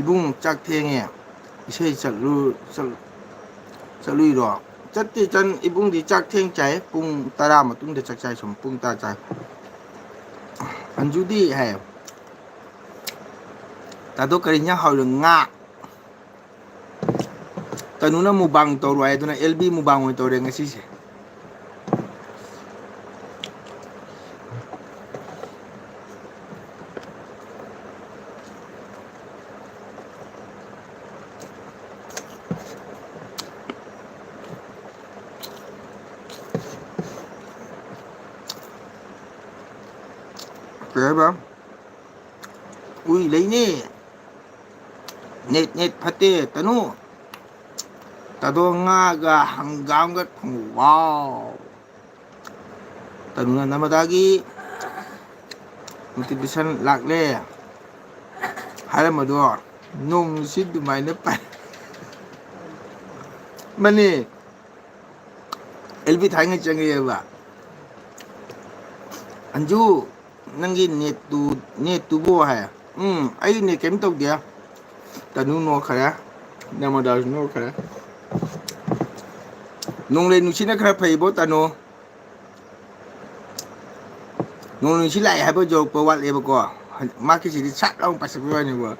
ꯏꯕꯨꯡ ꯆꯥꯛ ꯊꯦꯡꯉꯦ ꯏꯁꯩ ꯆꯠꯂꯨꯏꯔꯣ ꯆꯠꯇꯦ ꯏꯆꯟ ꯏꯕꯨꯡꯗꯤ ꯆꯥꯛ ꯊꯦꯡ ꯆꯥꯏ ꯄꯨꯡ 10 ꯃꯇꯨꯡꯗ ꯆꯥꯛ ꯆꯥꯏ ꯁꯨꯝ ꯄꯨꯡ 10 ꯆꯥꯏ ꯑꯟꯖꯨꯗꯤ ꯍꯥꯏ ꯇꯥꯗꯣ ꯀꯔꯤ ꯏꯟꯖꯥꯡ ꯍꯥꯎꯔꯤꯅꯣ ꯉꯥ ꯇꯅꯨꯅ ꯃꯨꯛꯕꯥꯡ ꯇꯧꯔꯣ ꯍꯥꯏ ꯑꯗꯨꯅ ꯑꯦꯜꯕꯤ ꯃꯨꯛꯕꯥꯡ ꯑꯣꯏꯅ ꯇꯧꯔꯦ ꯉꯁꯤꯁꯦ ꯀꯩ ꯍꯥꯏꯕ ꯎꯏ ꯂꯩꯅꯦ ꯅꯦꯠ ꯐꯠꯇꯦ ꯇꯅꯨ ꯇꯥꯗꯣ ꯉꯥꯒ ꯍꯪꯒꯥꯝꯒ ꯋꯥꯎ ꯇꯅꯨꯅ ꯅꯔꯃꯗꯥꯒꯤ ꯅꯣꯇꯤꯐꯤꯀꯦꯁꯟ ꯂꯥꯛꯂꯦ ꯍꯥꯏꯔꯝꯕꯗꯣ ꯅꯣꯡ ꯅꯨꯡꯁꯤꯠ ꯑꯗꯨꯃꯥꯏꯅ ꯄꯥꯏ Mani LB Thai changi ba Anju nangi net tu bo hai ai ne kem tok dia tanu no khara namada no khara nong le nu china khara phai bo tanu nong nu chi lai hai bo jo po wat le bo ko ma ki si chat long pa sa bo ni bo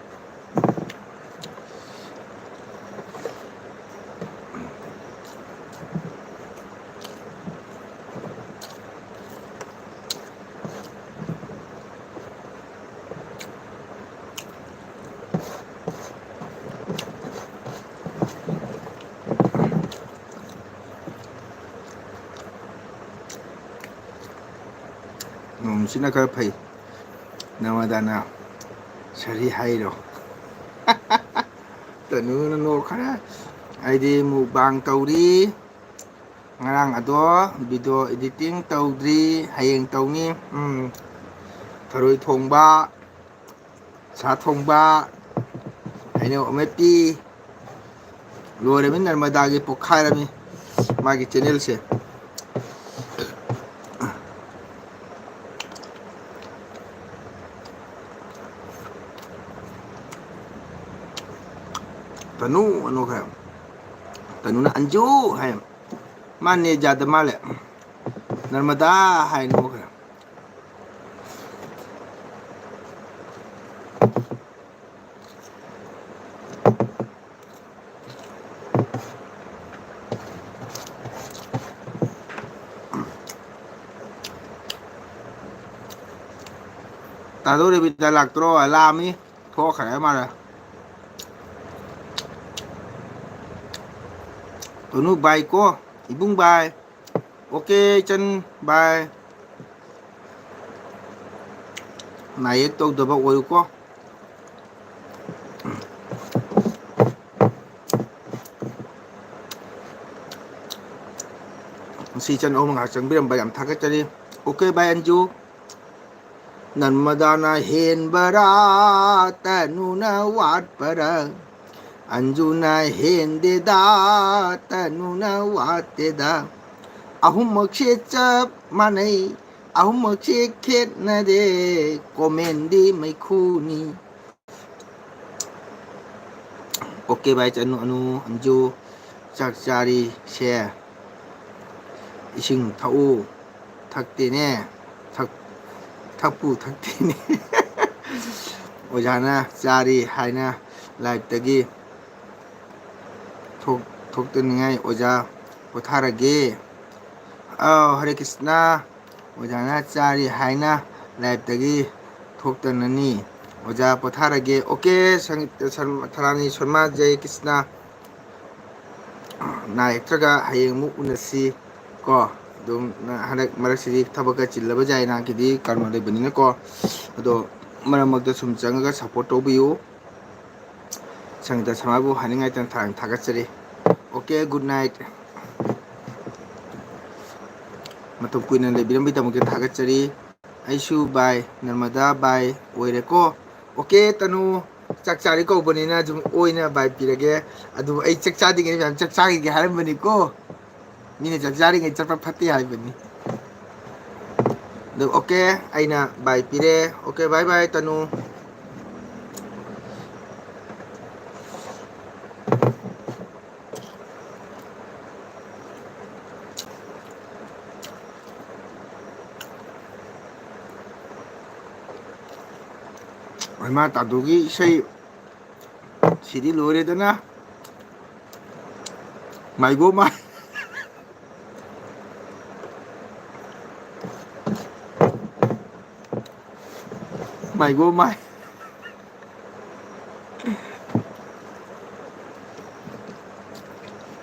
nong china khara phai namada na sari hai ro tanu no khara ai di mu bang tauri ngarang ado video editing taudri hayeng tauni tharoi thongba sa thongba aino amepi lore min narmada gi pokharami magi channel se tanu ano kaya tanu na anju hay mane jada male narmada hay no kaya tado re bita laktro alami tho khare mara tunu bai ko ibung bai okay chân bai nai to do ba oil ko si chân ôm ngạc chẳng biết làm bài làm thắc cái đi okay bai anju Narmadana hen bara tanuna wat para Anjuna hen deda tanuna wat deda ahum makshe chap manai ahum makshe khet na de komendi mai khuni okay bai chanu anu anju chak chari share ising thau thakte ne thakpu thakte ne ojana chari haina live tagi thok ten ngai oja potharage Hare Krishna ojana chari haina live tagi thok tenani oja potharage okay tharani sonma jai Krishna na ektraga hayeng mu unasi ko dum hanak marak sidi thabaka chillaba jai na kidi karma le banina ko ado maramak da sum changa support to biu sangita samabu haningai tan thang thagachari okay good night matum kuina le biram bitam ke thagachari aishu bye narmada bye oire ko okay tanu chakchari ko banina jum oina bye pirage adu ai chakchadi ge jam chakchagi ge haram bani ko Nini chakchari ngai chapa phati hai bani do okay aina bye pire okay bye bye tanu ma tadugi sei sidi lore dana mai go mai mai go mai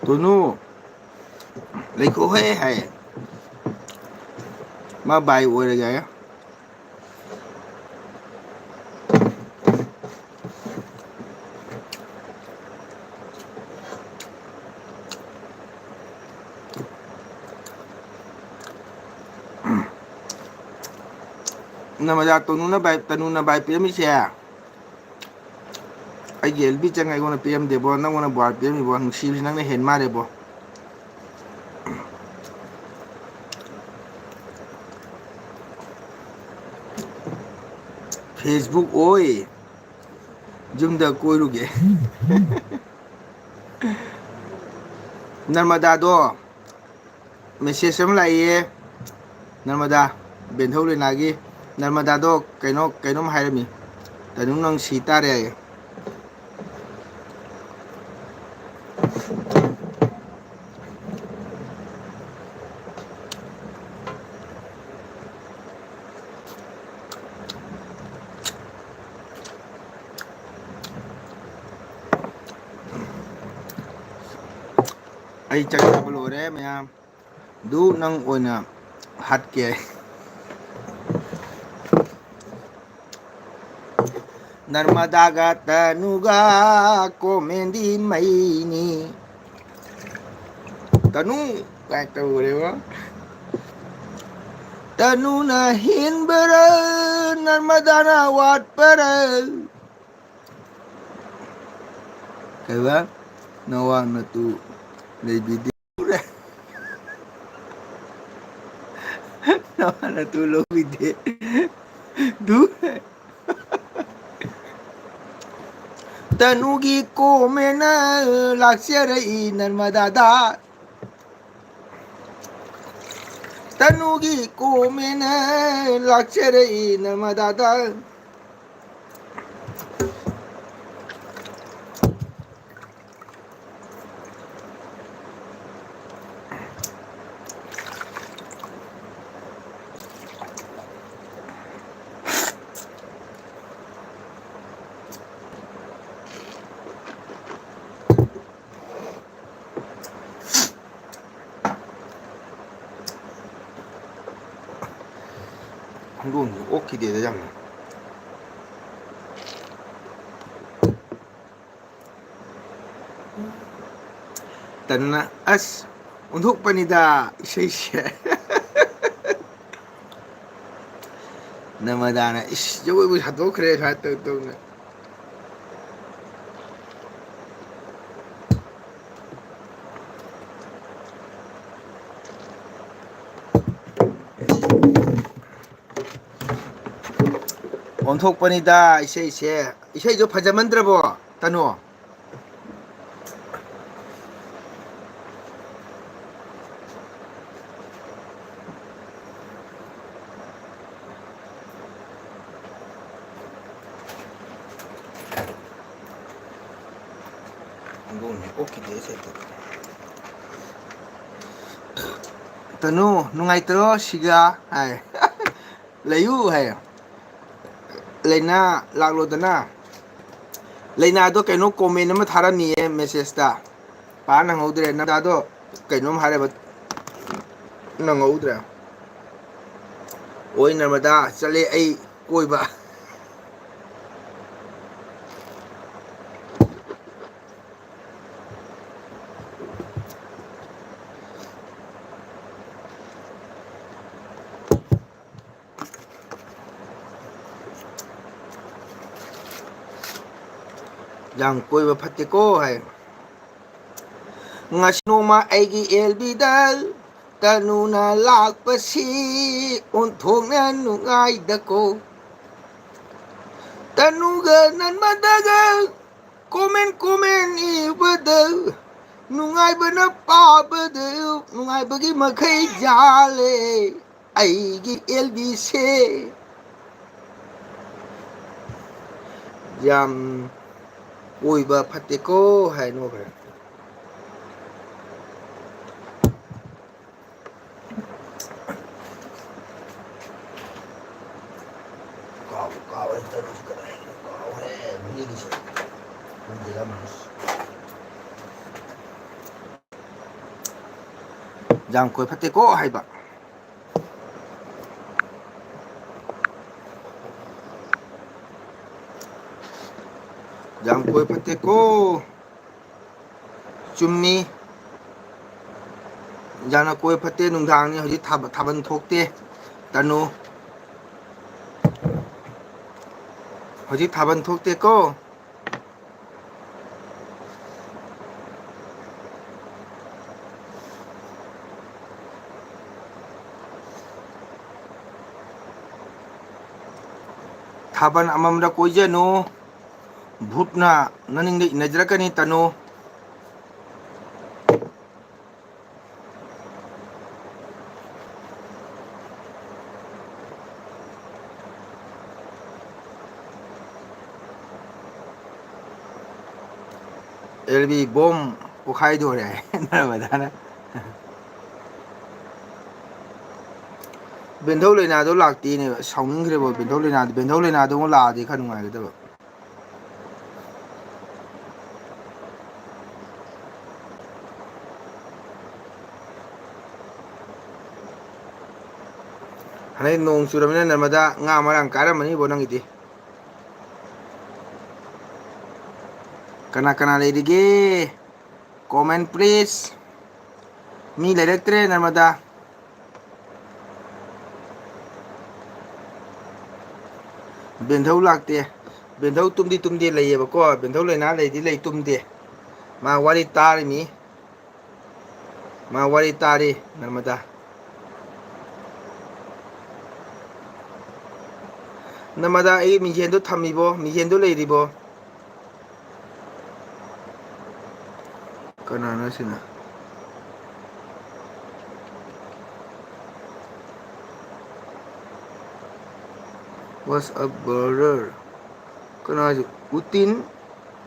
tunu lấy khô hết hay mà bài ủa là vậy á na maja tunu na bài PM xe ai gel bi chẳng ai gonna PM de bo na gonna board PM bo nung si nang na hen ma de bo Facebook ꯑꯣꯏ ꯌꯨꯝꯗ ꯀꯣꯏꯔꯨꯒꯦ ꯅꯔꯃꯗꯥꯗꯣ message ꯑꯃ ꯂꯥꯛꯏꯌꯦ ꯅꯔꯃꯗꯥ ꯕꯦꯟꯊꯧ ꯂꯩꯅꯥꯒꯤ ꯅꯔꯃꯗꯥꯗꯣ ꯀꯩꯅꯣꯝ ꯍꯥꯏꯔꯝꯃꯤ ꯇꯥꯏꯅꯨ ꯅꯪ ꯁꯤ ꯇꯥꯔꯦ ꯍꯥꯏꯌꯦ ꯑꯩ ꯆꯥꯛ ꯆꯥꯕ ꯂꯣꯏꯔꯦ ꯃꯌꯥꯝ ꯑꯗꯨ ꯅꯪ ꯑꯣꯏꯅ ꯍꯥꯠꯀꯦ नर्मदागा तनुगा कोमेंदी मईनी तनु काय तौरेवा तनुना हिनबरा नर्मदाना वाटपरा कवा नवांग तू लेबिदी नवांग तू लोबिदे दू तनुगी कोमेना लाक्ष्यरई नर्मदादा तनुगी कोमेना लाक्ष्यरई नर्मदादा 한국 오키데다 잡네 तन्ना अस उन्थोꯛꯄꯅꯤꯗ इसे नर्मदाना इस जगोइबु हादोखरे हातौना 온ꯊꯣꯛꯄꯅꯤꯗ 이세이도 फजमंद्रबो तनु तनु नुंगाइतरो सिगा हाय लयु हाय लेना लागलोदना लेनादो कैनो कमेंट अमा थारमिए मेसेजता पा नंगौद्रे नदादो कैनोम हारेबा नंगौद्रे ओइ नर्मदा चले आई कोइबा yang koiba fatiko hai ngasnoma aigi elbidal tanuna lakpasi unthongna nungai dako tanuga nanmadaga komen ibada nungai bana pabada nungai bagi makai jale aigi elbise jam ओइबा फतेको है नो भरे काव है तनु करे काव है भूल गई से तुम दिला मानुस जाम कोइ फतेको हाइबा जाम कोई फते को चुम्मी जाना कोई फते नुंधांग ने हजि थाबन थोकते तनु हजि थाबन थोकते को ꯊꯥꯕꯜ ꯑꯃꯃꯝꯗ ꯀꯣꯏꯖꯅꯨ ꯚꯨꯠꯅ ꯅꯅꯤꯡꯗ ꯏꯟꯅꯖꯔꯛꯀꯅꯤ ꯇꯅꯨ ꯑꯦꯜꯕꯤ ꯕꯣꯝ ꯄꯣꯈꯥꯏꯗꯣꯔꯦ ꯅꯔꯃꯗꯥꯅ ꯕꯦꯟꯙꯧ ꯂꯩꯅꯥꯗꯣ ꯂꯥꯛꯇꯦꯅꯦ ꯁꯥꯎꯅꯤꯡꯈ꯭ꯔꯦꯕ ꯕꯦꯟꯙꯧ ꯂꯩꯅꯥꯗꯣ ꯑꯃꯨꯛ ꯂꯥꯛꯑꯗꯤ ꯈꯔ ꯅꯨꯡꯉꯥꯏꯒꯗꯕ ꯍꯟꯗꯛ ꯅꯣꯡ ꯆꯨꯔꯕꯅꯤꯅ ꯅꯔꯃꯗꯥ ꯉꯥ ꯃꯔꯥꯡ ꯀꯥꯏꯔꯝꯃꯅꯤꯕꯣ ꯅꯪꯒꯤꯗꯤ ꯀꯅꯥ ꯀꯅꯥ ꯂꯩꯔꯤꯒꯦ ꯀꯣꯃꯦꯟ ꯄ꯭ꯂꯤꯁ ꯃꯤ ꯂꯩꯔꯛꯇ꯭ꯔꯦ ꯅꯔꯃꯗꯥ ꯕꯦꯟꯙꯧ ꯂꯥꯛꯇꯦ ꯕꯦꯟꯙꯧ ꯇꯨꯝꯗꯤ ꯇꯨꯝꯗꯦ ꯂꯩꯌꯦꯕꯀꯣ ꯕꯦꯟꯙꯧ ꯂꯩꯅꯥ ꯂꯩꯗꯤ ꯂꯩ ꯇꯨꯝꯗꯦ ꯃꯥ ꯋꯥꯔꯤ ꯇꯥꯔꯤꯃꯤ ꯃꯥ ꯋꯥꯔꯤ ꯇꯥꯔꯤ ꯅꯔꯃꯗꯥ ꯅꯔꯃꯗꯥ ꯑꯩ ꯃꯤꯡꯖꯦꯟꯗꯣ ꯊꯝꯃꯤꯕꯣ ꯃꯤꯡꯖꯦꯟꯗꯣ ꯂꯩꯔꯤꯕꯣ ꯀꯅꯥꯅꯣ ꯁꯤꯅ ꯋꯥꯁ ꯑ ꯕꯔꯗꯔ ꯀꯩꯅꯣ ꯍꯥꯏꯁꯤ ꯎꯇꯤꯟ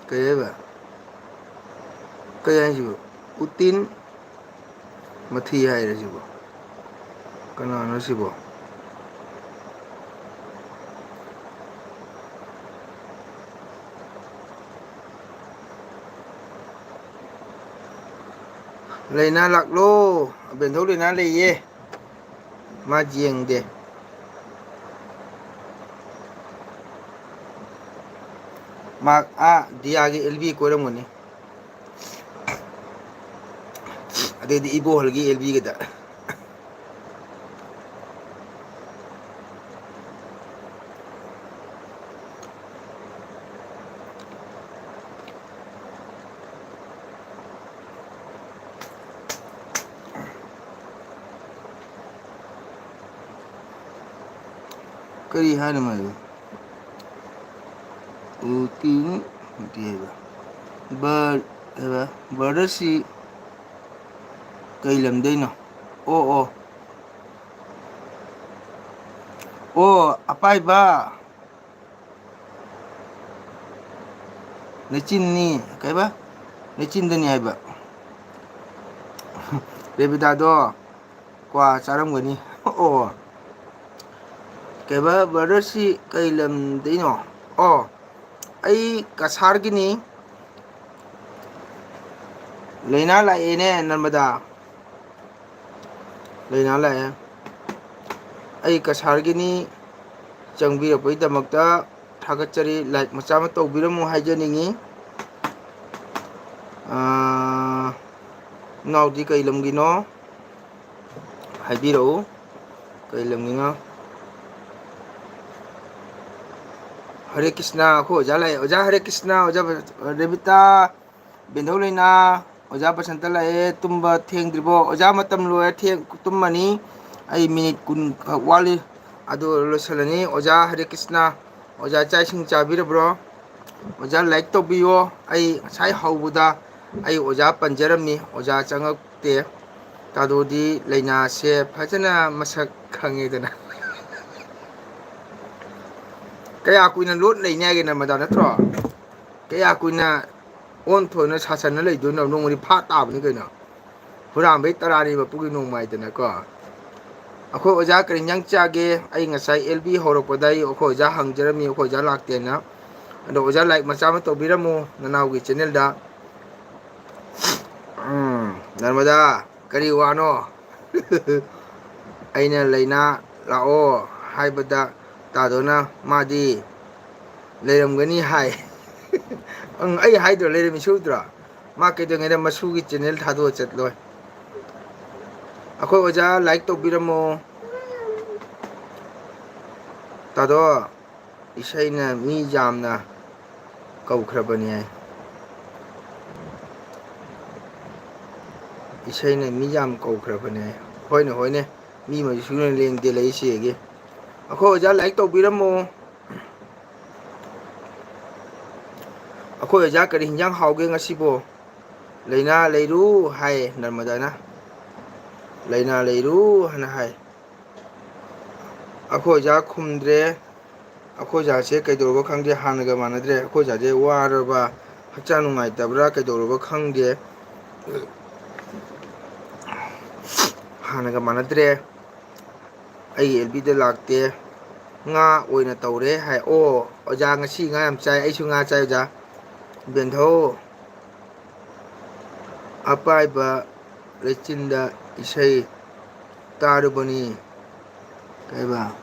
ꯀꯩ ꯍꯥꯏꯕ ꯀꯩ ꯍꯥꯏꯁꯤꯕꯨ ꯎꯇꯤꯟ ꯃꯊꯤ ꯍꯥꯏꯔꯁꯤꯕꯨ ꯀꯅꯥꯅꯣ ꯁꯤꯕꯣ ꯂꯩꯅꯥ ꯂꯥꯛꯂꯣ ꯕꯦꯟꯙꯧ ꯂꯩꯅꯥ ꯂꯩꯌꯦ ꯃꯥ ꯌꯦꯡꯗꯦ ꯃꯥ ꯗꯤꯌꯥꯒꯤ ꯑꯦꯜꯕꯤ ꯀꯣꯏꯔꯝꯒꯅꯤ ꯑꯗꯩꯗꯤ ꯏꯕꯣꯍꯜꯒꯤ ꯑꯦꯜꯕꯤꯒꯗ ꯀꯔꯤ ꯍꯥꯏꯅꯣ ꯃꯥꯏꯗꯨ ꯎꯇꯤꯟ ꯍꯥꯏꯕ ꯕꯔꯗꯔꯁꯤ ꯀꯩ ꯂꯝꯗꯩꯅꯣ ꯑꯣ ꯑꯣ ꯑꯣ ꯑꯄꯥꯏꯕ ꯂꯩꯆꯤꯟꯅꯤ ꯀꯩꯕ ꯂꯩꯆꯤꯟꯗꯅꯤ ꯍꯥꯏꯕ ꯔꯦꯕꯤꯗꯥꯗꯣ ꯀ꯭ꯋꯥ ꯆꯥꯔꯝꯒꯅꯤ ꯑꯣ ꯀꯩꯕ ꯕꯔꯗꯔꯁꯤ ꯀꯩ ꯂꯝꯗꯩꯅꯣ ꯑꯣ ꯑꯩ ꯀꯁꯥꯔꯒꯤꯅꯤ ꯂꯩꯅꯥ ꯂꯥꯛꯑꯦꯅꯦ ꯅꯔꯃꯗꯥ ꯂꯩꯅꯥ ꯂꯥꯛꯑꯦ ꯑꯩ ꯀꯁꯥꯔꯒꯤꯅꯤ ꯆꯪꯕꯤꯔꯛꯄꯒꯤꯗꯃꯛꯇ ꯊꯥꯒꯠꯆꯔꯤ ꯂꯥꯏꯛ ꯃꯆꯥ ꯑꯃ ꯇꯧꯕꯤꯔꯝꯃꯨ ꯍꯥꯏꯖꯅꯤꯡꯉꯤ ꯏꯅꯥꯎꯗꯤ ꯀꯩ ꯂꯝꯒꯤꯅꯣ ꯍꯥꯏꯕꯤꯔꯛꯎ ꯀꯩ ꯂꯝꯒꯤꯅꯣ ꯍꯔꯦ ꯀ꯭ꯔꯤꯁꯅ ꯑꯩꯈꯣꯏ ꯑꯣꯖꯥ ꯂꯥꯛꯑꯦ ꯑꯣꯖꯥ ꯍꯔꯦ ꯀ꯭ꯔꯤꯁꯅ ꯑꯣꯖꯥ ꯔꯦꯕꯤꯇꯥ ꯕꯦꯟꯙꯧ ꯂꯩꯅꯥ ꯑꯣꯖꯥ ꯕꯁꯟꯇ ꯂꯥꯛꯑꯦ ꯇꯨꯝꯕ ꯊꯦꯡꯗ꯭ꯔꯤꯕꯣ ꯑꯣꯖꯥ ꯃꯇꯝ ꯂꯣꯏꯔꯦ ꯇꯨꯝꯃꯅꯤ ꯑꯩ ꯃꯤꯅꯤꯠ 20 ꯈꯛ ꯋꯥꯠꯂꯤ ꯑꯗꯨ ꯂꯣꯏꯁꯤꯜꯂꯅꯤ ꯑꯣꯖꯥ ꯍꯔꯦ ꯀ꯭ꯔꯤꯁꯅ ꯑꯣꯖꯥ ꯆꯥꯛ ꯏꯁꯤꯡ ꯆꯥꯕꯤꯔꯕ꯭ꯔꯣ ꯑꯣꯖꯥ ꯂꯥꯏꯛ ꯇꯧꯕꯤꯌꯣ ꯑꯩ ꯉꯁꯥꯏ ꯍꯧꯕꯗ ꯑꯩ ꯑꯣꯖꯥ ꯄꯟꯖꯔꯝꯃꯤ ꯑꯣꯖꯥ ꯆꯪꯉꯛꯇꯦ ꯇꯥꯗꯣꯗꯤ ꯂꯩꯅꯥꯁꯦ ꯐꯖꯅ ꯃꯁꯛ ꯈꯪꯉꯦꯗꯅ ꯀꯌꯥ ꯀꯨꯏꯅ ꯂꯣꯠ ꯂꯩꯅꯤ ꯍꯥꯏꯒꯦ ꯅꯔꯃꯗꯥ ꯅꯠꯇ꯭ꯔꯣ ꯀꯌꯥ ꯀꯨꯏꯅ ꯑꯣꯟ ꯊꯣꯏꯅ ꯁꯥꯁꯟꯅ ꯂꯩꯗꯣꯏꯅꯣ ꯅꯣꯡꯃꯗꯤ ꯐꯥ ꯇꯥꯕꯅꯤ ꯀꯩꯅꯣ ꯍꯨꯔꯥꯟꯕꯩ ꯇꯔꯥꯅꯤ ꯃꯄꯨꯒꯤ ꯅꯣꯡꯃꯥꯏꯗꯅꯀꯣ ꯑꯩꯈꯣꯏ ꯑꯣꯖꯥ ꯀꯔꯤ ꯏꯟꯖꯥꯡ ꯆꯥꯒꯦ ꯑꯩ ꯉꯁꯥꯏ ꯑꯦꯜ ꯕꯤ ꯍꯧꯔꯛꯄꯗ ꯑꯩꯈꯣꯏ ꯑꯣꯖꯥ ꯍꯪꯖꯔꯝꯃꯤ ꯑꯩꯈꯣꯏ ꯑꯣꯖꯥ ꯂꯥꯛꯇꯦꯅ ꯑꯗꯣ ꯑꯣꯖꯥ ꯂꯥꯏꯛ ꯃꯆꯥ ꯑꯃ ꯇꯧꯕꯤꯔꯝꯃꯨ ꯅꯅꯥꯎꯒꯤ ꯆꯦꯅꯦꯜꯗ ꯅꯔꯃꯗꯥ ꯀꯔꯤ ꯋꯥꯅꯣ ꯑꯩꯅ ꯂꯩꯅꯥ ꯂꯥꯛꯑꯣ ꯍꯥꯏꯕꯗ ꯇꯥꯗꯣꯅ ꯃꯥꯗꯤ ꯂꯩꯔꯝꯒꯅꯤ ꯍꯥꯏ ꯑꯩ ꯍꯥꯏꯗ꯭ꯔꯣ ꯂꯩꯔꯝꯃꯤ ꯎꯗ꯭ꯔꯣ ꯃꯥ ꯀꯩꯗꯧꯉꯩꯗ ꯃꯁꯨꯒꯤ ꯆꯦꯅꯦꯜ ꯊꯥꯗꯣꯛꯑ ꯆꯠꯂꯣꯏ ꯑꯩꯈꯣꯏ ꯑꯣꯖꯥ ꯂꯥꯏꯛ ꯇꯧꯕꯤꯔꯝꯃꯣ ꯇꯥꯗꯣ ꯏꯁꯩꯅ ꯃꯤ ꯌꯥꯝꯅ ꯀꯧꯈ꯭ꯔꯕꯅꯤ ꯍꯥꯏ ꯏꯁꯩꯅ ꯃꯤ ꯌꯥꯝ ꯀꯧꯈ꯭ꯔꯕꯅꯦ ꯍꯣꯏꯅꯦ ꯍꯣꯏꯅꯦ ꯃꯤ ꯑꯃꯒꯤ ꯁꯨꯅ ꯂꯦꯡꯗꯦ ꯂꯩ ꯆꯦꯒꯤ ꯑꯩꯈꯣꯏ ꯑꯣꯖꯥ ꯂꯥꯏꯔꯤꯛ ꯇꯧꯕꯤꯔꯝꯃꯣ ꯑꯩꯈꯣꯏ ꯑꯣꯖꯥ ꯀꯔꯤ ꯍꯤꯟꯖꯥꯡ ꯍꯥꯎꯒꯦ ꯉꯁꯤꯕꯣ ꯂꯩꯅꯥ ꯂꯩꯔꯨ ꯍꯥꯏ ꯅꯔꯃꯗꯥꯅ ꯂꯩꯅꯥ ꯂꯩꯔꯨ ꯍꯥꯏꯅ ꯍꯥꯏ ꯑꯩꯈꯣꯏ ꯑꯣꯖꯥ ꯈꯨꯝꯗ꯭ꯔꯦ ꯑꯩꯈꯣꯏ ꯑꯣꯖꯥꯁꯦ ꯀꯩꯗꯧꯔꯕ ꯈꯪꯗꯦ ꯍꯥꯟꯅꯒ ꯃꯥꯟꯅꯗ꯭ꯔꯦ ꯑꯩꯈꯣꯏ ꯑꯣꯖꯥꯁꯦ ꯋꯥꯔꯕ ꯍꯛꯆꯥꯡ ꯅꯨꯡꯉꯥꯏꯇꯕ꯭ꯔꯥ ꯀꯩꯗꯧꯔꯕ ꯈꯪꯗꯦ ꯍꯥꯟꯅꯒ ꯃꯥꯟꯅꯗ꯭ꯔꯦ ꯑꯩꯒꯤ ꯑꯦꯜꯕꯤꯗ ꯂꯥꯛꯇꯦ ꯉꯥ ꯑꯣꯏꯅ ꯇꯧꯔꯦ ꯍꯥꯏ ꯑꯣ ꯑꯣꯖꯥ ꯉꯁꯤ ꯉꯥ ꯌꯥꯝ ꯆꯥꯏ ꯑꯩꯁꯨ ꯉꯥ ꯆꯥꯏ ꯑꯣꯖꯥ ꯕꯦꯟꯙꯧ ꯑꯄꯥꯏꯕ ꯂꯩꯆꯤꯟꯗ ꯏꯁꯩ ꯇꯥꯔꯨꯕꯅꯤ ꯀꯩꯕ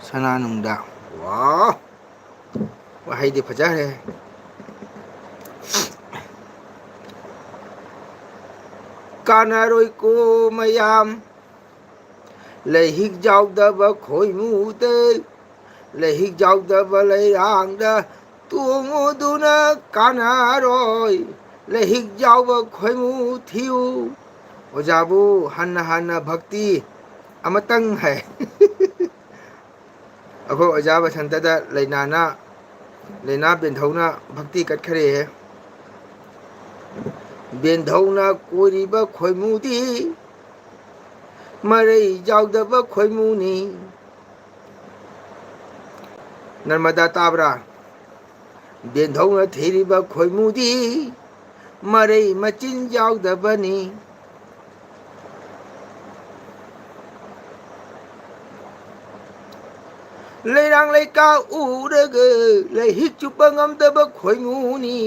ꯁꯅꯥꯅꯨꯡꯗ ꯋꯥꯎ ꯋꯥꯍꯩꯗꯤ ꯐꯖꯈ꯭ꯔꯦ ꯀꯥꯟꯅꯔꯣꯏꯀꯣ ꯃꯌꯥꯝ ꯂꯩꯍꯤꯛ ꯌꯥꯎꯗꯕ ꯈꯣꯏꯃꯨꯗ ꯂꯩꯍꯤꯛ ꯌꯥꯎꯗꯕ ꯂꯩꯔꯥꯡꯗ ꯇꯣꯡꯉꯨꯗꯨꯅ ꯀꯥꯟꯅꯔꯣꯏ ꯂꯩꯍꯤꯛ ꯌꯥꯎꯕ ꯈꯣꯏꯃꯨ ꯊꯤꯌꯨ ꯑꯣꯖꯥꯕꯨ ꯍꯟꯅ ꯍꯟꯅ ꯚꯛꯇꯤ ꯑꯃꯇꯪ ꯍꯥꯏ ꯑꯩꯈꯣꯏ ꯑꯣꯖꯥ ꯕꯁꯟꯇꯗ ꯂꯩꯅꯥ ꯕꯦꯟꯙꯧꯅ ꯚꯛꯇꯤ ꯀꯠꯈ꯭ꯔꯦꯍꯦ ꯕꯦꯟꯙꯧꯅ ꯀꯣꯏꯔꯤꯕ ꯈꯣꯏꯃꯨꯗꯤ ꯃꯔꯩ ꯌꯥꯎꯗꯕ ꯈꯣꯏꯃꯨꯅꯤ ꯅꯔꯃꯗꯥ ꯇꯥꯕ꯭ꯔꯥ ꯕꯦꯟꯙꯧꯅ ꯊꯤꯔꯤꯕ ꯈꯣꯏꯃꯨꯗꯤ ꯃꯔꯩ ꯃꯆꯤꯟ ꯌꯥꯎꯗꯕꯅꯤ ꯂꯩꯔꯥꯡ ꯂꯩꯀꯥ ꯎꯔꯒ ꯂꯩꯍꯤꯛ ꯆꯨꯞꯄ ꯉꯝꯗꯕ ꯈꯣꯏꯃꯨꯅꯤ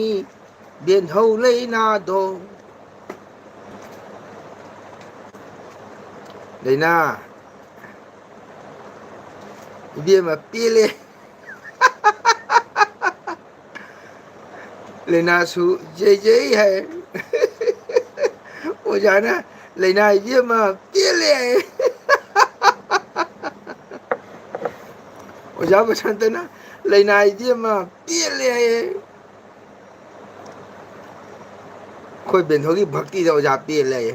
ꯕꯦꯟꯙꯧ ꯂꯩꯅꯥꯗꯣ ꯂꯩꯅꯥ ꯏꯕꯦꯝꯃ ꯄꯦꯜꯂꯦ ꯂꯩꯅꯥꯁꯨ ꯖꯩ ꯍꯥꯏ ꯑꯣꯖꯥꯅ ꯂꯩꯅꯥ ꯏꯕꯦꯝꯃ ꯄꯦꯜꯂꯦ ꯍꯥꯏ ꯑꯣꯖꯥ ꯕꯁꯟꯇꯅ ꯂꯩꯅꯥ ꯏꯕꯦꯝꯃ ꯄꯦꯜꯂꯦ ꯍꯥꯏꯌꯦ ꯑꯩꯈꯣꯏ ꯕꯦꯟꯙꯧꯒꯤ ꯚꯛꯇꯤꯗ ꯑꯣꯖꯥ ꯄꯦꯜꯂꯦ ꯍꯥꯏꯌꯦ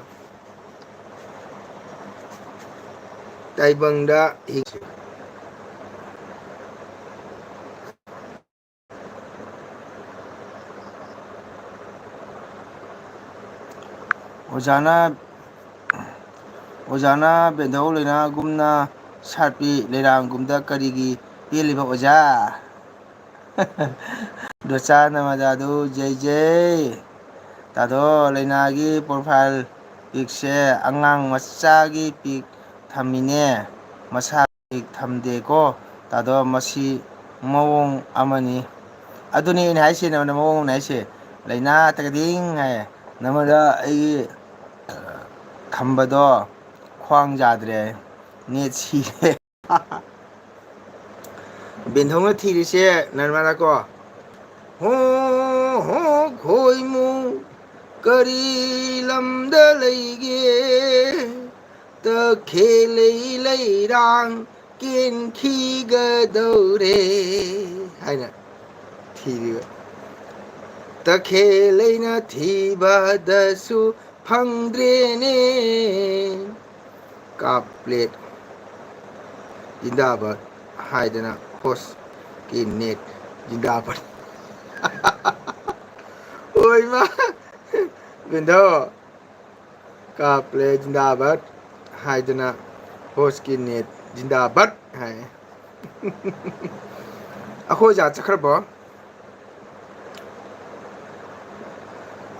ꯇꯥꯏꯕꯪꯗ ꯑꯣꯖꯥꯅ ꯕꯦꯟꯙꯧ ꯂꯩꯅꯥꯒꯨꯝꯅ ꯁꯥꯠꯄꯤ ꯂꯩꯔꯥꯡꯒꯨꯝꯗ ꯀꯔꯤꯒꯤ ꯄꯦꯜꯂꯤꯕ ꯑꯣꯖꯥ ꯗꯣꯆꯥ ꯅꯃꯗꯥꯗꯨ ꯖꯩ ꯇꯥꯗꯣ ꯂꯩꯅꯥꯒꯤ ꯄ꯭ꯔꯣꯐꯥꯏꯜ ꯄꯤꯛꯁꯦ ꯑꯉꯥꯡ ꯃꯆꯥꯒꯤ ꯄꯤꯛ ꯊꯝꯃꯤꯅꯦ ꯃꯁꯥ ꯄꯤꯛ ꯊꯝꯗꯦꯀꯣ ꯇꯥꯗꯣ ꯃꯁꯤ ꯃꯑꯣꯡ ꯑꯃꯅꯤ ꯑꯗꯨꯅꯤ ꯑꯩꯅ ꯍꯥꯏꯁꯦ ꯅꯉꯣꯟꯗ ꯃꯑꯣꯡ ꯑꯃꯅꯤ ꯍꯥꯏꯁꯦ ꯂꯩꯅꯥ ꯇꯒꯗꯤꯡ ꯍꯥꯏ ꯅꯃꯗ ꯑꯩꯒꯤ ꯊꯝꯕꯗꯣ ꯈ꯭ꯋꯥꯡ ꯌꯥꯗ꯭ꯔꯦ ꯅꯦꯠ ꯁꯤꯔꯦ ꯕꯦꯟꯙꯧꯅ ꯊꯤꯔꯤꯁꯦ ꯅꯔꯃꯗꯥꯀꯣ ꯍꯣ ꯍꯣ ꯈꯣꯏꯃꯨ ꯀꯔꯤ ꯂꯝꯗ ꯂꯩꯒꯦ ꯇꯈꯦꯜꯂꯩ ꯂꯩꯔꯥꯡ ꯀꯦꯟꯈꯤꯒꯗꯧꯔꯦ ꯍꯥꯏꯅ ꯊꯤꯔꯤꯕ ꯇꯈꯦꯜꯂꯩꯅ ꯊꯤꯕꯗꯁꯨ ꯐꯪꯗ꯭ꯔꯦꯅꯦ ꯀꯥꯞ ꯄ꯭ꯂꯦꯠ ꯖꯤꯟꯗꯥꯕꯥꯗ ꯍꯥꯏꯗꯅ ꯍꯣꯁꯀꯤ ꯅꯦꯠ ꯖꯤꯟꯗꯥꯕꯥꯗ ꯑꯣꯏꯃꯥ ꯕꯦꯟꯙꯧ ꯀꯥꯞ ꯄ꯭ꯂꯦꯠ ꯖꯤꯟꯗꯥꯕꯥꯗ ꯍꯥꯏꯗꯅ ꯍꯣꯁꯀꯤ ꯅꯦꯠ ꯖꯤꯟꯗꯥꯕꯥꯗ ꯍꯥꯏ ꯑꯩꯈꯣꯏ ꯑꯣꯖꯥ ꯆꯠꯈ꯭ꯔꯕꯣ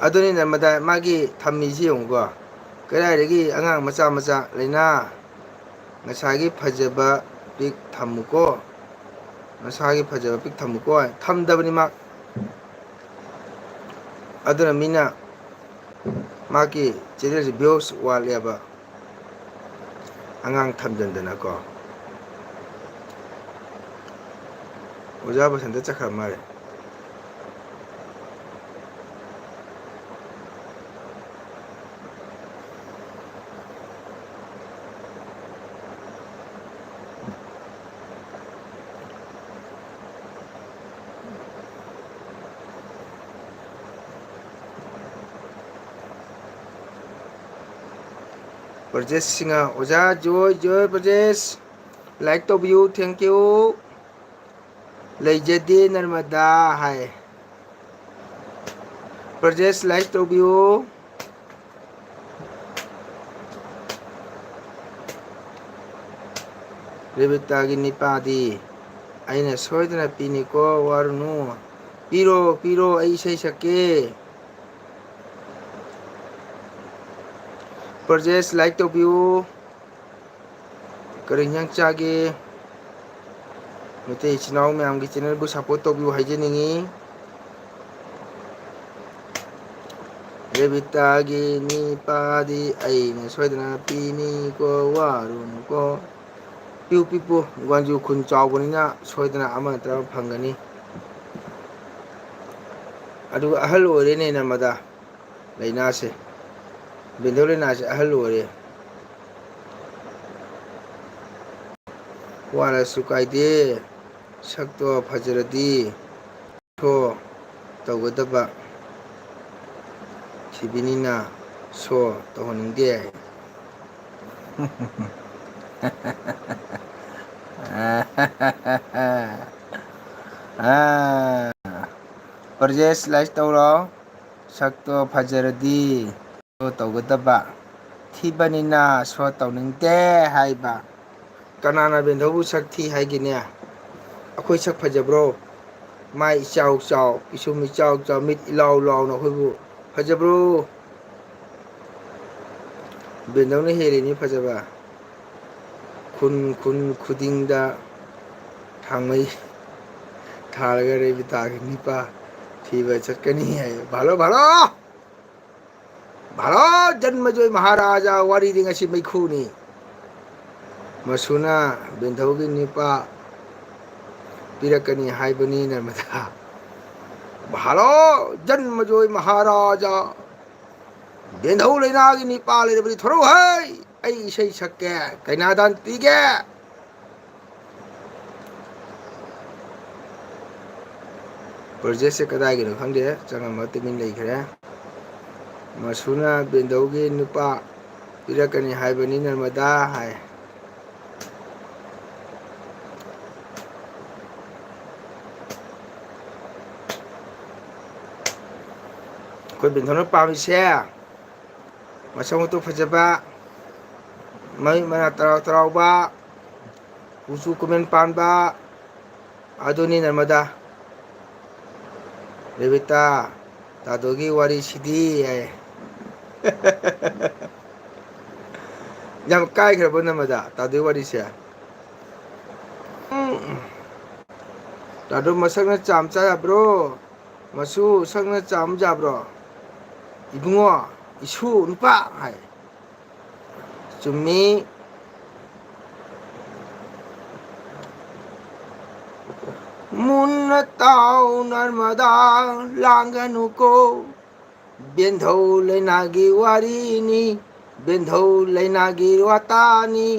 ꯑꯗꯨꯅꯤ ꯅꯔꯃꯗꯥ ꯃꯥꯒꯤ ꯊꯝꯃꯤꯁꯤ ꯌꯦꯡꯉꯨꯀꯣ ꯀꯗꯥꯏꯗꯒꯤ ꯑꯉꯥꯡ ꯃꯆꯥ ꯃꯆꯥ ꯂꯩꯅꯥ ꯉꯁꯥꯏꯒꯤ ꯐꯖꯕ ꯄꯤꯛ ꯊꯝꯃꯨꯀꯣ ꯅꯁꯥꯒꯤ ꯐꯖꯕ ꯄꯤꯛ ꯊꯝꯃꯨꯀꯣ ꯊꯝꯗꯕꯅꯤ ꯃꯥ ꯑꯗꯨꯅ ꯃꯤꯅ ꯃꯥꯒꯤ ꯆꯦꯅꯦꯜꯁꯤ ꯚ꯭ꯌꯨꯁ ꯋꯥꯠꯂꯦꯕ ꯑꯉꯥꯡ ꯊꯝꯖꯤꯟꯗꯅꯀꯣ ꯑꯣꯖꯥ ꯕꯁꯟꯇ ꯆꯠꯈ꯭ꯔ ꯃꯥꯜꯂꯦ ꯄ꯭ꯔꯖꯦꯁ ꯁꯤꯡꯍ ꯑꯣꯖꯥ ꯖꯣꯏ ꯄ꯭ꯔꯖꯦꯁ ꯂꯥꯏꯛ ꯇꯧꯕꯤꯌꯨ ꯊꯦꯡꯀ꯭ꯌꯨ ꯂꯩꯖꯗꯦ ꯅꯔꯃꯗꯥ ꯍꯥꯏ ꯄ꯭ꯔꯣꯖꯦꯁ ꯂꯥꯏꯛ ꯇꯧꯕꯤꯌꯨ. ꯔꯦꯕꯤꯇꯥꯒꯤ ꯅꯤꯄꯥꯗꯤ ꯑꯩꯅ ꯁꯣꯏꯗꯅ ꯄꯤꯅꯤꯀꯣ ꯋꯥꯔꯨꯅꯨ. ꯄꯤꯔꯣ ꯄꯤꯔꯣ ꯑꯩ ꯏꯁꯩ ꯁꯛꯀꯦ. ꯄ꯭ꯔꯣꯖꯦꯁ ꯂꯥꯏꯛ ꯇꯧꯕꯤꯌꯨ. ꯀꯔꯤ ꯏꯟꯖꯥꯡ ꯆꯥꯒꯦ? ꯃꯩꯇꯩ ꯏꯆꯤꯟ ꯏꯅꯥꯎ ꯃꯌꯥꯝꯒꯤ ꯆꯦꯅꯦꯜꯕꯨ ꯁꯞꯄꯣꯔꯠ ꯇꯧꯕꯤꯌꯨ ꯍꯥꯏꯖꯅꯤꯡꯉꯤ. ꯔꯦꯕꯤꯇꯥꯒꯤ ꯅꯤꯄꯥꯗꯤ ꯑꯩꯅ ꯁꯣꯏꯗꯅ ꯄꯤꯅꯤꯀꯣ ꯋꯥꯔꯨꯅꯨꯀꯣ. ꯄꯤꯌꯨ ꯄꯤꯄꯨ ꯒꯋꯥꯟꯖꯨ ꯈꯨꯟ ꯆꯥꯎꯕꯅꯤꯅ ꯁꯣꯏꯗꯅ ꯑꯃ ꯅꯠꯇ꯭ꯔ ꯑꯃ ꯐꯪꯒꯅꯤ. ꯑꯗꯨꯒ ꯑꯍꯜ ꯑꯣꯏꯔꯦꯅꯦ ꯅꯃꯗꯥ ꯂꯩꯅꯥꯁꯦ. ꯕꯦꯟꯗꯧ ꯂꯩꯅꯥꯁꯦ ꯑꯍꯜ ꯑꯣꯏꯔꯦ. ꯋꯥꯔꯁꯨ ꯀꯥꯏꯗꯦ. ꯁꯛꯇꯣ ꯐꯖꯔꯗꯤ ꯁꯣ ꯇꯧꯒꯗꯕ. ꯊꯤꯕꯤꯅꯤꯅ ꯁꯣ ꯇꯧꯍꯟꯅꯤꯡꯗꯦ. ꯄ꯭ꯔꯣꯖꯦꯁ ꯂꯥꯏꯛ ꯇꯧꯔꯣ. ꯁꯛꯇꯣ ꯐꯖꯔꯗꯤ ꯁꯣ ꯇꯧꯒꯗꯕ. ꯊꯤꯕꯅꯤꯅ ꯁꯣ ꯇꯧꯅꯤꯡꯗꯦ ꯍꯥꯏꯕ. ꯀꯅꯥꯅ ꯕꯦꯟꯙꯧꯕꯨ ꯁꯛ ꯊꯤ ꯍꯥꯏꯒꯦꯅꯦ? ꯑꯩꯈꯣꯏ ꯁꯛ ꯐꯖꯕ꯭ꯔꯣ? ꯃꯥꯏ ꯏꯆꯥꯎ ꯆꯥꯎ, ꯄꯤꯁꯨꯝ ꯏꯆꯥꯎ ꯆꯥꯎ, ꯃꯤꯠ ꯏꯂꯥꯎ ꯂꯥꯎꯅ ꯑꯩꯈꯣꯏꯕꯨ ꯐꯖꯕ꯭ꯔꯣ? ꯕꯦꯟꯗꯧꯅ ꯍꯦꯜꯂꯤꯅꯤ ꯐꯖꯕ. ꯈꯨꯟ ꯈꯨꯗꯤꯡꯗ ꯊꯥꯡꯃꯩ ꯊꯥꯔꯒ ꯔꯦꯕꯤꯇꯥꯒꯤ ꯅꯤꯄꯥ ꯊꯤꯕ ꯆꯠꯀꯅꯤ ꯍꯥꯏ. ꯚꯥꯂꯣ ꯚꯥꯂꯣ ꯚꯥꯂꯣ ꯖꯟꯃꯖꯣꯏ ꯃꯍꯥꯔꯥꯖꯥ ꯋꯥꯔꯤꯗꯤ ꯉꯁꯤ ꯃꯩꯈꯨꯅꯤ. ꯃꯁꯨꯅ ꯕꯦꯟꯙꯧꯒꯤ ꯅꯤꯄꯥ ꯄꯤꯔꯛꯀꯅꯤ ꯍꯥꯏꯕꯅꯤ ꯅꯔꯃꯗꯥ. ꯚꯥꯂꯣ ꯖꯟꯃꯖꯣꯏ ꯃꯍꯥꯔꯥꯖꯥ. ꯕꯦꯟꯙꯧ ꯂꯩꯅꯥꯒꯤ ꯅꯤꯄꯥ ꯂꯩꯔꯕꯗꯤ ꯊꯣꯔꯛꯎꯍꯩ. ꯑꯩ ꯏꯁꯩ ꯁꯛꯀꯦ, ꯀꯩꯅꯥꯗꯥꯟ ꯄꯤꯒꯦ. ꯄ꯭ꯔꯣꯖꯦꯛꯁꯦ ꯀꯗꯥꯏꯒꯤꯅꯣ ꯈꯪꯗꯦ, ꯆꯪꯉꯝꯃ ꯇꯨꯃꯤꯟ ꯂꯩꯈ꯭ꯔꯦ. ꯃꯁꯨꯅ ꯕꯦꯟꯙꯧꯒꯤ ꯅꯨꯄꯥ ꯄꯤꯔꯛꯀꯅꯤ ꯍꯥꯏꯕꯅꯤ ꯅꯔꯃꯗꯥ ꯍꯥꯏ. ꯑꯩꯈꯣꯏ ꯕꯦꯟꯙꯧꯅ ꯄꯥꯝꯃꯤꯁꯦ ꯃꯁꯛ ꯃꯇꯧ ꯐꯖꯕ, ꯃꯃꯤꯠ ꯃꯅꯥ ꯇꯔꯥꯎ ꯇꯔꯥꯎꯕ, ꯀꯨꯆꯨ ꯀꯨꯃꯦꯟ ꯄꯥꯟꯕ, ꯑꯗꯨꯅꯤ ꯅꯔꯃꯗꯥ. ꯔꯦꯕꯤꯇꯥ ꯇꯥꯗꯣꯒꯤ ꯋꯥꯔꯤꯁꯤꯗꯤ ꯍꯥꯏ. ꯌꯥꯝ ꯀꯥꯏꯈ꯭ꯔꯕ ꯅꯔꯃꯗꯥ ꯇꯥꯗꯣꯒꯤ ꯋꯥꯔꯤꯁꯦ? ꯇꯥꯗꯣ ꯃꯁꯛꯅ ꯆꯥꯝ ꯆꯥ ꯌꯥꯕ꯭ꯔꯣ? ꯃꯁꯨ ꯁꯛꯅ ꯆꯥꯝ ꯌꯥꯕ꯭ꯔꯣ? ꯏꯕꯨꯡꯉꯣ, ꯏꯁꯨ ꯅꯨꯄꯥ ꯍꯥꯏ. ꯆꯨꯝꯃꯤ. ꯃꯨꯟꯅ ꯇꯥꯎ ꯅꯔꯃꯗꯥ ꯂꯥꯡꯒꯅꯨꯀꯣ. ꯕꯦꯟꯙꯧ ꯂꯩꯅꯥꯒꯤ ꯋꯥꯔꯤꯅꯤ, ꯕꯦꯟꯙꯧ ꯂꯩꯅꯥꯒꯤ ꯋꯥꯇꯥꯅꯤ.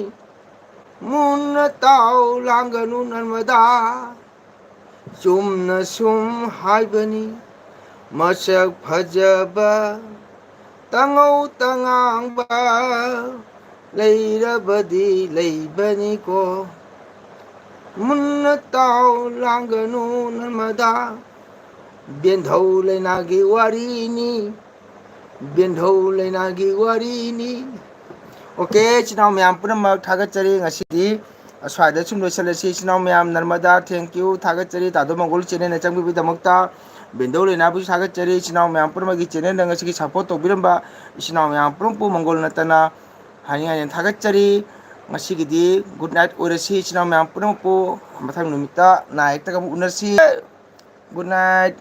ꯃꯨꯟꯅ ꯇꯥꯎ ꯂꯥꯡꯒꯅꯨ ꯅꯔꯃꯗꯥ. ꯆꯨꯝꯅ ꯁꯨꯝ ꯍꯥꯏꯕꯅꯤ. ꯃꯁꯛ ꯐꯖꯕ, ꯇꯉꯧ ꯇꯉꯥꯡꯕ ꯂꯩꯔꯕꯗꯤ ꯂꯩꯕꯅꯤꯀꯣ. ꯃꯨꯟꯅ ꯇꯥꯎ ꯂꯥꯡꯒꯅꯨ ꯅꯔꯃꯗꯥ. ꯕꯦꯟꯙꯧ ꯂꯩꯅꯥꯒꯤ ꯋꯥꯔꯤꯅꯤ, ꯕꯦꯟꯙꯧ ꯂꯩꯅꯥꯒꯤ ꯋꯥꯔꯤꯅꯤ. ꯑꯣꯀꯦ ꯏꯆꯤꯟ ꯏꯅꯥꯎ ꯃꯌꯥꯝ ꯄꯨꯝꯅꯃꯛ ꯊꯥꯒꯠꯆꯔꯤ. ꯉꯁꯤꯗꯤ ꯑꯁ꯭ꯋꯥꯏꯗ ꯁꯨꯝ ꯂꯣꯏꯁꯤꯜꯂꯁꯤ. ꯏꯆꯤꯟ ꯏꯅꯥꯎ ꯃꯌꯥꯝ ꯅꯔꯃꯗꯥ ꯊꯦꯡꯀ꯭ꯌꯨ ꯊꯥꯒꯠꯆꯔꯤ. ꯇꯥꯗꯣ ꯃꯪꯒꯣꯜ ꯆꯦꯅꯦꯜꯅ ꯆꯪꯕꯤꯕꯒꯤꯗꯃꯛꯇ ꯕꯦꯟꯙꯧ ꯂꯩꯅꯥꯕꯨꯁꯨ ꯊꯥꯒꯠꯆꯔꯤ. ꯏꯆꯤꯟ ꯏꯅꯥꯎ ꯃꯌꯥꯝ ꯄꯨꯝꯅꯃꯛꯀꯤ ꯆꯦꯅꯦꯜꯗ ꯉꯁꯤꯒꯤ ꯁꯞꯄꯣꯔꯠ ꯇꯧꯕꯤꯔꯝꯕ ꯏꯆꯤꯟ ꯏꯅꯥꯎ ꯃꯌꯥꯝ ꯄꯨꯝꯅꯃꯛꯄꯨ ꯃꯪꯒꯣꯜ ꯅꯠꯇꯅ ꯍꯥꯏꯅꯤꯡꯉꯥꯏ ꯊꯥꯒꯠꯆꯔꯤ. ꯉꯁꯤꯒꯤꯗꯤ ꯒꯨꯗ ꯅꯥꯏꯠ ꯑꯣꯏꯔꯁꯤ. ꯏꯆꯤꯟ ꯏꯅꯥꯎ ꯃꯌꯥꯝ ꯄꯨꯝꯅꯃꯛꯄꯨ ꯃꯊꯪ ꯅꯨꯃꯤꯠꯇ ꯅꯥꯏꯠꯇꯒ ꯑꯃꯨꯛ ꯎꯅꯁꯤ. Good night.